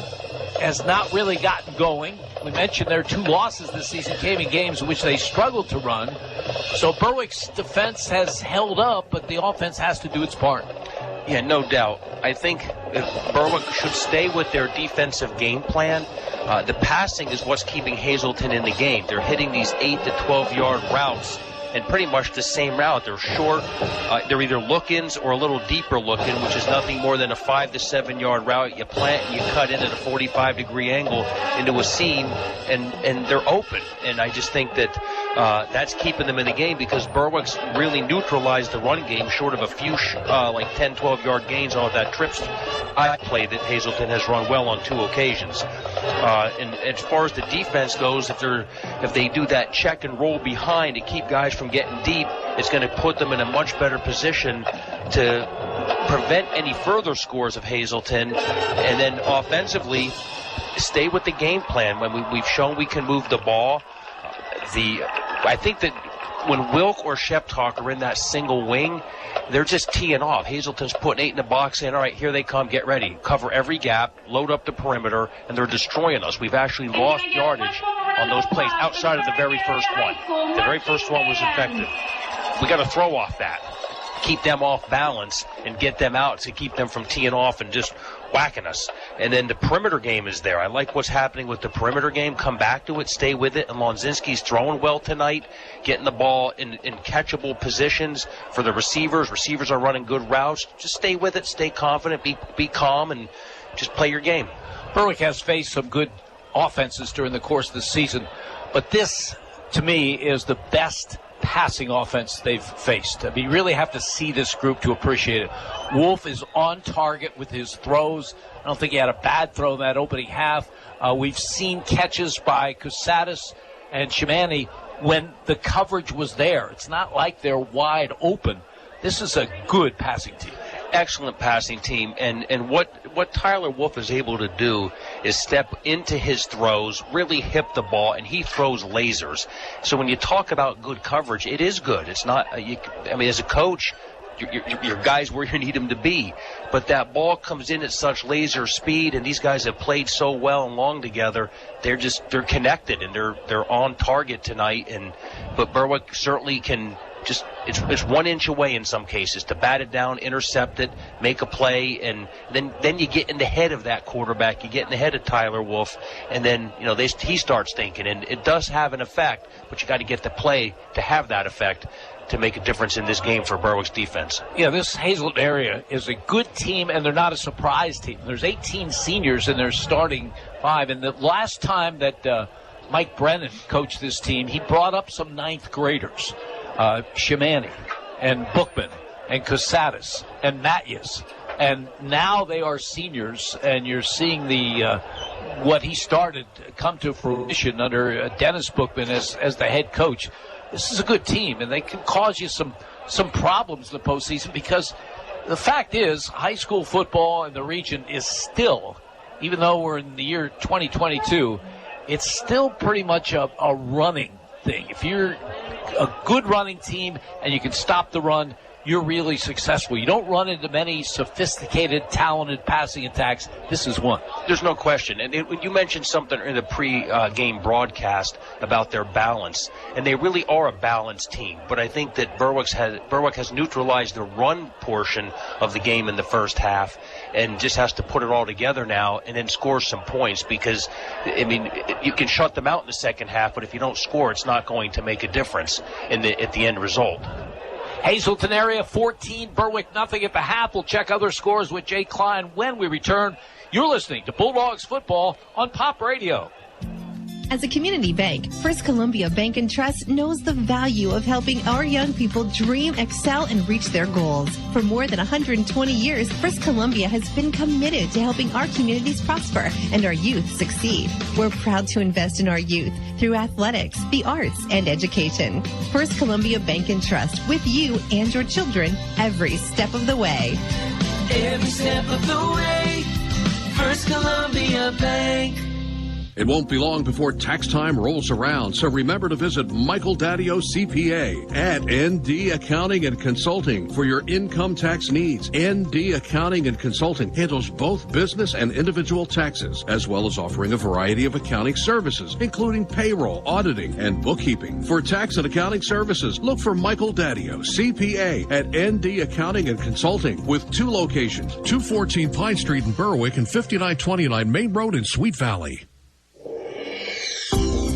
has not really gotten going. We mentioned their two losses this season came in games in which they struggled to run. So Berwick's defense has held up, but the offense has to do its part. Yeah, no doubt. I think Berwick should stay with their defensive game plan. The passing is what's keeping Hazleton in the game. They're hitting these 8 to 12-yard routes, and pretty much the same route. They're short. They're either look-ins or a little deeper look-in, which is nothing more than a 5 to 7-yard route. You plant and you cut in at a 45-degree angle into a seam, and they're open. And I just think that that's keeping them in the game because Berwick's really neutralized the run game short of a few like 10, 12-yard gains on that trips play that Hazleton has run well on 2 occasions. And as far as the defense goes, if they do that check and roll behind to keep guys from getting deep, it's going to put them in a much better position to prevent any further scores of Hazleton. And then offensively, stay with the game plan. When we've shown we can move the ball, I think that when Wilk or Sheptalk are in that single wing, they're just teeing off. Hazleton's putting 8 in the box, saying, all right, here they come, get ready. Cover every gap, load up the perimeter, and they're destroying us. We've actually lost yardage on those plays outside of the very first one. The very first one was effective. We got to throw off that, keep them off balance, and get them out to keep them from teeing off and just whacking us. And then the perimeter game is there. I like what's happening with the perimeter game. Come back to it, stay with it. And Lonzinski's throwing well tonight, getting the ball in catchable positions for the receivers. Receivers are running good routes. Just stay with it, stay confident, be calm, and just play your game. Berwick has faced some good offenses during the course of the season, but this, to me, is the best passing offense they've faced. I mean, you really have to see this group to appreciate it. Wolf is on target with his throws. I don't think he had a bad throw in that opening half. We've seen catches by Kusatis and Shimani when the coverage was there. It's not like they're wide open. This is a good passing team. excellent passing team, and what Tyler Wolf is able to do is step into his throws, really hip the ball, and he throws lasers. So when you talk about good coverage, it is good. It's not. As a coach, your guys where you need them to be, but that ball comes in at such laser speed, and these guys have played so well and long together. They're connected and they're on target tonight. But Berwick certainly can. It's 1 inch away in some cases to bat it down, intercept it, make a play, and then you get in the head of that quarterback. You get in the head of Tyler Wolf, and then he starts thinking, and it does have an effect. But you got to get the play to have that effect to make a difference in this game for Berwick's defense. Yeah, this Hazleton area is a good team, and they're not a surprise team. There's 18 seniors in their starting 5, and the last time that Mike Brennan coached this team, he brought up some 9th graders. Shimani and Bookman and Casadas and Matthews, and now they are seniors, and you're seeing the what he started come to fruition under Dennis Bookman as the head coach. This is a good team, and they can cause you some problems in the postseason, because the fact is high school football in the region is still, even though we're in the year 2022, it's still pretty much a running thing. If you're a good running team and you can stop the run, you're really successful. You don't run into many sophisticated, talented passing attacks. This is one. There's no question. And you mentioned something in the pre-game broadcast about their balance, and they really are a balanced team. But I think that Berwick has neutralized the run portion of the game in the first half, and just has to put it all together now and then score some points, because, you can shut them out in the second half, but if you don't score, it's not going to make a difference at the end result. Hazleton area 14, Berwick nothing at the half. We'll check other scores with Jay Klein when we return. You're listening to Bulldogs football on Pop Radio. As a community bank, First Columbia Bank and Trust knows the value of helping our young people dream, excel, and reach their goals. For more than 120 years, First Columbia has been committed to helping our communities prosper and our youth succeed. We're proud to invest in our youth through athletics, the arts, and education. First Columbia Bank and Trust, with you and your children every step of the way. Every step of the way, First Columbia Bank. It won't be long before tax time rolls around, so remember to visit Michael Daddio CPA at ND Accounting and Consulting for your income tax needs. ND Accounting and Consulting handles both business and individual taxes, as well as offering a variety of accounting services, including payroll, auditing, and bookkeeping. For tax and accounting services, look for Michael Daddio CPA at ND Accounting and Consulting, with 2 locations, 214 Pine Street in Berwick and 5929 Main Road in Sweet Valley.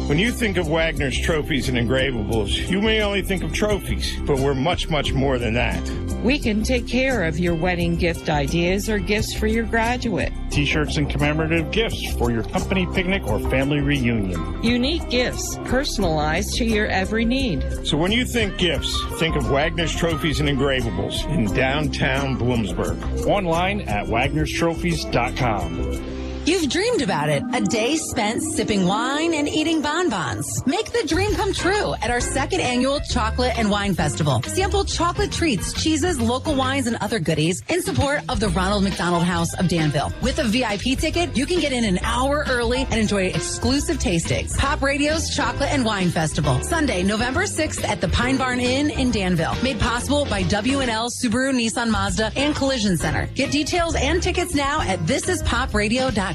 When you think of Wagner's Trophies and Engravables, you may only think of trophies, but we're much, much more than that. We can take care of your wedding gift ideas or gifts for your graduate. T-shirts and commemorative gifts for your company picnic or family reunion. Unique gifts, personalized to your every need. So when you think gifts, think of Wagner's Trophies and Engravables in downtown Bloomsburg. Online at wagnerstrophies.com. You've dreamed about it. A day spent sipping wine and eating bonbons. Make the dream come true at our 2nd annual Chocolate and Wine Festival. Sample chocolate treats, cheeses, local wines, and other goodies in support of the Ronald McDonald House of Danville. With a VIP ticket, you can get in an hour early and enjoy exclusive tastings. Pop Radio's Chocolate and Wine Festival. Sunday, November 6th at the Pine Barn Inn in Danville. Made possible by W&L Subaru Nissan Mazda and Collision Center. Get details and tickets now at thisispopradio.com.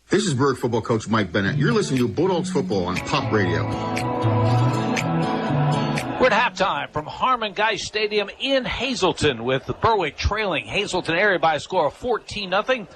This is Berwick football coach Mike Bennett. You're listening to Bulldogs football on Pop Radio. We're at halftime from Harmon Guy Stadium in Hazleton, with Berwick trailing Hazleton area by a score of 14-0.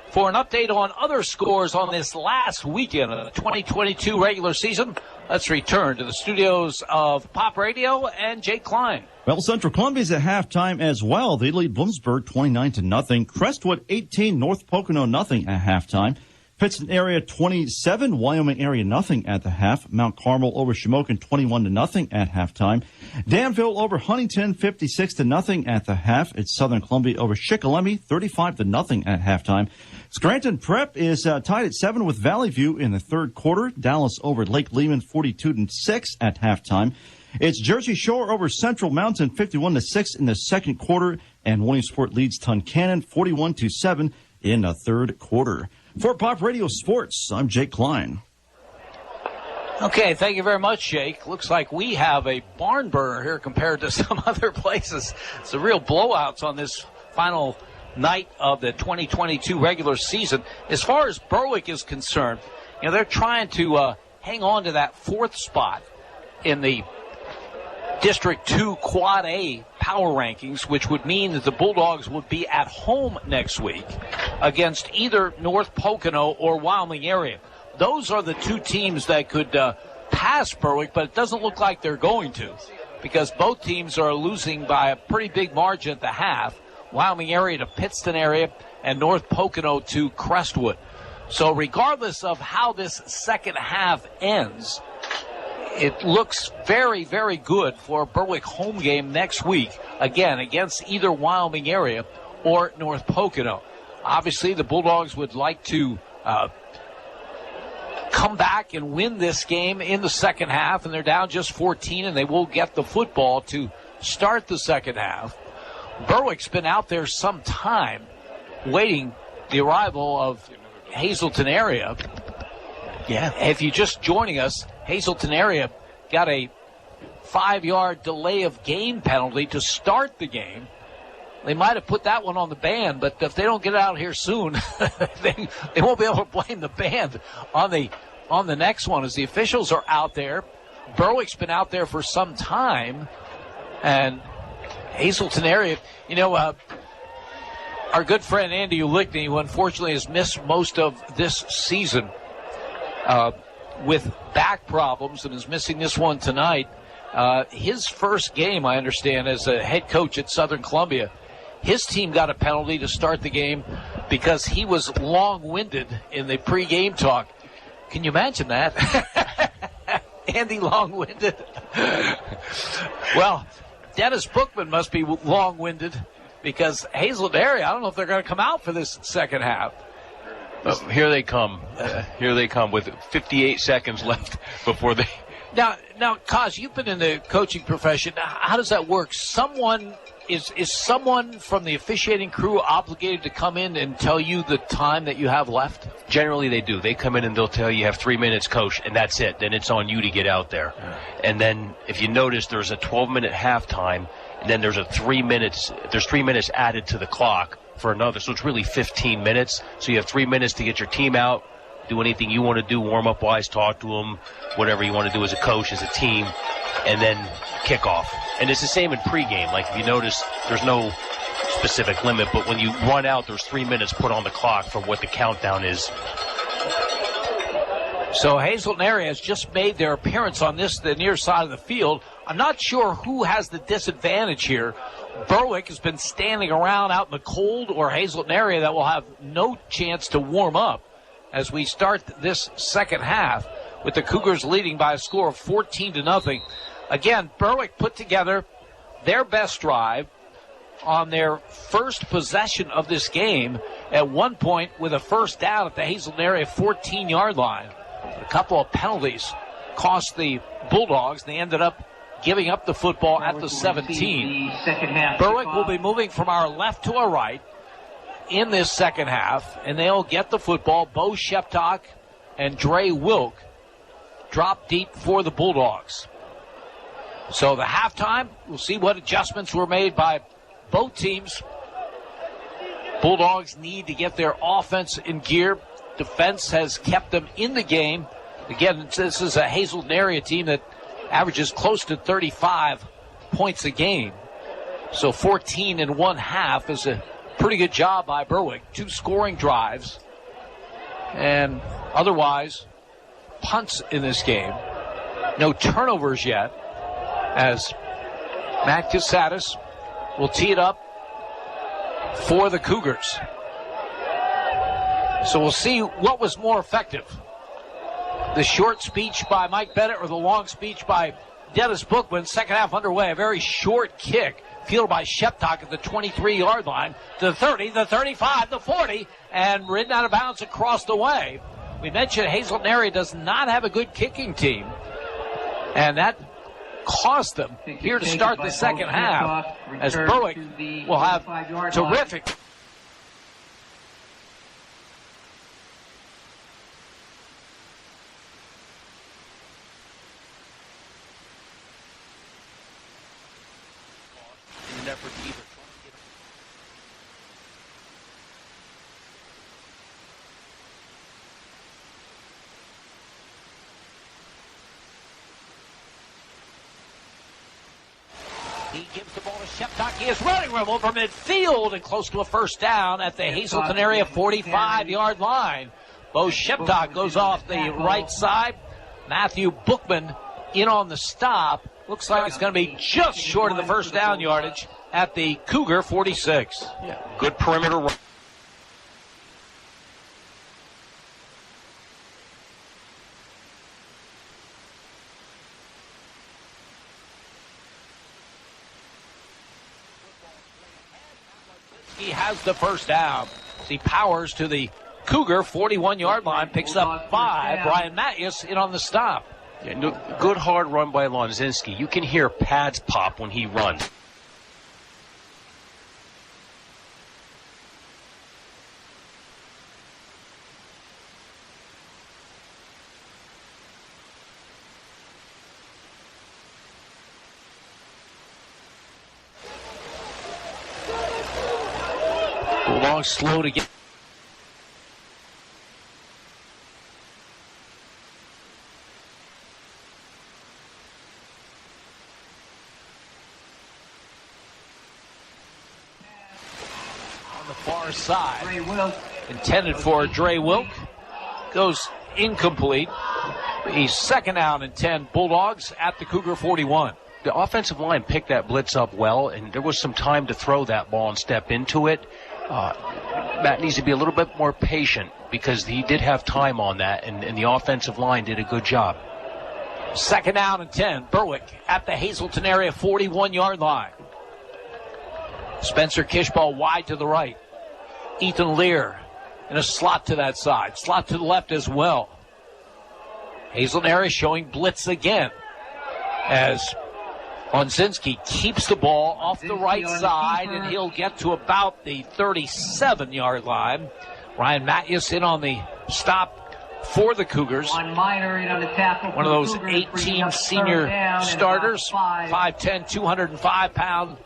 For an update on other scores on this last weekend of the 2022 regular season, let's return to the studios of Pop Radio and Jake Klein. Well, Central Columbia's at halftime as well. They lead Bloomsburg 29-0. Crestwood 18, North Pocono nothing at halftime. Pittston area 27, Wyoming area nothing at the half. Mount Carmel over Shamokin 21-0 at halftime. Danville over Huntington 56-0 at the half. It's Southern Columbia over Shikellamy 35-0 at halftime. Scranton Prep is tied at 7 with Valley View in the third quarter. Dallas over Lake Lehman 42-6 at halftime. It's Jersey Shore over Central Mountain 51-6 in the second quarter, and Williamsport leads Tunkhannon 41-7 in the third quarter. For Pop Radio Sports, I'm Jake Klein. Okay, thank you very much, Jake. Looks like we have a barn burner here compared to some other places. It's a real blowouts on this final night of the 2022 regular season. As far as Berwick is concerned, they're trying to hang on to that fourth spot in the District 2 Quad A power rankings, which would mean that the Bulldogs would be at home next week against either North Pocono or Wyoming area. Those are the two teams that could pass Berwick, but it doesn't look like they're going to, because both teams are losing by a pretty big margin at the half. Wyoming area to Pittston area and North Pocono to Crestwood. So regardless of how this second half ends, it looks very, very good for a Berwick home game next week, again, against either Wyoming area or North Pocono. Obviously, the Bulldogs would like to come back and win this game in the second half, and they're down just 14, and they will get the football to start the second half. Berwick's been out there some time waiting the arrival of Hazleton area. Yeah. If you're just joining us, Hazleton area got a 5-yard delay of game penalty to start the game. They might have put that one on the band, but if they don't get out here soon, they won't be able to blame the band on the next one, as the officials are out there. Berwick's been out there for some time, and Hazleton area, our good friend Andy Ulickney, who unfortunately has missed most of this season with back problems and is missing this one tonight. His first game, I understand, as a head coach at Southern Columbia, his team got a penalty to start the game because he was long-winded in the pregame talk. Can you imagine that? Andy long-winded. Well, Dennis Bookman must be long-winded because Hazleton area, I don't know if they're going to come out for this second half. Here they come. Here they come with 58 seconds left before they... Now, Kaz, you've been in the coaching profession. How does that work? Is someone from the officiating crew obligated to come in and tell you the time that you have left? Generally, they do. They come in and they'll tell you have 3 minutes, coach, and that's it. Then it's on you to get out there. And then, if you notice, there's a 12-minute halftime, and then there's 3 minutes added to the clock for another. So it's really 15 minutes. So you have 3 minutes to get your team out, do anything you want to do, warm-up wise, talk to them, whatever you want to do as a coach, as a team, and then kickoff. And it's the same in pregame. Like, if you notice, there's no specific limit, but when you run out, there's 3 minutes put on the clock for what the countdown is. So Hazleton area has just made their appearance on the near side of the field. I'm not sure who has the disadvantage here. Berwick has been standing around out in the cold, or Hazleton area that will have no chance to warm up as we start this second half, with the Cougars leading by a score of 14-0. Again, Berwick put together their best drive on their first possession of this game at one point with a first down at the Hazleton area 14-yard line. A couple of penalties cost the Bulldogs. They ended up giving up the football at the 17. Berwick will be moving from our left to our right in this second half, and they'll get the football. Bo Sheptock and Dre Wilk drop deep for the Bulldogs. So the halftime, we'll see what adjustments were made by both teams. Bulldogs need to get their offense in gear. Defense has kept them in the game. Again, this is a Hazleton area team that averages close to 35 points a game. So 14 in one half is a pretty good job by Berwick. 2 scoring drives. And otherwise, punts in this game. No turnovers yet, as Matt Casadas will tee it up for the Cougars. So we'll see what was more effective, the short speech by Mike Bennett or the long speech by Dennis Bookman. Second half underway. A very short kick fielded by Sheptock at the 23-yard line to the 30, the 35, the 40, and ridden out of bounds across the way. We mentioned Hazleton area does not have a good kicking team, and that cost them here to start the second half, as Berwick will have terrific. He gives the ball to Sheptock. He is running room over midfield and close to a first down at the Hazleton area 45-yard line. Bo Sheptock goes off the right side. Matthew Bookman in on the stop. Looks like it's going to be just short of the first down yardage at the Cougar 46. Yeah, good perimeter run. He has the first down. He powers to the Cougar 41-yard line, picks up 5. Brian Matthews in on the stop. Yeah, good hard run by Lonzinski. You can hear pads pop when he runs. Bulldogs slow to get. On the far side, intended for Dre Wilk, goes incomplete. He's second down and 10. Bulldogs at the Cougar 41. The offensive line picked that blitz up well, and there was some time to throw that ball and step into it. Matt needs to be a little bit more patient because he did have time on that, and the offensive line did a good job. Second down and 10. Berwick at the Hazleton area 41-yard line. Spencer Kishball wide to the right. Ethan Lear in a slot to that side. Slot to the left as well. Hazleton area showing blitz again as Lonzinski keeps the ball off the right side, and he'll get to about the 37-yard line. Ryan Matthews in on the stop for the Cougars. One of those 18 senior starters, 5'10", 205-pound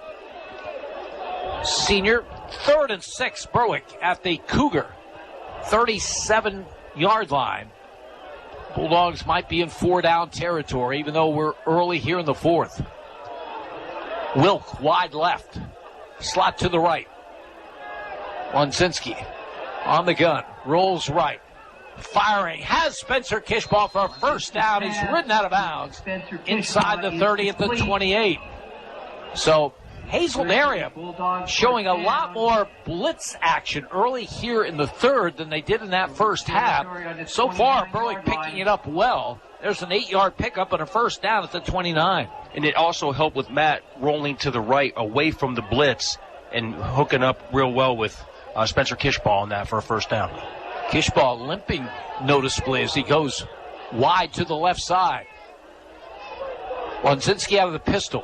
senior. 3rd and 6, Berwick at the Cougar 37-yard line. Bulldogs might be in 4-down territory, even though we're early here in the 4th. Wilk wide left. Slot to the right. Lonzinski on the gun. Rolls right. Firing. Has Spencer Kishball for a first down. He's ridden out of bounds inside the 30 at the 28. So Hazleton area showing a lot more blitz action early here in the 3rd than they did in that first half. So far, Berwick picking it up well. There's an 8-yard pickup and a first down at the 29. And it also helped with Matt rolling to the right away from the blitz and hooking up real well with Spencer Kishball on that for a first down. Kishball limping noticeably as he goes wide to the left side. Lonzinski out of the pistol.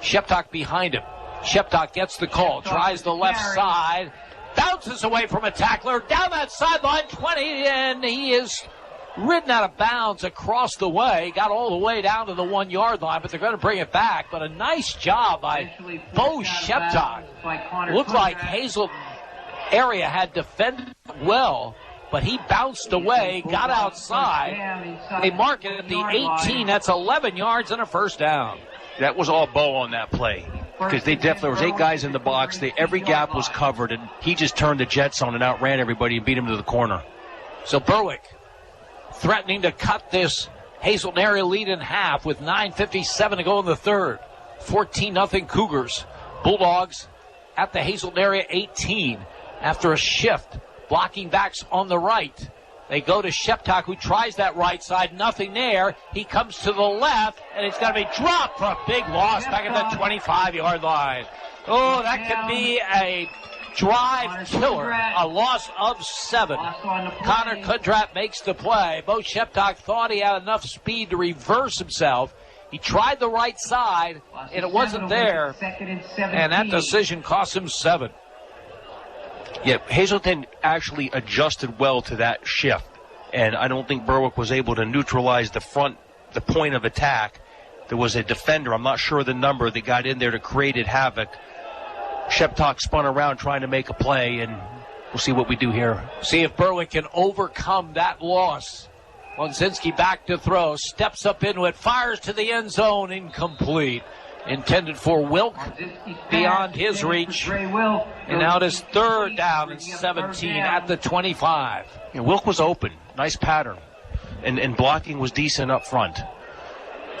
Sheptock behind him. Sheptock gets the call, tries the left side, bounces away from a tackler, down that sideline 20, and he is ridden out of bounds across the way, got all the way down to the 1-yard line, but they're going to bring it back. But a nice job by Bo Sheptock. Looked like Hazleton area had defended well, but he bounced away, got outside. They mark it at the 18. That's 11 yards and a first down. That was all Bo on that play, because there was 8 guys in the box. Every gap was covered, and he just turned the jets on and outran everybody and beat him to the corner. So Berwick threatening to cut this Hazleton area lead in half with 9:57 to go in the 3rd. 14-0 Cougars. Bulldogs at the Hazleton area 18 after a shift. Blocking backs on the right. They go to Sheptock, who tries that right side. Nothing there. He comes to the left, and it's going to be dropped for a big loss back at the 25-yard line. Oh, that could be a drive killer. A loss of 7. Connor Kudrat makes the play. Bo Sheptock thought he had enough speed to reverse himself. He tried the right side, and it wasn't there, and that decision cost him 7. Yeah, Hazleton actually adjusted well to that shift, and I don't think Berwick was able to neutralize the point of attack. There was a defender, I'm not sure the number, that got in there to create havoc. Sheptock spun around trying to make a play, and we'll see what we do here. See if Berwick can overcome that loss. Lonzinski back to throw, steps up into it, fires to the end zone, incomplete. Intended for Wilk, beyond his reach. And now it is 3rd down and 17 at the 25. Yeah, Wilk was open, nice pattern, and blocking was decent up front.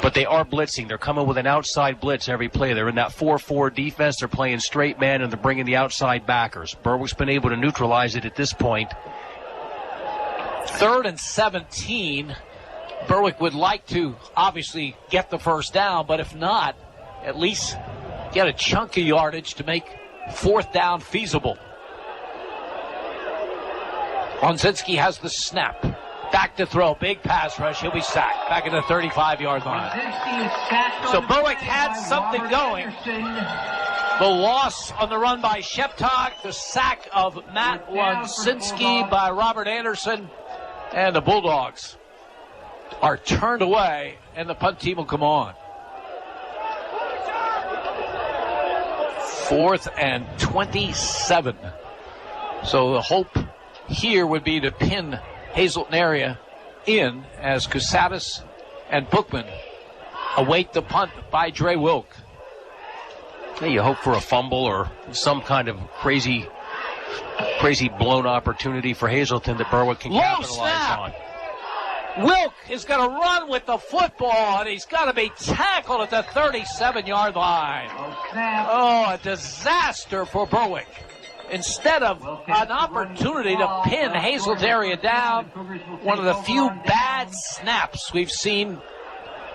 But they are blitzing. They're coming with an outside blitz every play. They're in that 4-4 defense. They're playing straight man, and they're bringing the outside backers. Berwick's been able to neutralize it at this point. 3rd and 17. Berwick would like to obviously get the first down, but if not, at least get a chunk of yardage to make 4th down feasible. Lonzinski has the snap. Back to throw. Big pass rush. He'll be sacked. Back at the 35-yard line. So Berwick had something going. The loss on the run by Sheptock. The sack of Matt Lonzinski by Robert Anderson. And the Bulldogs are turned away, and the punt team will come on. 4th and 27. So the hope here would be to pin Hazleton area in as Cusatis and Bookman await the punt by Dre Wilk. Yeah, you hope for a fumble or some kind of crazy blown opportunity for Hazleton that Berwick can capitalize on. Wilk is going to run with the football, and he's got to be tackled at the 37-yard line. Oh, a disaster for Berwick. Instead of an opportunity to pin Hazleton area down, one of the few bad snaps we've seen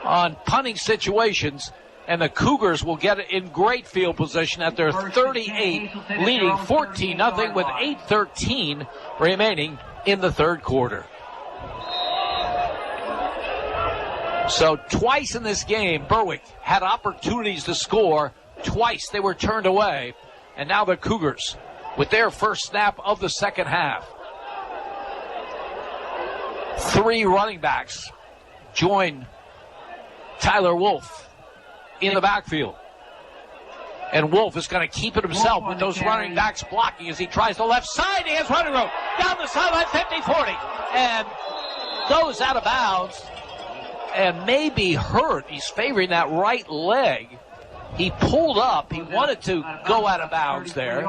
on punting situations, and the Cougars will get it in great field position at their 38, leading 14-0 with 8:13 remaining in the 3rd quarter. So twice in this game, Berwick had opportunities to score. Twice they were turned away, and now the Cougars with their first snap of the second half. 3 running backs join Tyler Wolf in the backfield. And Wolf is going to keep it himself with those running backs blocking as he tries the left side. He has running room down the sideline, 50-40, and goes out of bounds and may be hurt. He's favoring that right leg. He pulled up. He wanted to go out of bounds there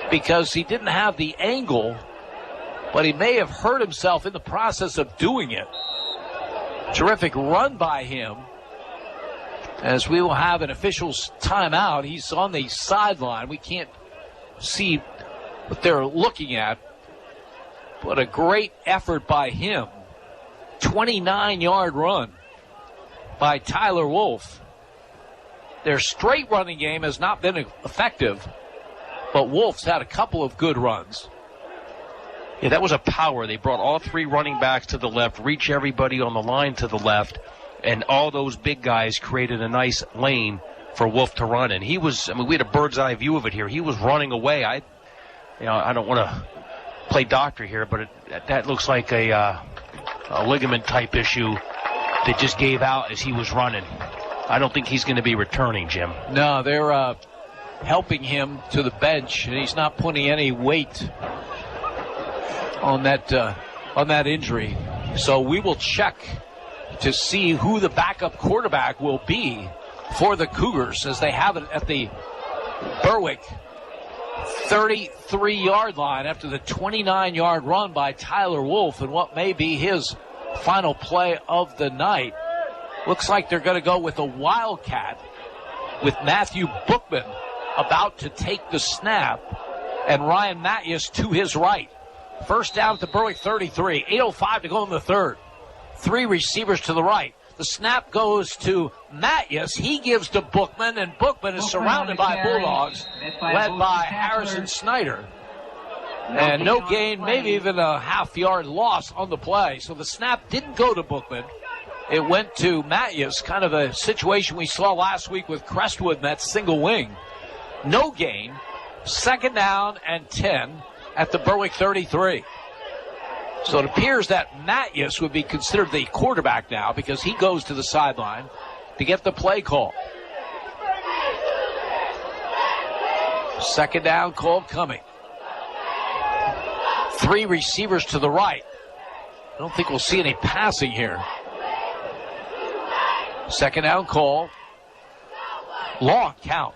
because he didn't have the angle, but he may have hurt himself in the process of doing it. Terrific run by him. As we will have an official's timeout, he's on the sideline. We can't see what they're looking at, but a great effort by him. 29-yard run by Tyler Wolf. Their straight running game has not been effective, but Wolf's had a couple of good runs. Yeah, that was a power. They brought all 3 running backs to the left, reach everybody on the line to the left, and all those big guys created a nice lane for Wolf to run in. He was, we had a bird's eye view of it here. He was running away. I don't want to play doctor here, but that looks like a ligament type issue that just gave out as he was running. I don't think he's going to be returning, Jim. No, they're helping him to the bench, and he's not putting any weight on that injury. So we will check to see who the backup quarterback will be for the Cougars as they have it at the Berwick 33-yard line after the 29-yard run by Tyler Wolf and what may be his final play of the night. Looks like they're going to go with a wildcat with Matthew Bookman about to take the snap and Ryan Matthews to his right. First down at the Berwick 33. 8:05 to go in the 3rd. 3 receivers to the right. The snap goes to Matthews. He gives to Bookman, and Bookman is surrounded by Bulldogs, led by Harrison Snyder. And no gain, maybe even a half-yard loss on the play. So the snap didn't go to Bookman. it went to Matthews, kind of a situation we saw last week with Crestwood in that single wing. No gain. 2nd down and 10 at the Berwick 33. So it appears that Matthews would be considered the quarterback now because he goes to the sideline to get the play call. 2nd down call coming. 3 receivers to the right. I don't think we'll see any passing here. 2nd down call. Long count.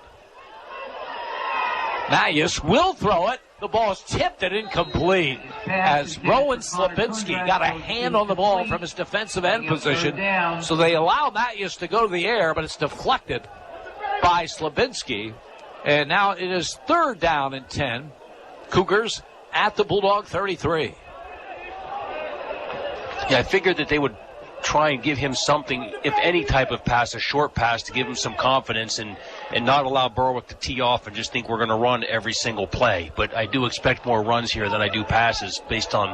Matthews will throw it. The ball is tipped and incomplete as Rowan Slabinski got a hand on the ball from his defensive end position. So they allow Matthews to go to the air, but it's deflected by Slabinski. And now it is 3rd down and 10. Cougars at the Bulldog 33. Yeah, I figured that they would try and give him something, if any type of pass, a short pass, to give him some confidence and not allow Berwick to tee off and just think we're going to run every single play. But I do expect more runs here than I do passes based on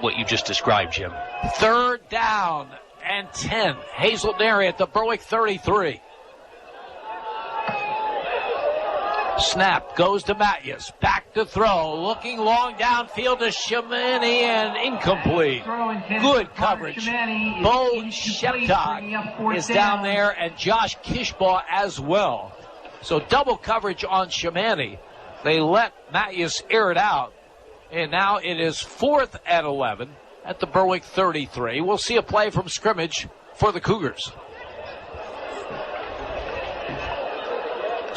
what you just described, Jim. 3rd down and 10. Hazleton area at the Berwick 33. Snap goes to Matthews. Back to throw. Looking long downfield to Shimani and incomplete. Good coverage. Bo Sheptag is down there and Josh Kishbaugh as well. So double coverage on Shimani. They let Matthews air it out. And now it is 4th and 11 at the Berwick 33. We'll see a play from scrimmage for the Cougars.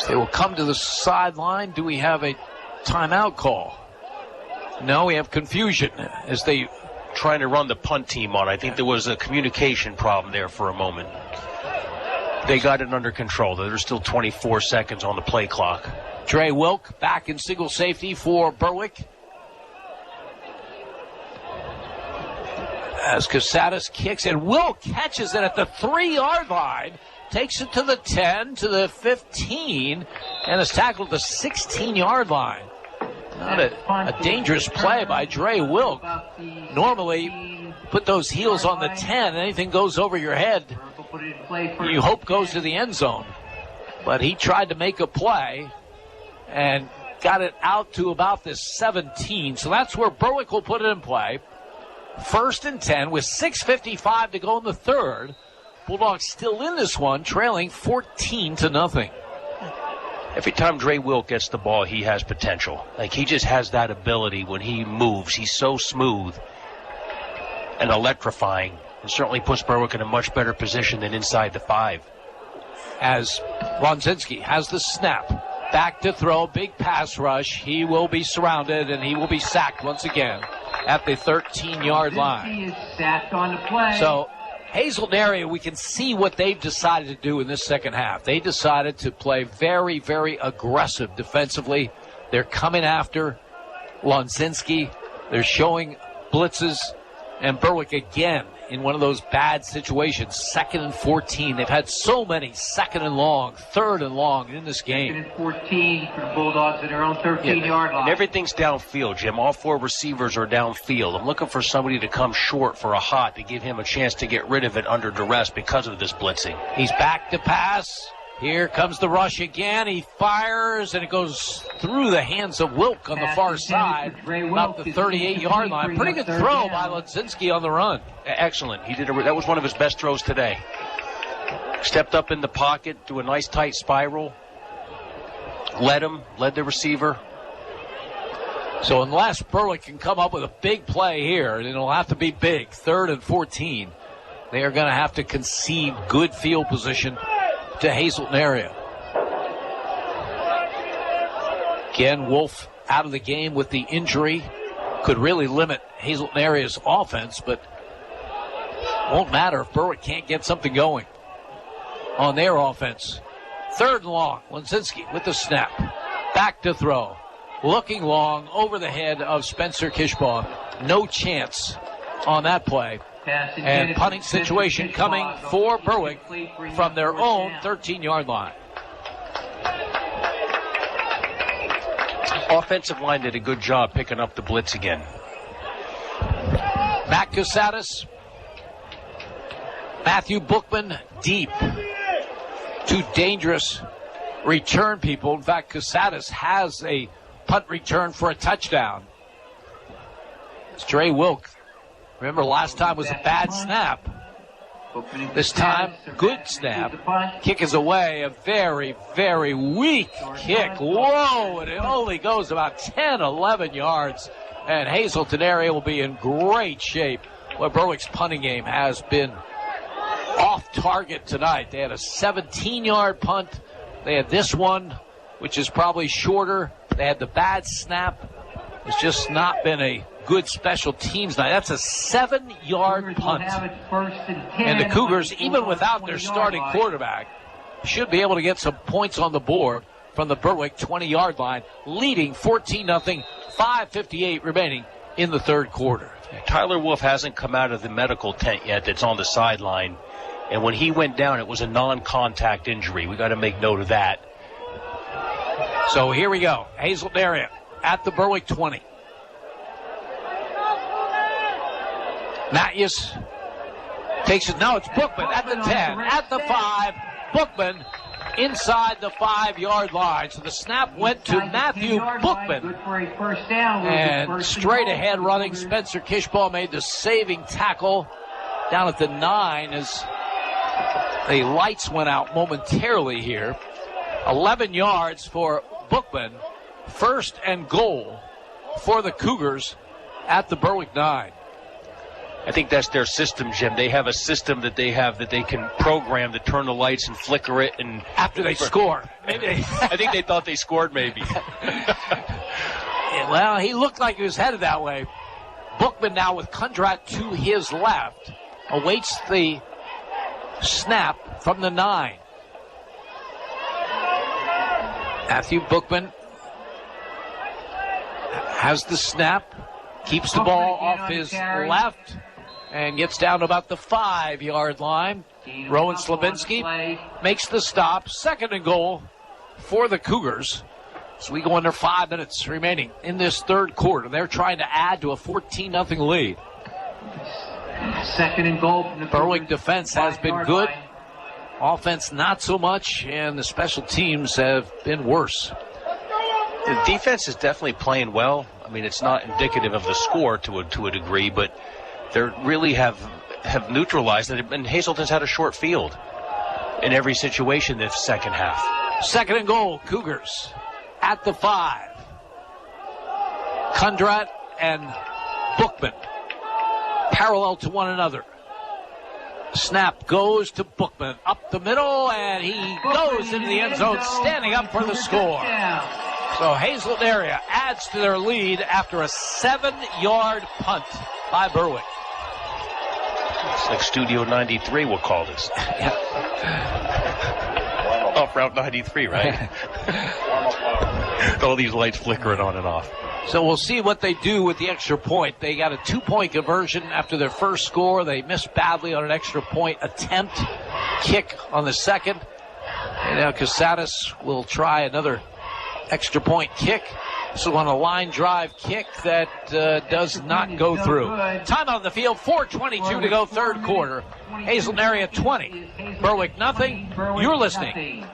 They will come to the sideline. Do we have a timeout call? No, we have confusion as they trying to run the punt team on. I think there was a communication problem there for a moment. They got it under control. There's still 24 seconds on the play clock. Dre Wilk back in single safety for Berwick. As Casadas kicks and Wilk catches it at the 3-yard line. Takes it to the 10, to the 15, and is tackled at the 16-yard line. Not a dangerous play by Dre Wilk. Normally, put those heels on the 10, anything goes over your head, you hope goes to the end zone. But he tried to make a play and got it out to about the 17. So that's where Berwick will put it in play. 1st and 10 with 6:55 to go in the 3rd. Bulldogs still in this one, trailing 14-0. Every time Dre Wilk gets the ball, he has potential. Like, he just has that ability when he moves. He's so smooth and electrifying, and certainly puts Berwick in a much better position than inside the 5. As Lonzinski has the snap, back to throw, big pass rush. He will be surrounded, and he will be sacked once again at the 13-yard line. He is sacked on the play. So Hazleton area, we can see what they've decided to do in this second half. They decided to play very, very aggressive defensively. They're coming after Lonzinski. They're showing blitzes. And Berwick again in one of those bad situations. 2nd and 14. They've had so many 2nd and long, 3rd and long in this game. 2nd and 14 for the Bulldogs at their own 13-yard line. And everything's downfield, Jim. All 4 receivers are downfield. I'm looking for somebody to come short for a hot to give him a chance to get rid of it under duress because of this blitzing. He's back to pass. Here comes the rush again. He fires, and it goes through the hands of Wilk on the far side, about the 38-yard line. Pretty good throw by Lonzinski on the run. Excellent. He did. That was one of his best throws today. Stepped up in the pocket, do a nice tight spiral. Led the receiver. So unless Berwick can come up with a big play here, and it'll have to be big, 3rd and 14, they are going to have to concede good field position to Hazleton area. Again, Wolf out of the game with the injury. Could really limit Hazleton area's offense, but won't matter if Berwick can't get something going on their offense. 3rd and long. Lonzinski with the snap. Back to throw. Looking long over the head of Spencer Kishbaugh. No chance on that play. And punting situation coming for Berwick from their own 13-yard line. Offensive line did a good job picking up the blitz again. Matt Casadas Matthew Bookman deep. Two dangerous return people. In fact, Casadas has a punt return for a touchdown. It's Dre Wilk. Remember, last time was a bad snap. This time, good snap. Kick is away. A very, very weak kick. Whoa, and it only goes about 10, 11 yards. And Hazleton area will be in great shape. Well, Berwick's punting game has been off target tonight. They had a 17-yard punt. They had this one, which is probably shorter. They had the bad snap. It's just not been a good special teams night. That's a 7-yard punt. And the Cougars, even without their starting quarterback, should be able to get some points on the board from the Berwick 20-yard line, leading 14-0, 5:58 remaining in the third quarter. Tyler Wolf hasn't come out of the medical tent yet that's on the sideline. And when he went down, it was a non-contact injury. We got to make note of that. So here we go. Hazleton area at the Berwick 20. Matthews takes it. No, it's Bookman at the 10, at the 5. Bookman inside the 5-yard line. So the snap went to Matthew Bookman. And straight ahead running, Spencer Kishbaugh made the saving tackle down at the 9 as the lights went out momentarily here. 11 yards for Bookman. First and goal for the Cougars at the Berwick 9. I think that's their system, Jim. They have a system that they can program to turn the lights and flicker it. And after they score. I think they thought they scored maybe. Well, he looked like he was headed that way. Bookman now with Kundrat to his left. Awaits the snap from the 9. Matthew Bookman has the snap, keeps the ball off his left, and gets down to about the 5-yard line. Rowan Slavinsky makes the stop. Second and goal for the Cougars. So we go under 5 minutes remaining in this third quarter. They're trying to add to a 14-0 lead. Second and goal from the Berwick defense has been good. Offense not so much, and the special teams have been worse. The defense is definitely playing well. I mean, it's not indicative of the score to a degree, but they really have neutralized it. And Hazleton's had a short field in every situation this second half. Second and goal, Cougars at the 5. Kundrat and Bookman parallel to one another. Snap goes to Bookman up the middle, and he goes into the end zone, standing up for the score. So Hazleton area adds to their lead after a 7-yard punt by Berwick. It's like Studio 93, we'll call this. Off Route 93, right? All these lights flickering on and off. So we'll see what they do with the extra point. They got a 2-point conversion after their first score. They missed badly on an extra point attempt. Kick on the second. And now Casadas will try another extra point kick. This is on a line drive kick that does not go through. Time on the field, 4:22 to go, third quarter. Hazleton area 20, Berwick nothing. You're listening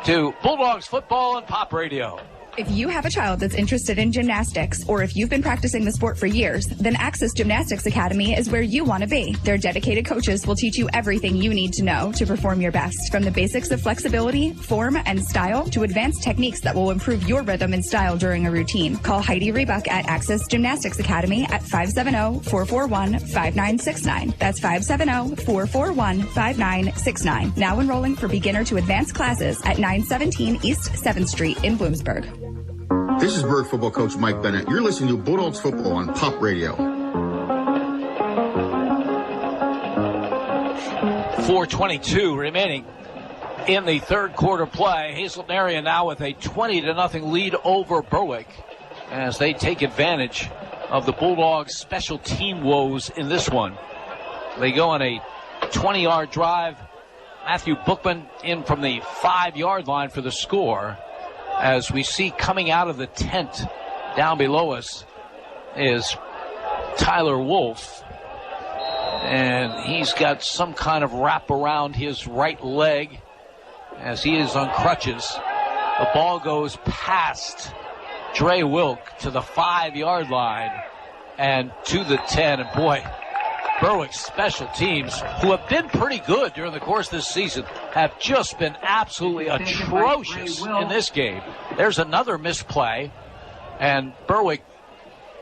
to Bulldogs football and Pop Radio. If you have a child that's interested in gymnastics, or if you've been practicing the sport for years, then Access Gymnastics Academy is where you want to be. Their dedicated coaches will teach you everything you need to know to perform your best, from the basics of flexibility, form, and style to advanced techniques that will improve your rhythm and style during a routine. Call Heidi Rebuck at Access Gymnastics Academy at 570-441-5969. That's 570-441-5969. Now enrolling for beginner to advanced classes at 917 East 7th Street in Bloomsburg. This is Berwick football coach Mike Bennett. You're listening to Bulldogs football on Pop Radio. 4:22 remaining in the third quarter play. Hazleton area now with a 20-0 lead over Berwick as they take advantage of the Bulldogs' special team woes in this one. They go on a 20-yard drive. Matthew Bookman in from the 5-yard line for the score. As we see coming out of the tent down below us is Tyler Wolf. And he's got some kind of wrap around his right leg as he is on crutches. The ball goes past Dre Wilk to the 5-yard line and to the 10. And boy, Berwick's special teams, who have been pretty good during the course of this season, have just been absolutely atrocious in this game. There's another misplay, and Berwick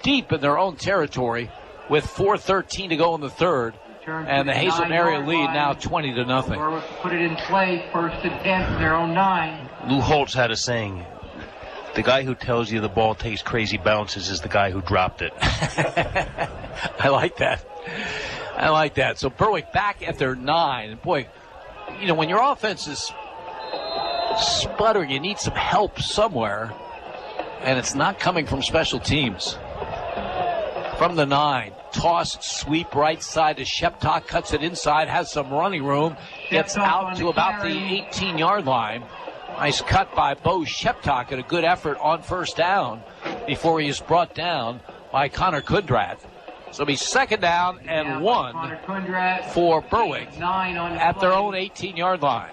deep in their own territory with 4:13 to go in the third, and the Hazleton area lead now 20-0. Put it in play, 1st and 10 from their own 9. Lou Holtz had a saying, the guy who tells you the ball takes crazy bounces is the guy who dropped it. I like that. I like that. So Berwick back at their 9. And boy, you know, when your offense is sputtering, you need some help somewhere, and it's not coming from special teams. From the 9, toss, sweep right side to Sheptock, cuts it inside, has some running room, gets out to about the 18-yard line. Nice cut by Bo Sheptock, and a good effort on first down before he is brought down by Connor Kundrat. So it'll be 2nd down and 1 for Berwick at their own 18-yard line.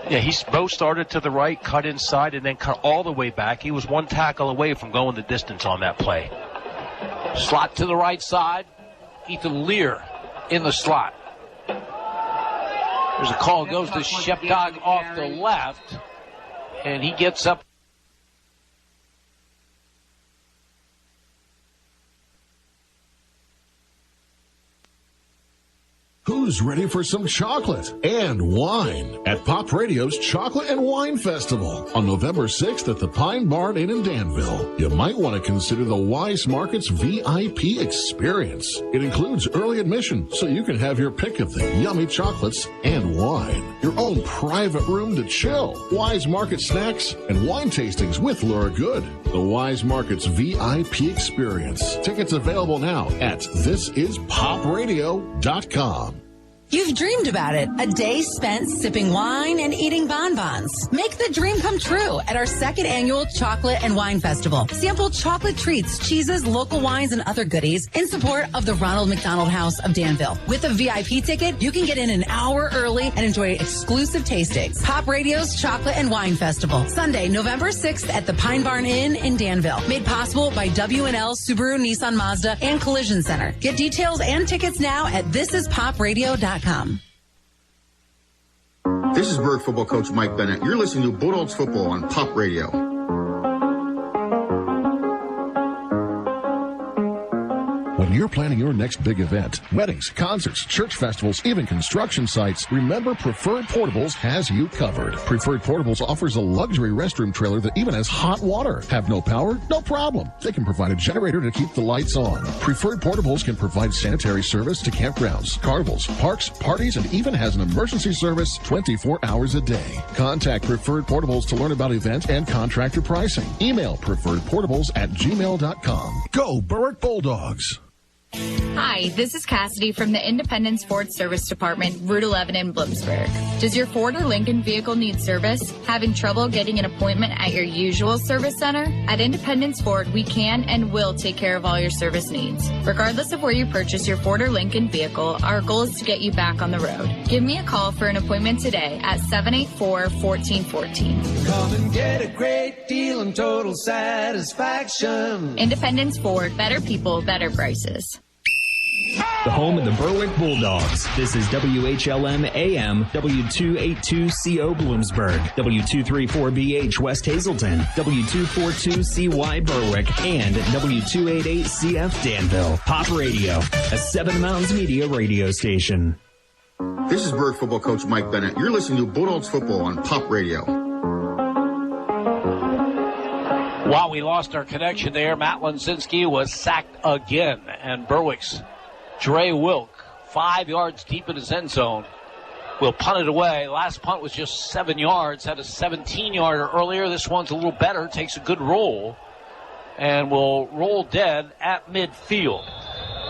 Yeah, Bo started to the right, cut inside, and then cut all the way back. He was 1 tackle away from going the distance on that play. Slot to the right side. Ethan Lear in the slot. There's a call, goes to Sheptock off the left, and he gets up. Who's ready for some chocolate and wine at Pop Radio's Chocolate and Wine Festival on November 6th at the Pine Barn Inn in Danville? You might want to consider the Wise Markets VIP experience. It includes early admission, so you can have your pick of the yummy chocolates and wine. Your own private room to chill. Wise Market snacks and wine tastings with Laura Good. The Wise Markets VIP experience. Tickets available now at thisispopradio.com. You've dreamed about it. A day spent sipping wine and eating bonbons. Make the dream come true at our 2nd annual Chocolate and Wine Festival. Sample chocolate treats, cheeses, local wines, and other goodies in support of the Ronald McDonald House of Danville. With a VIP ticket, you can get in an hour early and enjoy exclusive tastings. Pop Radio's Chocolate and Wine Festival. Sunday, November 6th at the Pine Barn Inn in Danville. Made possible by W&L Subaru Nissan Mazda and Collision Center. Get details and tickets now at thisispopradio.com. This is Berwick football coach Mike Bennett. You're listening to Bulldogs football on Pop Radio. When you're planning your next big event, weddings, concerts, church festivals, even construction sites, remember Preferred Portables has you covered. Preferred Portables offers a luxury restroom trailer that even has hot water. Have no power? No problem. They can provide a generator to keep the lights on. Preferred Portables can provide sanitary service to campgrounds, carnivals, parks, parties, and even has an emergency service 24 hours a day. Contact Preferred Portables to learn about event and contractor pricing. Email preferredportables@gmail.com. Go Berwick Bulldogs! Hi, this is Cassidy from the Independence Ford Service Department, Route 11 in Bloomsburg. Does your Ford or Lincoln vehicle need service? Having trouble getting an appointment at your usual service center? At Independence Ford, we can and will take care of all your service needs. Regardless of where you purchase your Ford or Lincoln vehicle, our goal is to get you back on the road. Give me a call for an appointment today at 784-1414. Come and get a great deal and total satisfaction. Independence Ford, better people, better prices. The home of the Berwick Bulldogs. This is WHLM AM, W282CO Bloomsburg, W234BH West Hazleton, W242CY Berwick, and W288CF Danville. Pop Radio, a Seven Mountains Media radio station. This is Berwick football coach Mike Bennett. You're listening to Bulldogs football on Pop Radio. While we lost our connection there, Matt Lenzinski was sacked again, and Berwick's Dre Wilk, 5 yards deep in his end zone, will punt it away. Last punt was just 7 yards, had a 17-yarder earlier. This one's a little better, takes a good roll, and will roll dead at midfield.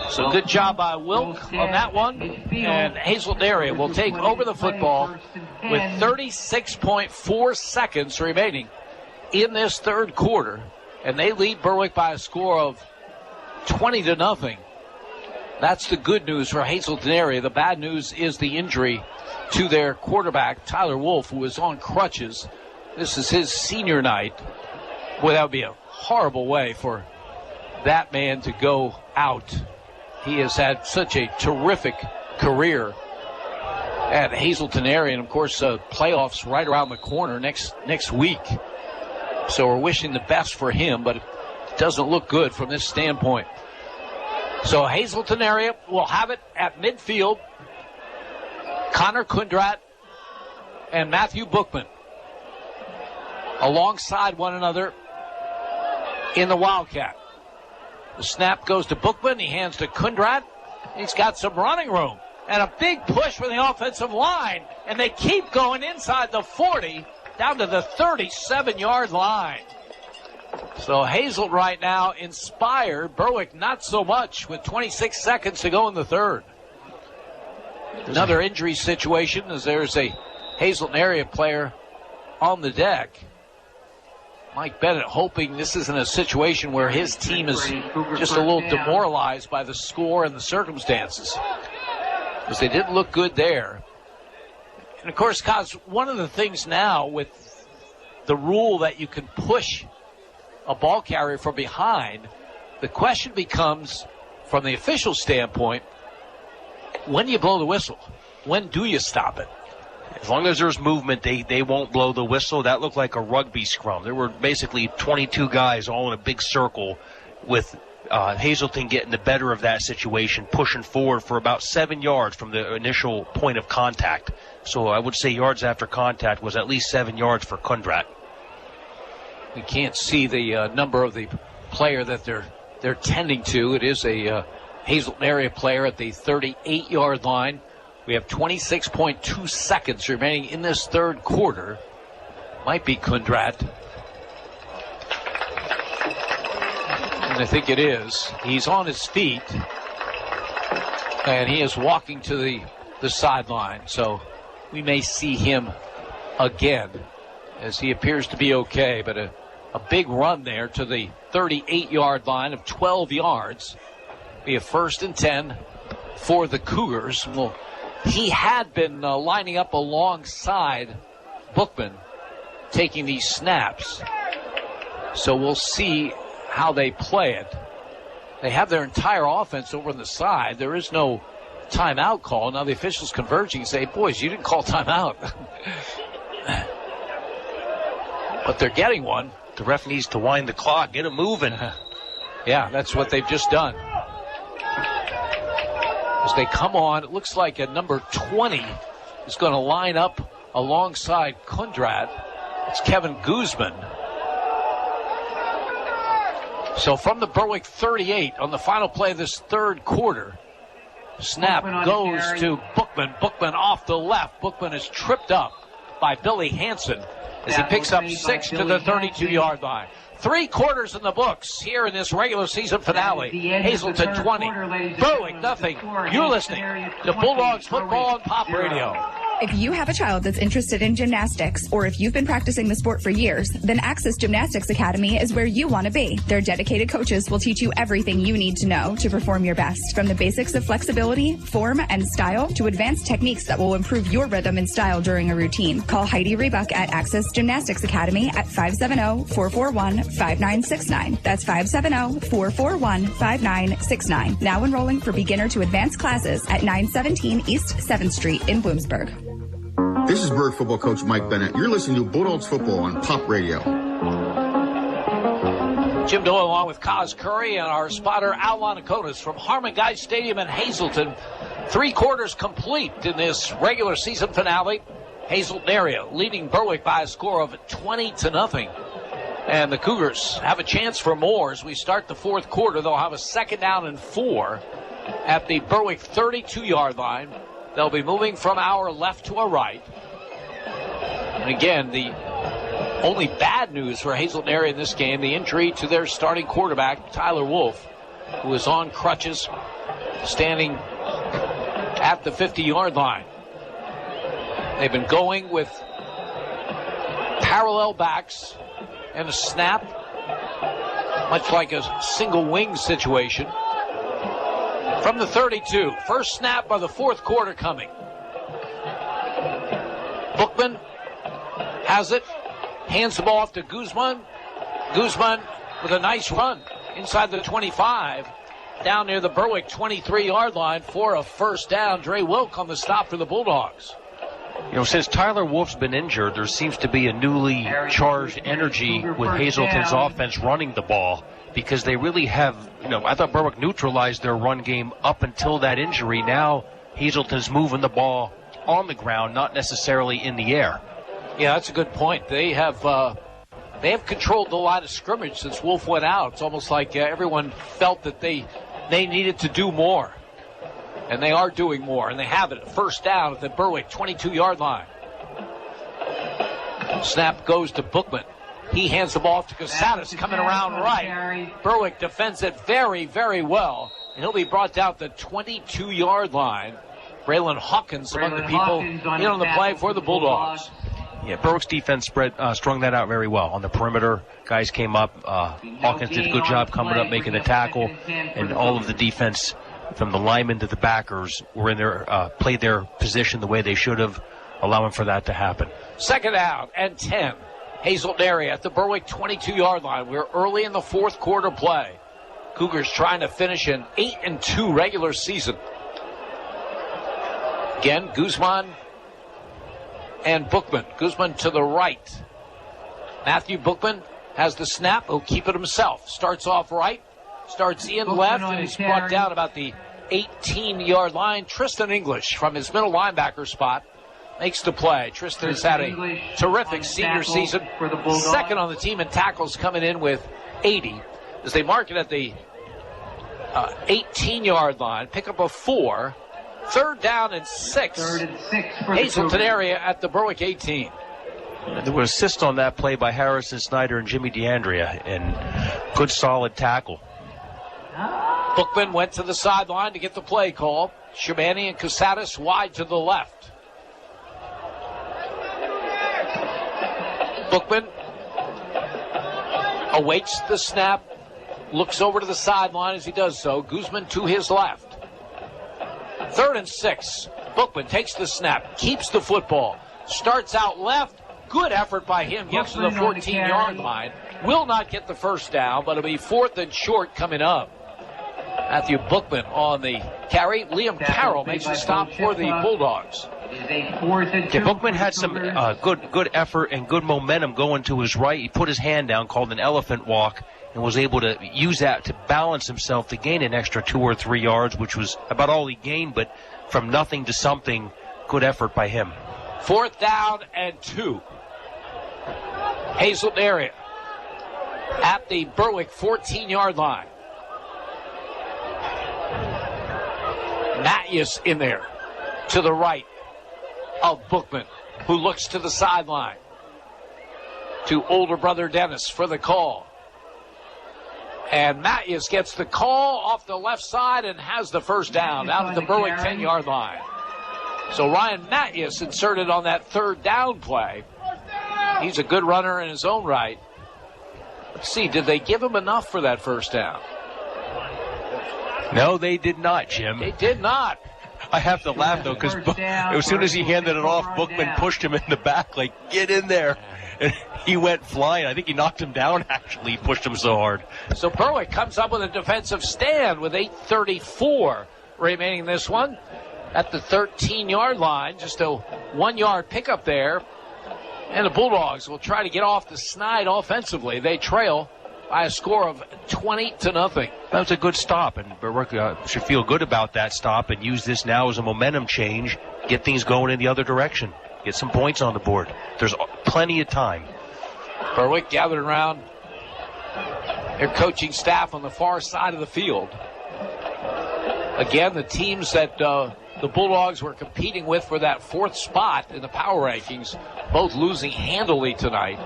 So good job by Wilk on that one, and Hazleton area will take over the football with 36.4 seconds remaining in this third quarter, and they lead Berwick by a score of 20-0. That's the good news for Hazleton area. The bad news is the injury to their quarterback, Tyler Wolf, who is on crutches. This is his senior night. Boy, that would be a horrible way for that man to go out. He has had such a terrific career at Hazleton area. And, of course, playoffs right around the corner next week. So we're wishing the best for him, but it doesn't look good from this standpoint. So Hazleton area will have it at midfield. Connor Kundrat and Matthew Bookman alongside one another in the Wildcat. The snap goes to Bookman. He hands to Kundrat. He's got some running room. And a big push from the offensive line. And they keep going inside the 40 down to the 37-yard line. So Hazel right now inspired. Berwick not so much with 26 seconds to go in the third. Another injury situation as there's a Hazleton area player on the deck. Mike Bennett hoping this isn't a situation where his team is just a little demoralized by the score and the circumstances, because they didn't look good there. And, of course, Kaz, one of the things now with the rule that you can push a ball carrier from behind, the question becomes, from the official standpoint, when do you blow the whistle? When do you stop it? As long as there's movement, they won't blow the whistle. That looked like a rugby scrum. There were basically 22 guys all in a big circle with Hazleton getting the better of that situation, pushing forward for about 7 yards from the initial point of contact. So I would say yards after contact was at least 7 yards for Kundrat. We can't see the number of the player that they're tending to. It is a Hazleton area player at the 38-yard line. We have 26.2 seconds remaining in this third quarter. Might be Kundrat. And I think it is. He's on his feet. And he is walking to the sideline. So we may see him again as he appears to be okay. But a big run there to the 38-yard line of 12 yards. Be a 1st and 10 for the Cougars. Well, he had been lining up alongside Bookman, taking these snaps. So we'll see how they play it. They have their entire offense over on the side. There is no timeout call. Now the officials converging and say, boys, you didn't call timeout. But they're getting one. The ref needs to wind the clock, get it moving. Yeah, that's what they've just done. As they come on, it looks like a number 20 is going to line up alongside Kundrat. It's Kevin Guzman. So from the Berwick 38 on the final play of this third quarter, snap goes to Bookman. Bookman off the left. Bookman is tripped up by Billy Hansen as he picks up 6 to the 32-yard line. 3 quarters in the books here in this regular season finale. Hazleton 20, Berwick nothing. You're listening to Bulldogs football on Pop Radio. If you have a child that's interested in gymnastics, or if you've been practicing the sport for years, then Access Gymnastics Academy is where you want to be. Their dedicated coaches will teach you everything you need to know to perform your best, from the basics of flexibility, form, and style to advanced techniques that will improve your rhythm and style during a routine. Call Heidi Rebuck at Access Gymnastics Academy at 570-441-5969. That's 570-441-5969. Now enrolling for beginner to advanced classes at 917 East 7th Street in Bloomsburg. This is Bird football coach Mike Bennett. You're listening to Bulldogs football on Pop Radio. Jim Doyle along with Kaz Curry and our spotter Al Lanaconis from Harmon Guy Stadium in Hazleton. 3 quarters complete in this regular season finale. Hazleton area leading Berwick by a score of 20-0. And the Cougars have a chance for more as we start the fourth quarter. They'll have a 2nd down and 4 at the Berwick 32-yard line. They'll be moving from our left to our right. And again, the only bad news for Hazleton area in this game, the injury to their starting quarterback, Tyler Wolf, who is on crutches, standing at the 50-yard line. They've been going with parallel backs and a snap, much like a single wing situation. From the 32, first snap of the fourth quarter coming. Bookman has it, hands the ball off to Guzman. Guzman with a nice run inside the 25, down near the Berwick 23-yard line for a first down. Dre Wilk on the stop for the Bulldogs. You know, since Tyler Wolf's been injured, there seems to be a newly charged energy with Hazleton's offense running the ball, because they really have, I thought Berwick neutralized their run game up until that injury. Now Hazleton's moving the ball on the ground, not necessarily in the air. Yeah, that's a good point. They have controlled the line of scrimmage since Wolf went out. It's almost like everyone felt that they needed to do more. And they are doing more, and they have it. First down at the Berwick 22-yard line. Snap goes to Bookman. He hands the ball off to Casadas, coming around right. Berwick defends it very, very well, and he'll be brought down the 22-yard line. Braylon Hawkins among the people in on the play for the Bulldogs. Yeah, Berwick's defense strung that out very well. On the perimeter, guys came up. Hawkins did a good job coming up, making the tackle, and all of the defense from the linemen to the backers were in their played their position the way they should have, allowing for that to happen. Second down and 10. Hazleton area at the Berwick 22-yard line. We're early in the fourth quarter play. Cougars trying to finish an 8-2 regular season. Again, Guzman and Bookman. Guzman to the right. Matthew Bookman has the snap. He'll keep it himself. Starts off right. Starts in left and is brought down about the 18-yard line. Tristan English from his middle linebacker spot makes the play. Tristan has had a terrific senior season. Second on the team in tackles, coming in with 80. As they mark it at the 18-yard line, pick up a 4. Third down and 6. Hazleton area at the Berwick 18. There was assist on that play by Harrison Snyder and Jimmy DeAndrea, and good solid tackle. Bookman went to the sideline to get the play call. Shabani and Casadas wide to the left. Bookman awaits the snap, looks over to the sideline as he does so. Guzman to his left. Third and 6. Bookman takes the snap, keeps the football, starts out left. Good effort by him, gets to the 14-yard line. Will not get the first down, but it'll be fourth and short coming up. Matthew Bookman on the carry. Liam Carroll makes the stop for the Bulldogs. Yeah, Bookman had some good effort and good momentum going to his right. He put his hand down, called an elephant walk, and was able to use that to balance himself to gain an extra 2 or 3 yards, which was about all he gained, but from nothing to something, good effort by him. Fourth down and 2. Hazleton area at the Berwick 14-yard line. Matthews in there to the right of Bookman, who looks to the sideline to older brother Dennis for the call. And Matthews gets the call off the left side and has the first down out at the Berwick 10-yard line. So Ryan Matthews inserted on that third down play. He's a good runner in his own right. Let's see, did they give him enough for that first down? No, they did not, Jim. They did not. I have to laugh, though, because as soon as he handed it off, Bookman pushed him in the back, like, get in there. And he went flying. I think he knocked him down, actually. He pushed him so hard. So Berwick comes up with a defensive stand with 8:34 remaining in this one at the 13-yard line. Just a 1-yard pickup there. And the Bulldogs will try to get off the snide offensively. They trail by a score of 20-0. That was a good stop, and Berwick should feel good about that stop and use this now as a momentum change, get things going in the other direction, get some points on the board. There's plenty of time. Berwick gathered around their coaching staff on the far side of the field. Again, the teams that the Bulldogs were competing with for that fourth spot in the power rankings, both losing handily tonight.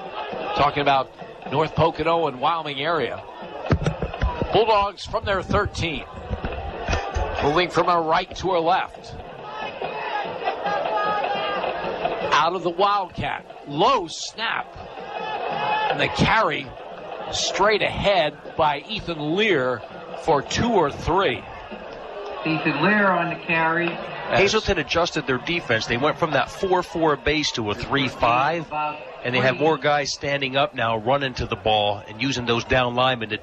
Talking about North Pocono and Wyoming area. Bulldogs from their 13. Moving from a right to a left. Out of the Wildcat. Low snap. And the carry straight ahead by Ethan Lear for 2 or 3. Ethan Lear on the carry. Hazleton adjusted their defense. They went from that 4-4 base to a 3-5, and they have more guys standing up now, running to the ball and using those down linemen to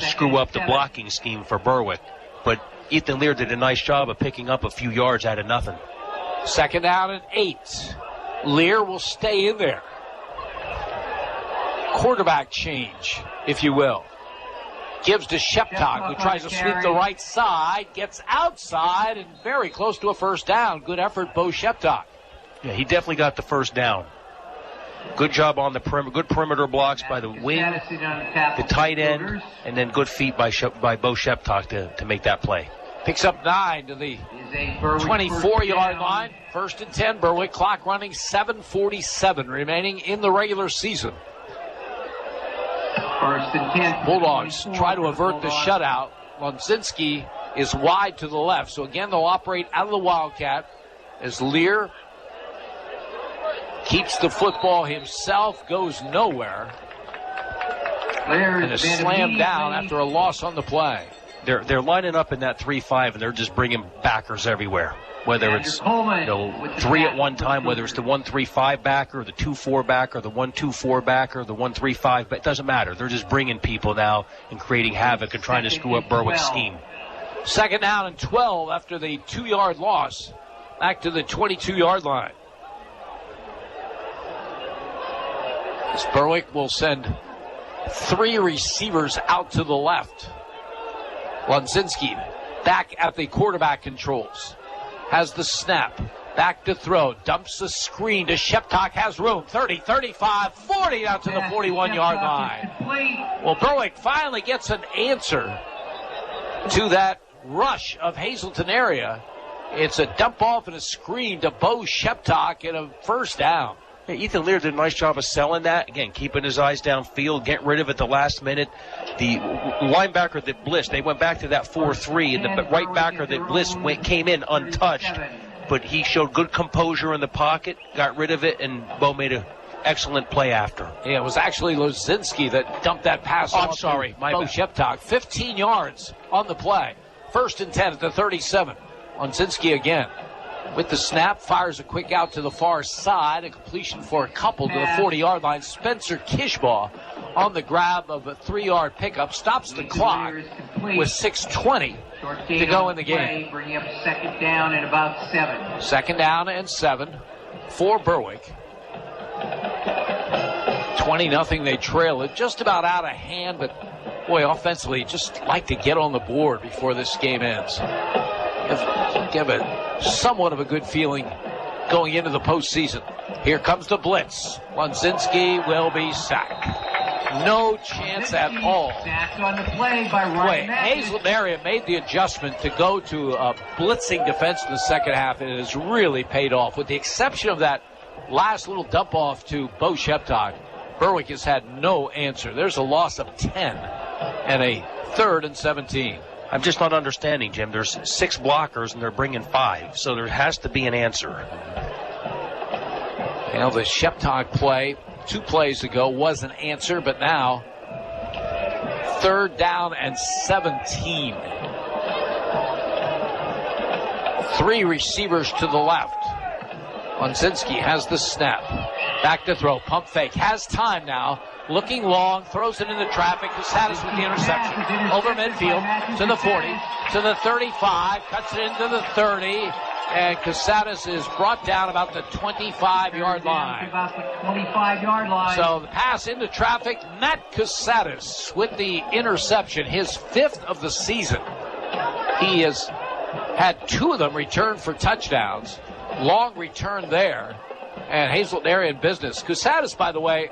screw up the blocking scheme for Berwick. But Ethan Lear did a nice job of picking up a few yards out of nothing. 2nd down and 8. Lear will stay in there. Quarterback change, if you will. Gives to Sheptock, who tries to sweep the right side, gets outside, and very close to a first down. Good effort, Bo Sheptock. Yeah, he definitely got the first down. Good job on the perimeter. Good perimeter blocks by the wing, the tight end, and then good feet by Bo Sheptock to make that play. Picks up 9 to the 24-yard line. 1st and 10, Berwick. Clock running, 7:47 remaining in the regular season. 1st and 10. Bulldogs try to avert the shutout. Lonzinski is wide to the left. So again, they'll operate out of the Wildcat as Lear keeps the football himself, goes nowhere, and is slammed down after a loss on the play. They're lining up in that 3-5, and they're just bringing backers everywhere. Whether it's 3 at one time, whether it's the 1-3-5 backer, the 2-4 backer, the 1-2-4 backer, the 1-3-5, but it doesn't matter. They're just bringing people now and creating havoc and trying to screw up Berwick's scheme. 2nd down and 12 after the 2-yard loss. Back to the 22-yard line. As Berwick will send 3 receivers out to the left. Lonzinski back at the quarterback controls. Has the snap. Back to throw. Dumps the screen to Sheptock. Has room. 30, 35, 40 out to the 41-yard line. Well, Berwick finally gets an answer to that rush of Hazleton area. It's a dump off and a screen to Bo Sheptock and a first down. Yeah, Ethan Lear did a nice job of selling that. Again, keeping his eyes downfield, getting rid of it the last minute. The linebacker that blitzed, they went back to that 4-3, and the right backer that blitzed came in untouched. But he showed good composure in the pocket, got rid of it, and Bo made an excellent play after. Yeah, it was actually Lozinski that dumped that pass off. I'm sorry. To Bo Sheptock. 15 yards on the play. 1st and 10 at the 37. Lozinski again. With the snap, fires a quick out to the far side. A completion for a couple to the 40-yard line. Spencer Kishbaugh on the grab of a 3-yard pickup. Stops the clock with 6:20 to go in the game. Bringing up 2nd down and about 7. 2nd down and 7 for Berwick. 20-0 they trail it. Just about out of hand, but boy, offensively, just like to get on the board before this game ends. Give it somewhat of a good feeling going into the postseason. Here comes the blitz. Lonzinski will be sacked. No chance at all. Sacked on the play by Ryan Matthews. Hazleton area made the adjustment to go to a blitzing defense in the second half, and it has really paid off. With the exception of that last little dump off to Bo Sheptock, Berwick has had no answer. There's a loss of 10 and a 3rd and 17. I'm just not understanding, Jim. There's 6 blockers, and they're bringing 5, so there has to be an answer. Now, the Sheptock play 2 plays ago was an answer, but now 3rd down and 17. 3 receivers to the left. Lonzinski has the snap. Back to throw. Pump fake. Has time now. Looking long, throws it into traffic. Casadas with the interception. Over midfield to the 40, to the 35, cuts it into the 30, and Casadas is brought down about the 25-yard line. About the 25-yard line. So the pass into traffic. Matt Casadas with the interception, his 5th of the season. He has had 2 of them returned for touchdowns. Long return there, and Hazleton area in business. Casadas, by the way,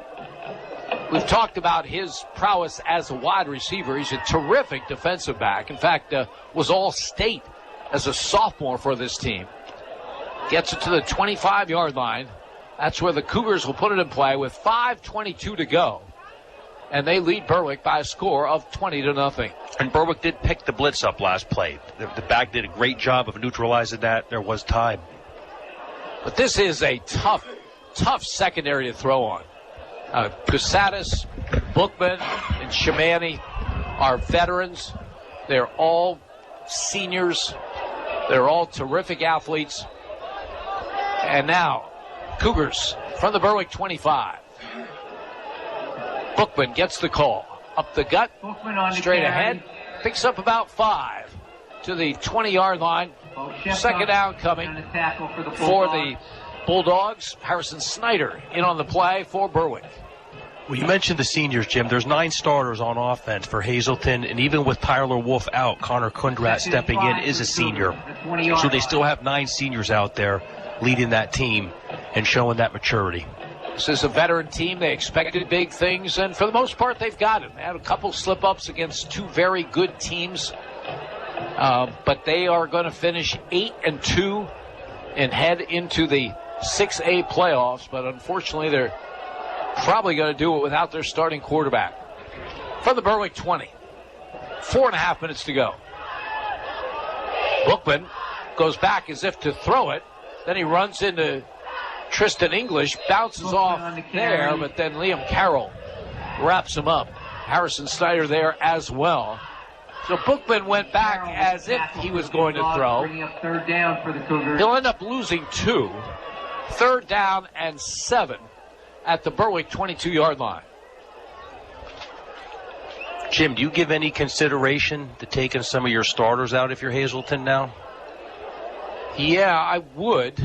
we've talked about his prowess as a wide receiver. He's a terrific defensive back. In fact, was all-state as a sophomore for this team. Gets it to the 25-yard line. That's where the Cougars will put it in play with 5:22 to go. And they lead Berwick by a score of 20-0. And Berwick did pick the blitz up last play. The back did a great job of neutralizing that. There was time. But this is a tough secondary to throw on. Casadas, Bookman, and Shimani are veterans. They're all seniors. They're all terrific athletes. And now, Cougars from the Berwick 25. Bookman gets the call. Up the gut, straight ahead. Picks up about 5 to the 20-yard line. Second down coming for the Bulldogs. Harrison Snyder in on the play for Berwick. Well, you mentioned the seniors, Jim. There's 9 starters on offense for Hazleton, and even with Tyler Wolf out, Connor Kundrat stepping in is a senior. So they still have 9 seniors out there leading that team and showing that maturity. This is a veteran team. They expected big things, and for the most part, they've got it. They had a couple slip-ups against 2 very good teams, but they are going to finish 8-2 and head into the 6A playoffs, but unfortunately, they're probably going to do it without their starting quarterback. From the Berwick 20, 4.5 minutes to go. Bookman goes back as if to throw it. Then he runs into Tristan English, bounces off there, but then Liam Carroll wraps him up. Harrison Snyder there as well. So Bookman went back as if he was going to throw. Third down for the Cougars. He'll end up losing 2. 3rd down and 7 at the Berwick 22-yard line. Jim, do you give any consideration to taking some of your starters out if you're Hazleton now? Yeah, I would.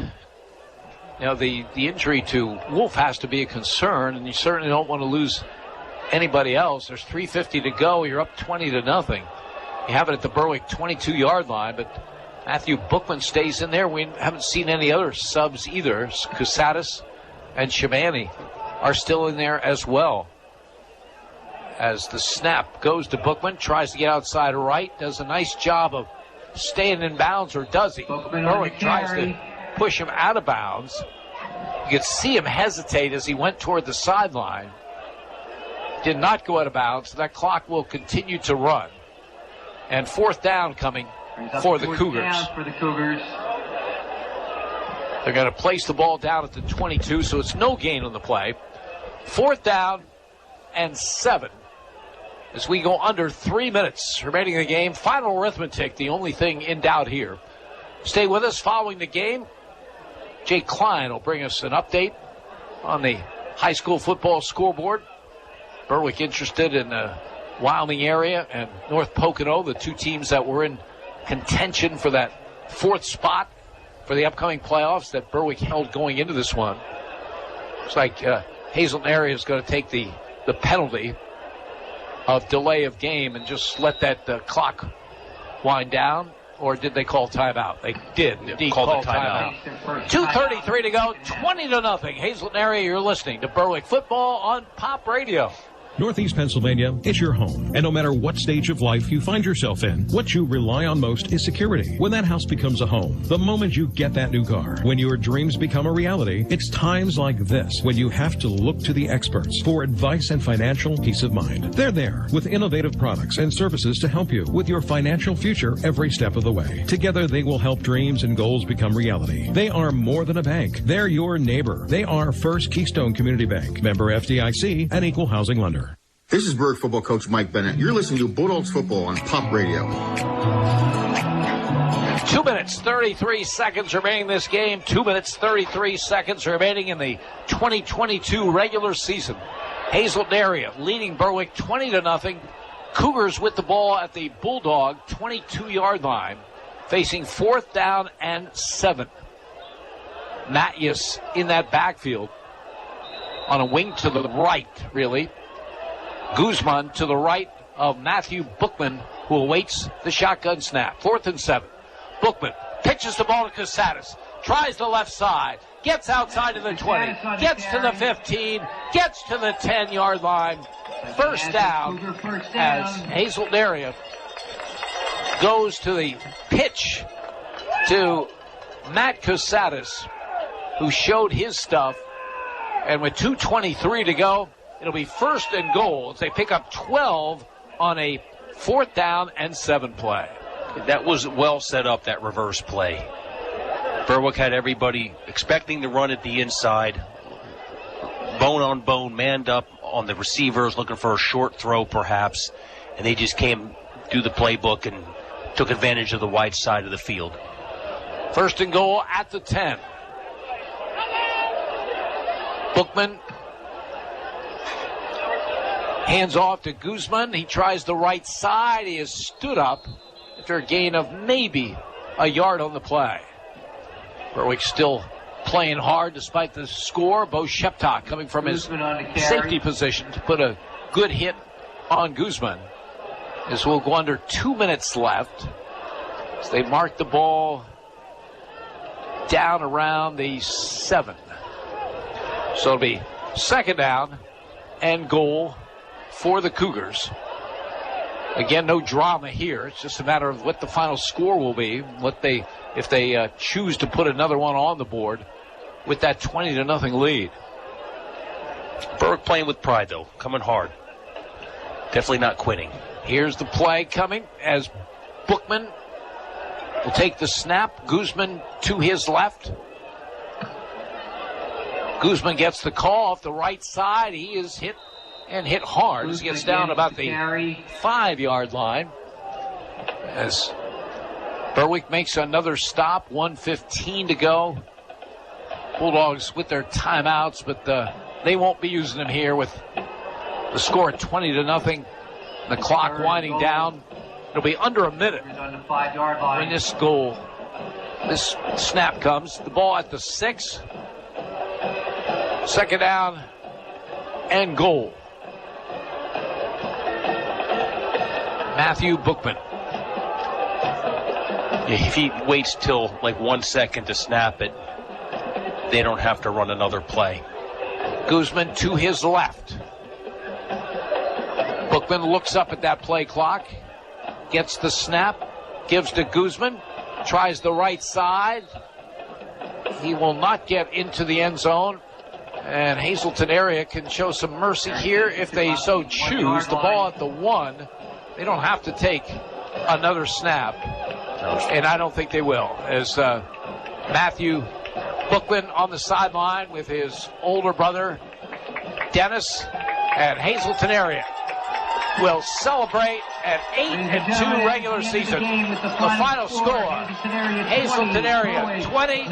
Now, the injury to Wolf has to be a concern, and you certainly don't want to lose anybody else. There's 3:50 to go. You're up 20-0. You have it at the Berwick 22-yard line, but Matthew Bookman stays in there. We haven't seen any other subs either. Kusatis and Shabani are still in there as well. As the snap goes to Bookman, tries to get outside right, does a nice job of staying in bounds, or does he? Berwick tries to push him out of bounds. You could see him hesitate as he went toward the sideline. Did not go out of bounds. That clock will continue to run. And 4th down coming for the Cougars. They're going to place the ball down at the 22, so it's no gain on the play. 4th down and 7. As we go under 3 minutes remaining in the game. Final arithmetic, the only thing in doubt here. Stay with us following the game. Jay Klein will bring us an update on the high school football scoreboard. Berwick interested in the Wyoming area and North Pocono, the 2 teams that were in contention for that 4th spot for the upcoming playoffs that Berwick held going into this one. Looks like Hazleton area is going to take the penalty of delay of game and just let that clock wind down. Or did they call timeout? They did indeed call timeout. 2:33 to go, 20-0. Hazleton area, you're listening to Berwick football on Pop Radio. Northeast Pennsylvania, it's your home. And no matter what stage of life you find yourself in, what you rely on most is security. When that house becomes a home, the moment you get that new car, when your dreams become a reality, it's times like this when you have to look to the experts for advice and financial peace of mind. They're there with innovative products and services to help you with your financial future every step of the way. Together, they will help dreams and goals become reality. They are more than a bank. They're your neighbor. They are First Keystone Community Bank, member FDIC, and equal housing lender. This is Berwick football coach Mike Bennett. You're listening to Bulldogs football on Pop Radio. 2 minutes, 33 seconds remaining in this game. 2 minutes, 33 seconds remaining in the 2022 regular season. Hazleton area leading Berwick 20-0. Cougars with the ball at the Bulldog 22-yard line, facing 4th down and 7. Matthews in that backfield on a wing to the right, really. Guzman to the right of Matthew Bookman, who awaits the shotgun snap. 4th and 7. Bookman pitches the ball to Kusatis. Tries the left side. Gets outside of the 20. Gets to the 15. Gets to the 10-yard line. First down as Hazleton area goes to the pitch to Matt Kusatis, who showed his stuff. And with 2:23 to go, it'll be 1st and goal as they pick up 12 on a 4th down and 7 play. That was well set up, that reverse play. Berwick had everybody expecting to run at the inside, bone on bone, manned up on the receivers, looking for a short throw perhaps, and they just came through the playbook and took advantage of the wide side of the field. First and goal at the 10. Bookman hands off to Guzman. He tries the right side. He is stood up after a gain of maybe a yard on the play. Berwick still playing hard despite the score. Bo Sheptok coming from his safety position to put a good hit on Guzman. As we'll go under 2 minutes left as they mark the ball down around the 7. So it'll be second down and goal for the Cougars. Again, no drama here. It's just a matter of what the final score will be, if they choose to put another one on the board with that 20-0 lead. Berwick playing with pride, though, coming hard. Definitely not quitting. Here's the play coming as Bookman will take the snap. Guzman to his left. Guzman gets the call off the right side. He is hit hard as he gets down about the 5-yard line. As Berwick makes another stop, 1:15 to go. Bulldogs with their timeouts, but they won't be using them here with the score at 20-0. The clock winding down. It'll be under a minute when this snap comes. The ball at the 6. Second down and goal. Matthew Bookman. If he waits till like 1 second to snap it, they don't have to run another play. Guzman to his left. Bookman looks up at that play clock, gets the snap, gives to Guzman, tries the right side. He will not get into the end zone. And Hazleton area can show some mercy here if they so choose. The ball at the 1. They don't have to take another snap. And I don't think they will. As Matthew Bookman on the sideline with his older brother, Dennis, and Hazleton area will celebrate an 8-2 regular season. The final score, Hazleton area 20,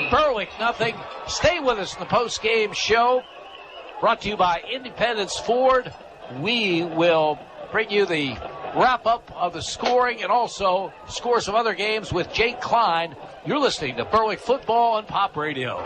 Berwick nothing. Stay with us in the post-game show, brought to you by Independence Ford. We will bring you the wrap-up of the scoring and also scores of other games with Jake Klein. You're listening to Berwick Football on Pop Radio.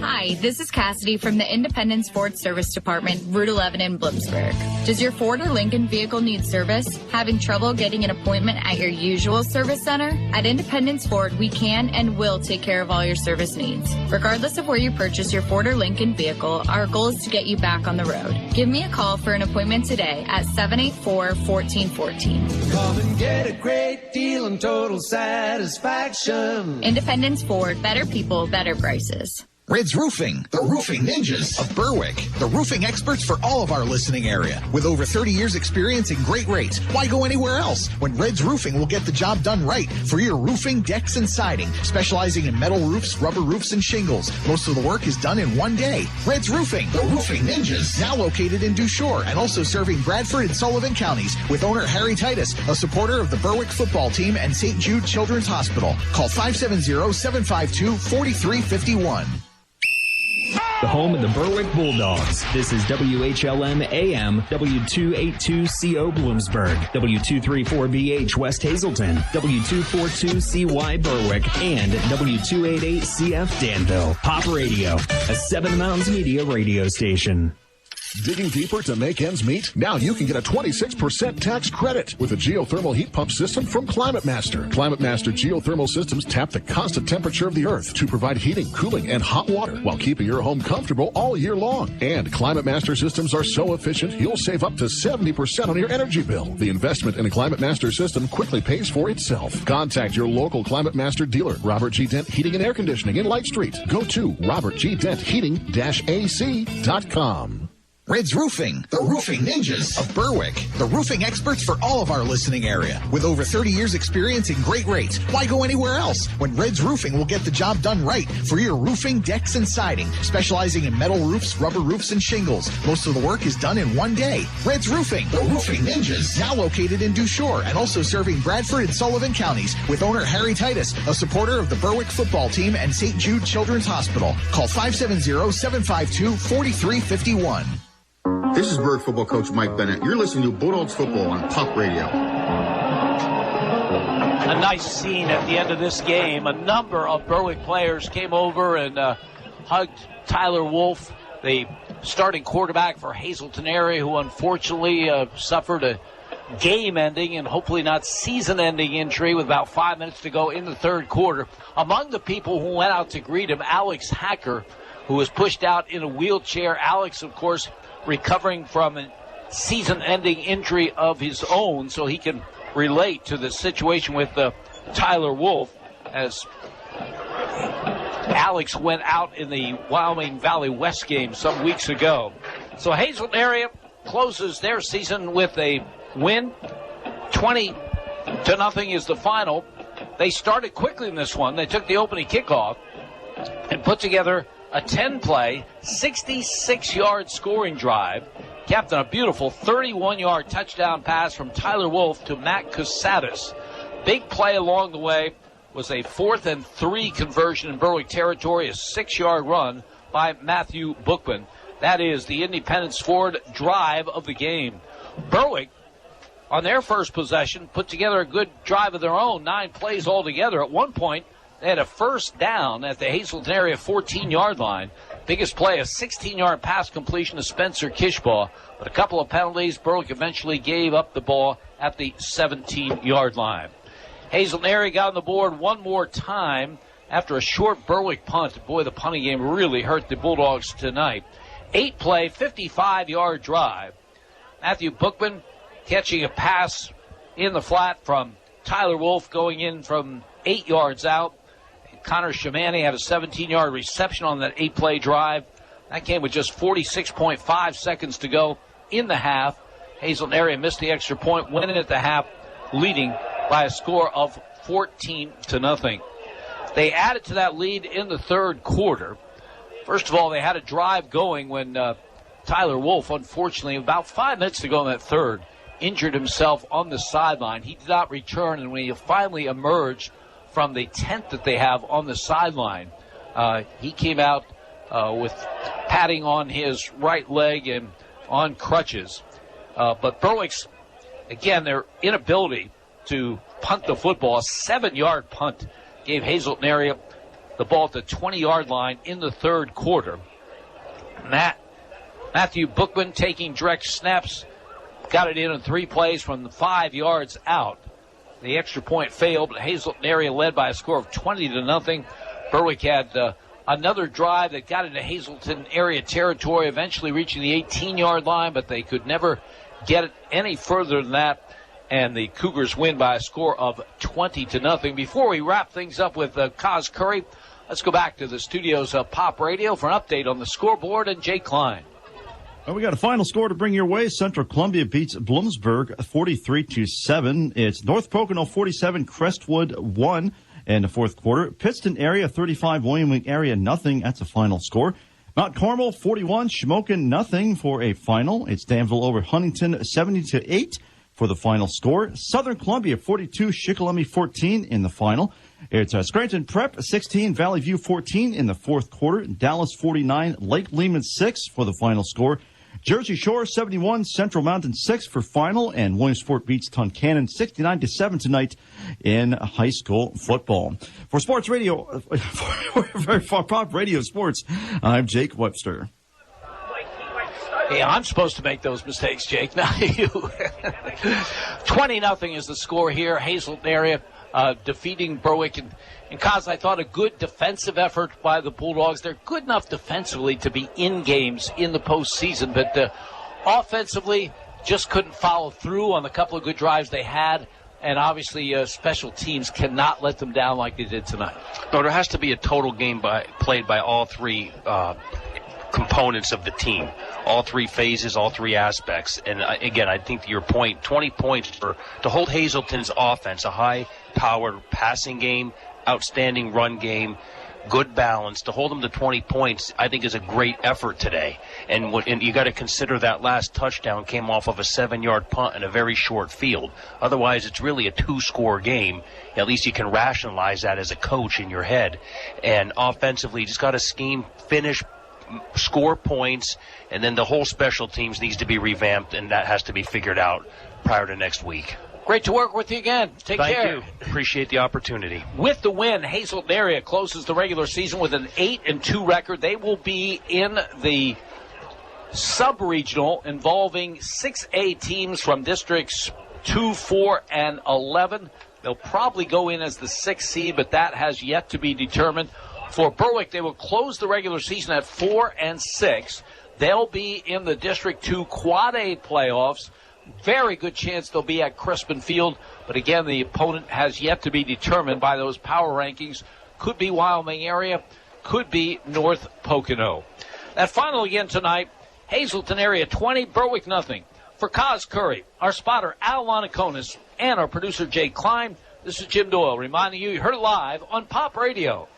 Hi, this is Cassidy from the Independence Ford Service Department, Route 11 in Bloomsburg. Does your Ford or Lincoln vehicle need service? Having trouble getting an appointment at your usual service center? At Independence Ford, we can and will take care of all your service needs. Regardless of where you purchase your Ford or Lincoln vehicle, our goal is to get you back on the road. Give me a call for an appointment today at 784-1414. Come and get a great deal and total satisfaction. Independence Ford, better people, better prices. Red's Roofing, the roofing ninjas of Berwick. The roofing experts for all of our listening area. With over 30 years experience and great rates. Why go anywhere else when Red's Roofing will get the job done right for your roofing, decks, and siding. Specializing in metal roofs, rubber roofs, and shingles. Most of the work is done in one day. Red's Roofing, the roofing ninjas. Now located in Dushore and also serving Bradford and Sullivan counties with owner Harry Titus, a supporter of the Berwick football team and St. Jude Children's Hospital. Call 570-752-4351. The home of the Berwick Bulldogs. This is WHLM AM, W282CO Bloomsburg, W234BH West Hazleton, W242CY Berwick, and W288CF Danville. Pop Radio, a Seven Mountains Media radio station. Digging deeper to make ends meet? Now you can get a 26% tax credit with a geothermal heat pump system from Climate Master. Climate Master geothermal systems tap the constant temperature of the earth to provide heating, cooling, and hot water while keeping your home comfortable all year long. And Climate Master systems are so efficient, you'll save up to 70% on your energy bill. The investment in a Climate Master system quickly pays for itself. Contact your local Climate Master dealer, Robert G. Dent Heating and Air Conditioning in Light Street. Go to robertgdentheating-ac.com. Red's Roofing, the roofing ninjas of Berwick. The roofing experts for all of our listening area. With over 30 years experience and great rates. Why go anywhere else when Red's Roofing will get the job done right for your roofing, decks, and siding. Specializing in metal roofs, rubber roofs, and shingles. Most of the work is done in one day. Red's Roofing, the roofing ninjas. Now located in Dushore and also serving Bradford and Sullivan counties with owner Harry Titus, a supporter of the Berwick football team and St. Jude Children's Hospital. Call 570-752-4351. This is Berwick football coach Mike Bennett. You're listening to Bulldogs football on Pop Radio. A nice scene at the end of this game. A number of Berwick players came over and hugged Tyler Wolf, the starting quarterback for Hazleton area, who unfortunately suffered a game-ending and hopefully not season-ending injury with about 5 minutes to go in the third quarter. Among the people who went out to greet him, Alex Hacker, who was pushed out in a wheelchair. Alex, of course, recovering from a season-ending injury of his own, so he can relate to the situation with Tyler Wolf, as Alex went out in the Wyoming Valley West game some weeks ago. So Hazleton area closes their season with a win. 20-0 is the final. They started quickly in this one. They took the opening kickoff and put together a 10-play, 66-yard scoring drive, capped on a beautiful 31-yard touchdown pass from Tyler Wolf to Matt Cusatis. Big play along the way was a 4th and 3 conversion in Berwick territory, a 6-yard run by Matthew Bookman. That is the Independence Ford drive of the game. Berwick, on their first possession, put together a good drive of their own, 9 plays altogether. At one point, they had a first down at the Hazleton area 14-yard line. Biggest play, a 16-yard pass completion to Spencer Kishbaugh. But a couple of penalties, Berwick eventually gave up the ball at the 17-yard line. Hazleton area got on the board one more time after a short Berwick punt. Boy, the punting game really hurt the Bulldogs tonight. 8-play, 55-yard drive. Matthew Bookman catching a pass in the flat from Tyler Wolf going in from 8 yards out. Connor Shamani had a 17-yard reception on that 8-play drive. That came with just 46.5 seconds to go in the half. Hazleton area missed the extra point, went in at the half, leading by a score of 14-0. They added to that lead in the third quarter. First of all, they had a drive going when Tyler Wolf, unfortunately, about 5 minutes to go in that third, injured himself on the sideline. He did not return, and when he finally emerged from the tent that they have on the sideline, he came out with padding on his right leg and on crutches. But Berwick's, again, their inability to punt the football, a 7-yard punt, gave Hazleton area the ball at the 20-yard line in the third quarter. Matthew Bookman taking direct snaps, got it in 3 plays from the 5 yards out. The extra point failed, but Hazleton area led by a score of 20-0. Berwick had another drive that got into Hazleton area territory, eventually reaching the 18-yard line, but they could never get it any further than that. And the Cougars win by a score of 20-0. Before we wrap things up with Kaz Curry, let's go back to the studios of Pop Radio for an update on the scoreboard and Jake Klein. Well, we got a final score to bring your way. Central Columbia beats Bloomsburg 43-7. It's North Pocono 47, Crestwood 1 in the fourth quarter. Pittston area 35, Wyoming area nothing. That's a final score. Mount Carmel 41, Shamokin nothing for a final. It's Danville over Huntington 70-8 for the final score. Southern Columbia 42, Shikellamy 14 in the final. It's Scranton Prep 16, Valley View 14 in the fourth quarter. Dallas 49, Lake Lehman 6 for the final score. Jersey Shore 71, Central Mountain 6 for final, and Williamsport beats Tuncannon 69-7 tonight in high school football. For Sports Radio, for Pop Radio Sports, I'm Jake Webster. Hey, I'm supposed to make those mistakes, Jake, not you. 20-0 is the score here. Hazleton area defeating Berwick. And Kaz, I thought a good defensive effort by the Bulldogs. They're good enough defensively to be in games in the postseason, but offensively just couldn't follow through on the couple of good drives they had. And obviously special teams cannot let them down like they did tonight. No, there has to be a total game played by all three components of the team, all three phases, all three aspects. And again, I think to your point, 20 points to hold Hazleton's offense, a high-powered passing game, outstanding run game, good balance, to hold them to 20 points, I think is a great effort today. And you got to consider that last touchdown came off of a 7-yard punt in a very short field. Otherwise, it's really a 2-score game. At least you can rationalize that as a coach in your head. And offensively, you just got to scheme, finish, score points, and then the whole special teams needs to be revamped, and that has to be figured out prior to next week. Great to work with you again. Take care. Thank you. Appreciate the opportunity. With the win, Hazleton area closes the regular season with an 8-2 record. They will be in the sub-regional involving 6A teams from districts 2, 4, and 11. They'll probably go in as the 6th seed, but that has yet to be determined. For Berwick, they will close the regular season at 4 and 6. They'll be in the District 2 Quad A playoffs. Very good chance they'll be at Crispin Field. But again, the opponent has yet to be determined by those power rankings. Could be Wyoming area, could be North Pocono. That final again tonight, Hazleton area 20, Berwick nothing. For Kaz Curry, our spotter Al Monaconis, and our producer Jay Klein, this is Jim Doyle reminding you heard it live on Pop Radio.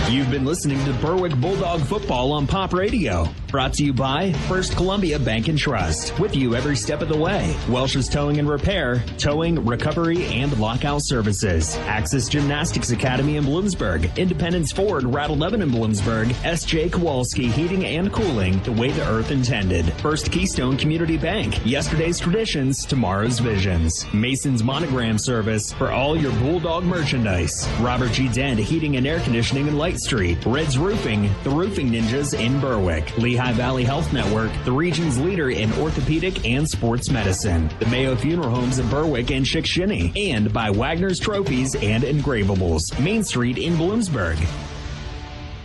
You've been listening to Berwick Bulldog Football on Pop Radio. Brought to you by First Columbia Bank and Trust. With you every step of the way. Welsh's Towing and Repair, towing, recovery, and lockout services. Axis Gymnastics Academy in Bloomsburg. Independence Ford, Route 11 in Bloomsburg. S.J. Kowalski Heating and Cooling, the way the earth intended. First Keystone Community Bank. Yesterday's traditions, tomorrow's visions. Mason's Monogram Service for all your Bulldog merchandise. Robert G. Dent Heating and Air Conditioning in Light Street. Red's Roofing, the Roofing Ninjas in Berwick. Lehigh Valley Health Network, the region's leader in orthopedic and sports medicine. The Mayo Funeral Homes in Berwick and Chickashinny. And by Wagner's Trophies and Engravables. Main Street in Bloomsburg.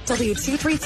W234